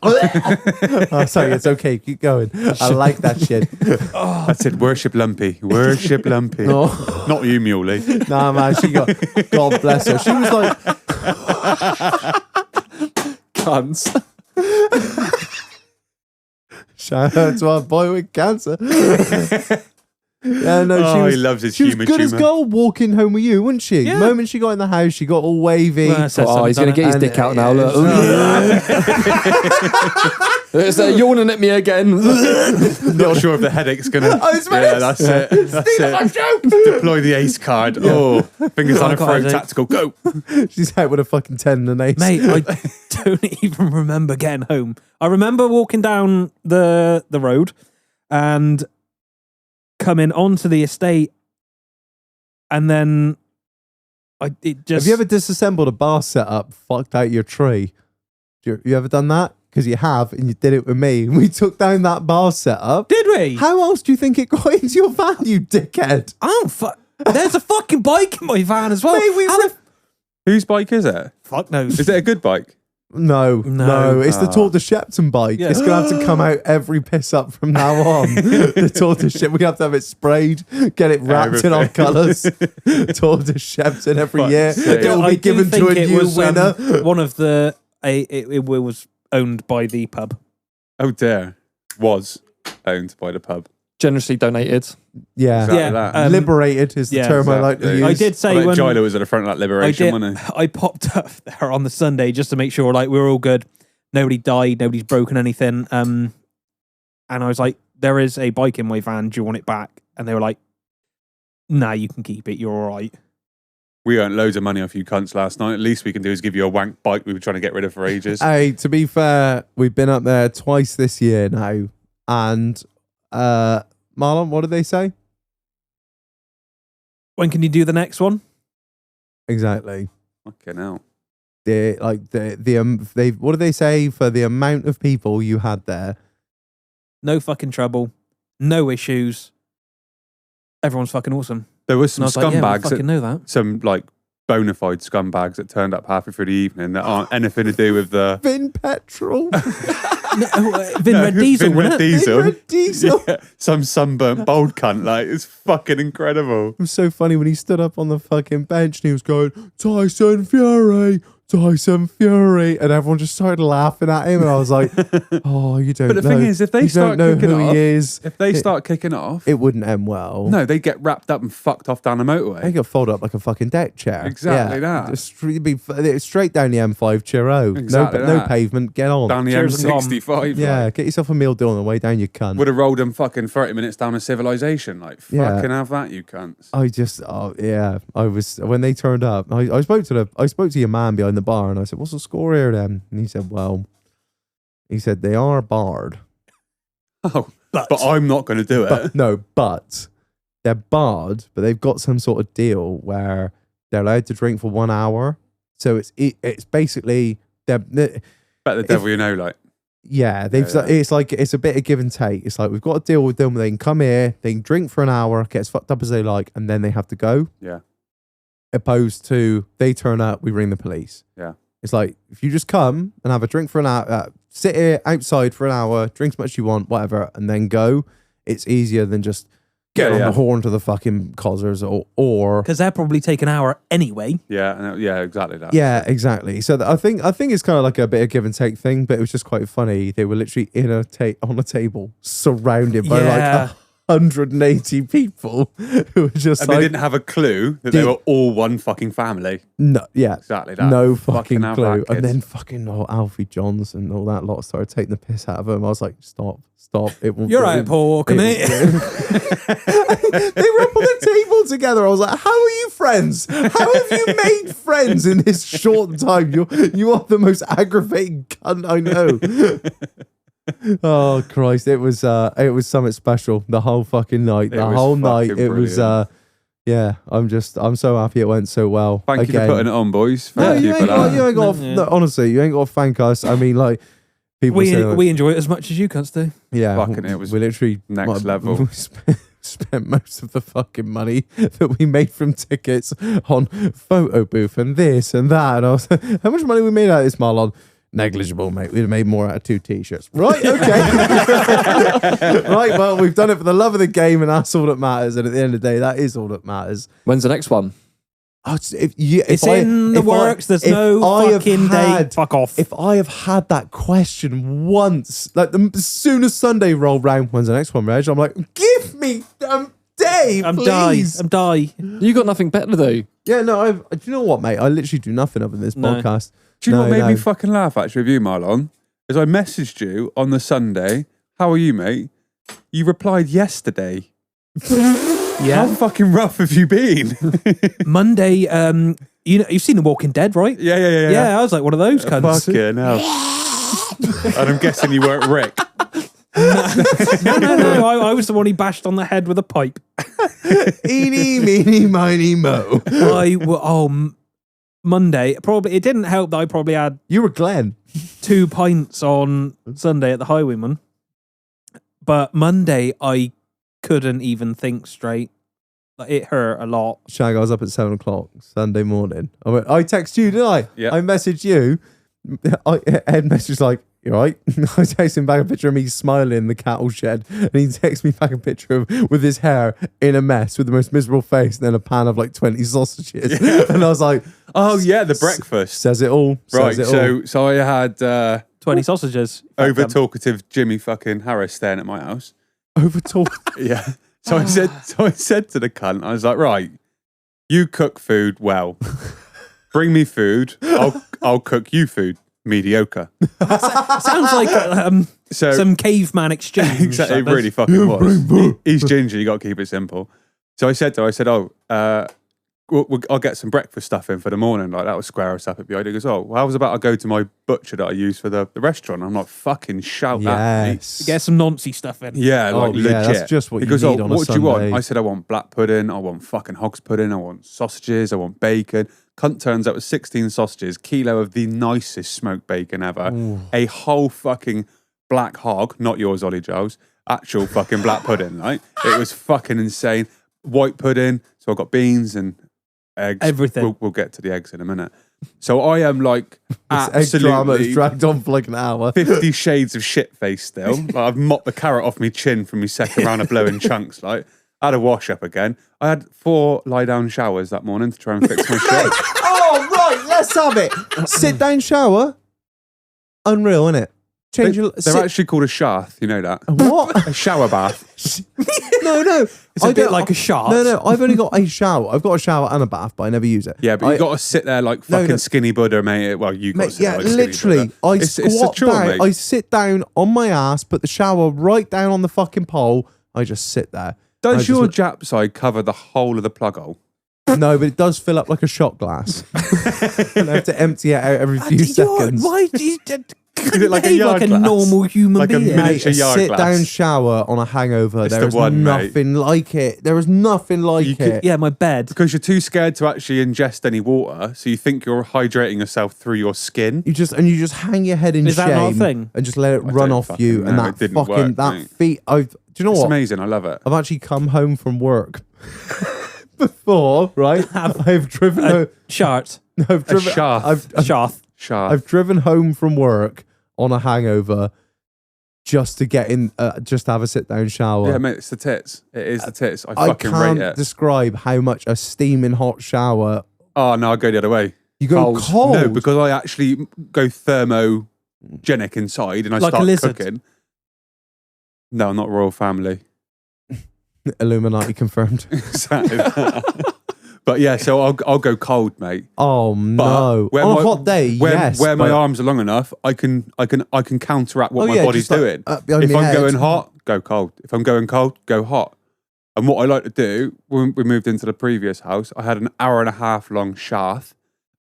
Oh, sorry, it's okay. Keep going. I like that shit. That's it. Worship Lumpy. Worship Lumpy. Oh. Not you, Muley. Nah, man, she got, God bless her. She was like, Cunts. shout out to our boy with cancer. Yeah, no, she Oh, was, he loves his she was humour good as tumour. gold walking home with you, wasn't she? Yeah. The moment she got in the house, she got all wavy. Well, that's Oh, he's going to get his And- dick out now. Look. Oh, It's yawning at me again. Not sure if the headache's going to... Oh, it's Yeah, that's it. That's it. Deploy the ace card. Oh, fingers on a God, throat, I- tactical, go. She's out with a fucking 10 and an ace. mate, I don't even remember getting home. I remember walking down the road and coming onto the estate, and then it just. Have you ever disassembled a bar setup, fucked out your tree? You ever done that? Because you have, and you did it with me. We took down that bar setup. Did we? How else do you think it got into your van, you dickhead? Oh fuck! There's a fucking bike in my van as well. Mate, we How ripped- the Whose bike is it? fuck knows? Is it a good bike? No. It's the Ah. Tour de Shepton bike. Yeah. It's going to have to come out every piss up from now on. The Tour de Shepton. We have to have it sprayed, get it wrapped in our colours. Tour de Shepton every Fuck's year. sake. It will I be do given to think a it new was, winner. one of the. It was owned by the pub. Oh dear. Was owned by the pub. Generously donated. Yeah. Exactly Yeah, that. Liberated is the yeah, term I like to exactly. use. I did say Like when Gilo was at the front of that I liberation, did. wasn't he? I popped up there on the Sunday just to make sure like we were all good. Nobody died. Nobody's broken anything. And I was like, "There is a bike in my van. Do you want it back?" And they were like, "Nah, you can keep it. You're all right." We earned loads of money off you cunts last night. At least we can do is give you a wank bike we were trying to get rid of for ages. Hey, to be fair, we've been up there twice this year now. And Marlon, what did they say? When can you do the next one? Exactly. Fucking hell. What do they say for the amount of people you had there? No fucking trouble. No issues. Everyone's fucking awesome. There was some And I was like, yeah, we scumbags, fucking know that. some like bona fide scumbags that turned up halfway through the evening that aren't anything to do with the Vin Petrol. Vin Red Diesel, Vin wasn't Red it? Diesel. Vin Red Diesel. Yeah, some sunburnt bald cunt. Like, it's fucking incredible. It was so funny when he stood up on the fucking bench and he was going, Tyson Fury, Tyson Fury. And everyone just started laughing at him. And I was like, oh, you don't know. But the thing is, if they you start don't know kicking who off, he is, if they start kicking off, it wouldn't end well. no, they get wrapped up and fucked off down the motorway. They got folded up like a fucking deck chair. Exactly that. Just straight down the M5 Chiro. Exactly no that. pavement. Get on. Down the Cheers and M65. yeah, like. get yourself a meal deal on the way down, you cunt. Would have rolled them fucking 30 minutes down to civilization. Like, Yeah. fucking have that, you cunts. I was when they turned up. I spoke to your man behind the bar and I said, "What's the score here then?" And he said, they are barred, Oh, but I'm not going to do it. but they're barred, but they've got some sort of deal where they're allowed to drink for 1 hour. So it's basically Bet the devil you know, like. Yeah, Yeah. it's like it's a bit of give and take. It's like we've got to deal with them. They can come here, they can drink for an hour, get as fucked up as they like, and then they have to go. Yeah. Opposed to they turn up, we ring the police. Yeah. It's like if you just come and have a drink for an hour, sit here outside for an hour, drink as much as you want, whatever, and then go. It's easier than just get on the horn to the fucking cozzers or Because they're probably take an hour anyway. Yeah, exactly that. yeah, exactly. So I think it's kind of like a bit of give and take thing, but it was just quite funny. They were literally on a table surrounded by Yeah. like 180 people who were just And like they didn't have a clue that they were all one fucking family. no, yeah, Exactly that. no fucking have clue. that, And kids. then fucking Alfie Johns and all that lot started taking the piss out of him. I was like, stop. It will. You're right, Paul Walker, mate. They were up on the table together. I was like, how are you friends? How have you made friends in this short time? You are the most aggravating cunt I know. Oh Christ! It was something special. The whole fucking night. The was whole night. fucking It was yeah. I'm so happy it went so well. Thank you for putting it on, boys. No, Thank you for that. you ain't got. Yeah. No, honestly, you ain't got to thank us. I mean, like people say, like, We enjoy it as much as you cunts do. yeah, Fucking it was we literally next level. We spent most of the fucking money that we made from tickets on photo booth and this and that. And I was like, how much money we made out of this, Marlon? Negligible, mate. We'd have made more out of 2 t-shirts. Right, okay. Right, well, we've done it for the love of the game, and that's all that matters. And at the end of the day, that is all that matters. When's the next one? Oh, It's in the works. There's no fucking date. Fuck off. If I have had that question once, like as soon as Sunday rolled round, when's the next one, Reg? I'm like, give me day, I'm please. die. You got nothing better to do. Yeah, no, do you know what, mate? I literally do nothing other than this No. podcast. Do you know what No, made me no. fucking laugh actually with you, Marlon? Is I messaged you on the Sunday, how are you, mate? You replied yesterday. How Yeah. fucking rough have you been? Monday, you've seen The Walking Dead, right? Yeah. Yeah, I was like one of those cunts. Fucking hell. And I'm guessing you weren't Rick. No. I was the one he bashed on the head with a pipe. Eeny, meeny, miny, mo. Monday, probably it didn't help that I probably had You were Glenn. 2 pints on Sunday at the Highwayman. But Monday, I couldn't even think straight. Like, it hurt a lot. Shag, I was up at 7 o'clock Sunday morning. I text you, didn't I? Yeah. I messaged you. Ed messaged like, you right? I text him back a picture of me smiling in the cattle shed, and he texts me back a picture of with his hair in a mess with the most miserable face, and then a pan of like 20 sausages. And I was like, Oh yeah, the breakfast. says it all. Right, Says it all. so I had 20 sausages. over talkative Jimmy fucking Harris staying at my house. Over talk. Yeah. So I said to the cunt, I was like, right, you cook food well. Bring me food. I'll cook you food. Mediocre. Sounds like So some caveman exchange. exactly, it that really fucking was. He's ginger. You got to keep it simple. So I said to her, I'll get some breakfast stuff in for the morning. Like, that was square us up at the idea. He goes, oh, well, I was about to go to my butcher that I use for the restaurant. I'm like, fucking shout that, mate. Yes. Get some noncy stuff in. Yeah, like legit. Yeah, that's just what he you goes, need oh, on a what do you want? Sunday. I said, I want black pudding. I want fucking hog's pudding. I want sausages. I want bacon. Cunt turns up with 16 sausages, kilo of the nicest smoked bacon ever, a whole fucking black hog, not yours, Ollie Giles, actual fucking black pudding, right? It was fucking insane. White pudding. So I got beans and eggs. Everything. We'll get to the eggs in a minute. So I am like This egg drama has absolutely dragged on for like an hour. 50 shades of shit face still. Like, I've mopped the carrot off my chin from my second round of blowing chunks. Like, I had a wash up again. I had 4 lie down showers that morning to try and fix my shit. Oh, right, let's have it. Sit down shower. Unreal, innit? Change your... They're actually called a shath, you know that? What? A shower bath. No. It's a bit like a shart. No, I've only got a shower. I've got a shower and a bath, but I never use it. Yeah, but you got to sit there like fucking skinny Buddha, mate. Well, you got to Mate, sit yeah, there like skinny literally. Buddha. I It's a squat chore, down. mate. I sit down on my ass, put the shower right down on the fucking pole. I just sit there. I Does just your look- Jap side cover the whole of the plug hole? No, but it does fill up like a shot glass. And I have to empty it out every few seconds. Why do you Is it like a behave yard like a glass? normal human Like a being? miniature Mate, a yard sit glass. down shower on a hangover. It's There the is one, mate. nothing like it. There is nothing like You could- it. Yeah, my bed. Because you're too scared to actually ingest any water, so you think you're hydrating yourself through your skin. You just hang your head in Is shame that not a thing? and just let it I run don't off fucking you. And know. that It didn't fucking work, that mate. feet. Do you know It's what? amazing. I love it. I've actually come home from work before, right? I've driven. Shart. I've driven. shaft. Shaft. Shaft. I've driven home from work on a hangover just to get in, just to have a sit down shower. Yeah, mate, it's the tits. It is the tits. I I fucking can't rate it. describe how much a steaming hot shower. Oh, no, I go the other way. You go cold. No, because I actually go thermogenic inside and I Like a start lizard. cooking. No, not royal family. Illuminati confirmed. Exactly. But yeah, so I'll go cold, mate. Oh no! where On my- a hot day, Where, yes. where my but- arms are long enough, I can counteract what Oh, my yeah, body's just like doing. up behind If my I'm head. going hot, go cold. If I'm going cold, go hot. And what I like to do when we moved into the previous house, I had an 1.5 hour long shaft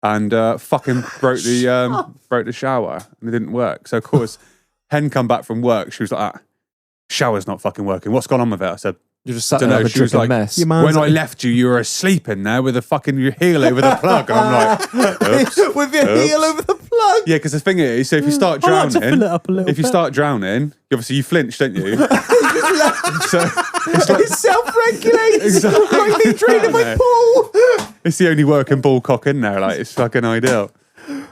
and fucking broke the shower and it didn't work. So of course, Hen come back from work. She was like, "Shower's not fucking working. What's gone on with it?" I said, You're just sat Dunno, there with a she was dripping like, mess. Your man's "When I left you, you were asleep in there with a fucking your heel over the plug." And I'm like, "Oops." with your Oops. heel over the plug. Yeah, because the thing is, so if you start I like to drowning, fill it up a little if you bit. start drowning, obviously you flinch, don't you? So it's like It self-regulates. Exactly. Like me draining my Yeah. pool. it's the only working ball cock in there. Like it's fucking ideal.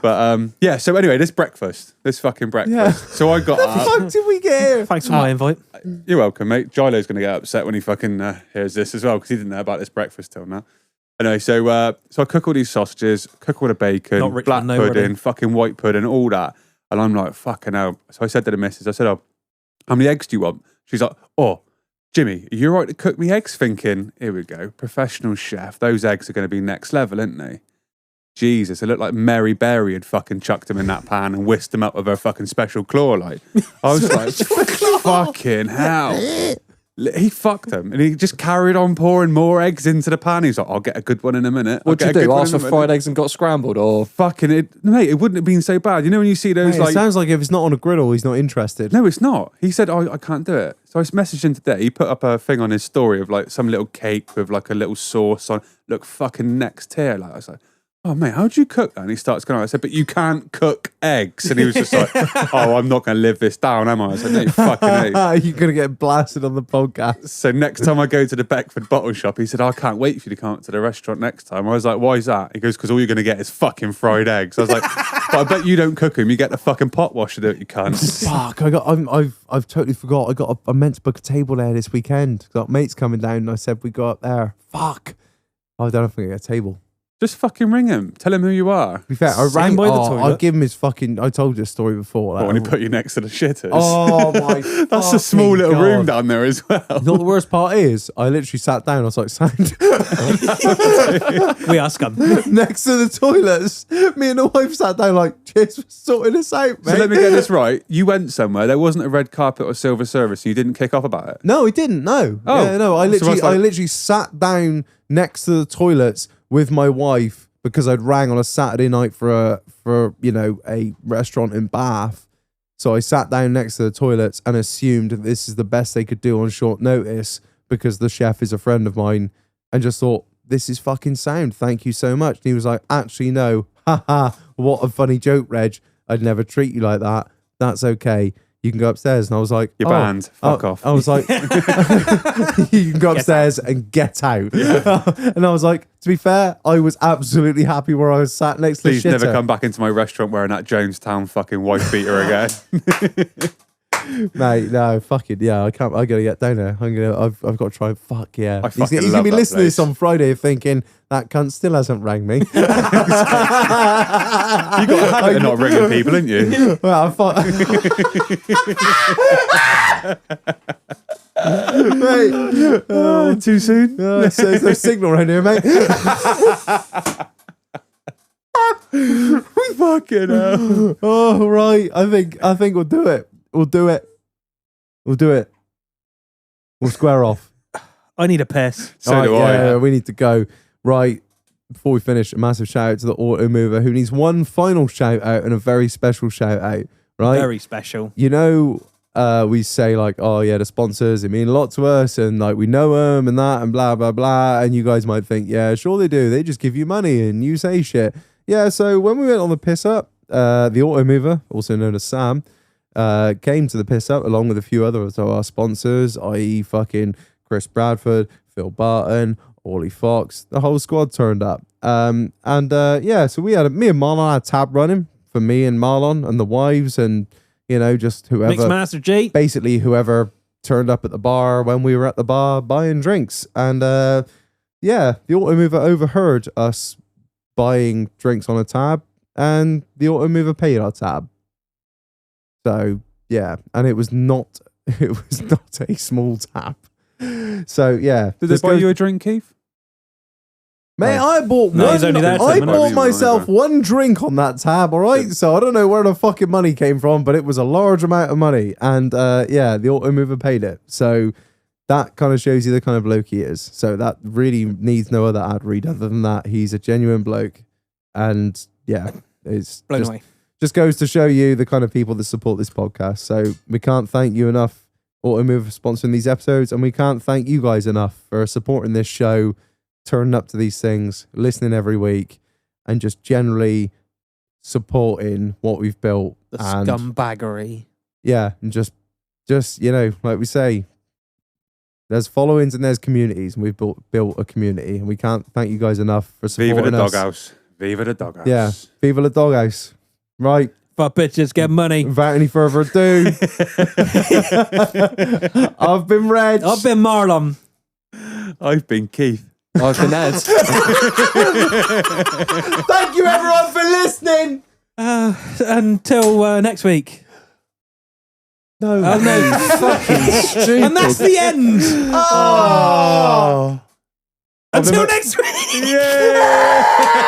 But yeah. So anyway, this fucking breakfast. Yeah. So I got What the up. fuck did we get here? Thanks for my invite. You're welcome, mate. Gilo's going to get upset when he fucking hears this as well because he didn't know about this breakfast till now. Anyway, so I cook all these sausages, cook all the bacon, Not rich black man, no, pudding, really. fucking white pudding, all that. And I'm like, fucking hell. So I said to the missus, I said, "Oh, how many eggs do you want?" She's like, "Oh, Jimmy, are you all right to cook me eggs?" Thinking, here we go, professional chef. Those eggs are going to be next level, aren't they? Jesus, it looked like Mary Berry had fucking chucked them in that pan and whisked them up with her fucking special claw. Like, I was like, fucking hell. He fucked them and he just carried on pouring more eggs into the pan. He's like, "I'll get a good one in a minute." What'd you do? Ask for fried eggs and got scrambled, or Fucking it, mate, it wouldn't have been so bad. You know when you see those Mate, it like, sounds like if it's not on a griddle, he's not interested. no, it's not. He said, I can't do it. So I messaged him today. He put up a thing on his story of like some little cake with like a little sauce on. Look, fucking next tier. Like I was like, "Oh mate, how do you cook that?" And he starts going on. I said, "But you can't cook eggs." And he was just like, "Oh, I'm not going to live this down, am I?" I said, "No, you fucking ain't." You're gonna get blasted on the podcast. So next time I go to the Beckford bottle shop, he said, "I can't wait for you to come up to the restaurant next time." I was like, "Why is that?" He goes, "Because all you're going to get is fucking fried eggs." I was like, "But I bet you don't cook them. You get the fucking pot wash to do it, you cunt." Fuck! I've totally forgot. I meant to book a table there this weekend. Got mates coming down, and I said we go up there. Fuck! I don't know if we get a table. Just fucking ring him. Tell him who you are. To be fair, I Stand rang. by the I toilet. give him his fucking. I told you a story before. But when he put you next to the shitters. Oh my! That's a small fucking little room God. down there as well. You know what the worst part is? I literally sat down. I was like, sound We are scum. next to the toilets. Me and the wife sat down like, cheers for sorting this out, mate. So let me get this right. You went somewhere. There wasn't a red carpet or silver service. And you didn't kick off about it. No, he didn't. No. Oh. Yeah, no. I So literally, it's like- I literally sat down next to the toilets with my wife because I'd rang on a Saturday night for a restaurant in Bath. So I sat down next to the toilets and assumed that this is the best they could do on short notice because the chef is a friend of mine, and just thought, this is fucking sound. Thank you so much. And he was like, actually, no. Haha, what a funny joke, Reg. I'd never treat you like that. That's okay. You can go upstairs. And I was like, You're banned. Fuck off. I was like, you can go upstairs and get out. And I was like, to be fair, I was absolutely happy where I was sat next Please to the shitter. never come back into my restaurant wearing that Jonestown fucking wife beater again. Mate, no, fucking yeah, I gotta get down there. I've got to try. Fuck yeah, I he's fucking gonna love be that listening to this place. on Friday, thinking that cunt still hasn't rang me. You got a habit of not ringing people, ain't you? Well, I thought, mate, Too soon? so there's no signal around here, mate. Fucking hell. Oh right, I think we'll do it. We'll do it. We'll square off. I need a piss. So All right, do I. yeah, we need to go. Right, before we finish, a massive shout out to the Auto Mover, who needs one final shout out and a very special shout out. Right, Very special. you know, we say like, oh yeah, the sponsors, they mean a lot to us, and like we know them and that and blah blah blah. And you guys might think, yeah, sure they do. They just give you money and you say shit. Yeah. So when we went on the piss up, the Auto Mover, also known as Sam, came to the piss up along with a few other of our sponsors, i.e. fucking Chris Bradford, Phil Barton, Ollie Fox. The whole squad turned up. So we had me and Marlon had a tab running for me and Marlon and the wives and, you know, just whoever. Mixmaster G. Basically whoever turned up at the bar when we were at the bar buying drinks. And the Auto Mover overheard us buying drinks on a tab, and the Auto Mover paid our tab. So yeah, and it was not a small tab. So yeah, Did they buy you a drink, Keith? Mate, I bought No, one. he's only there 10 I minutes. bought myself one drink on that tab, all right? So I don't know where the fucking money came from, but it was a large amount of money. And the Auto Mover paid it. So that kind of shows you the kind of bloke he is. So that really needs no other ad read other than that. He's a genuine bloke. And yeah, it's Blown just, away. just goes to show you the kind of people that support this podcast. So we can't thank you enough, Auto Mover, for sponsoring these episodes. And we can't thank you guys enough for supporting this show, turning up to these things, listening every week, and just generally supporting what we've built. The and scumbaggery. yeah, and just you know, like we say, there's followings and there's communities, and we've built a community, and we can't thank you guys enough for supporting Viva the us. doghouse. Viva the doghouse. Yeah, Viva the Doghouse. Right, Fuck bitches, get money. without any further ado, I've been Reg. I've been Marlon. I've been Keith. I've been Ed. Thank you everyone for listening. Until next week. No, Oh no. Fucking stupid. And that's the end. Oh. Until next week. Yeah.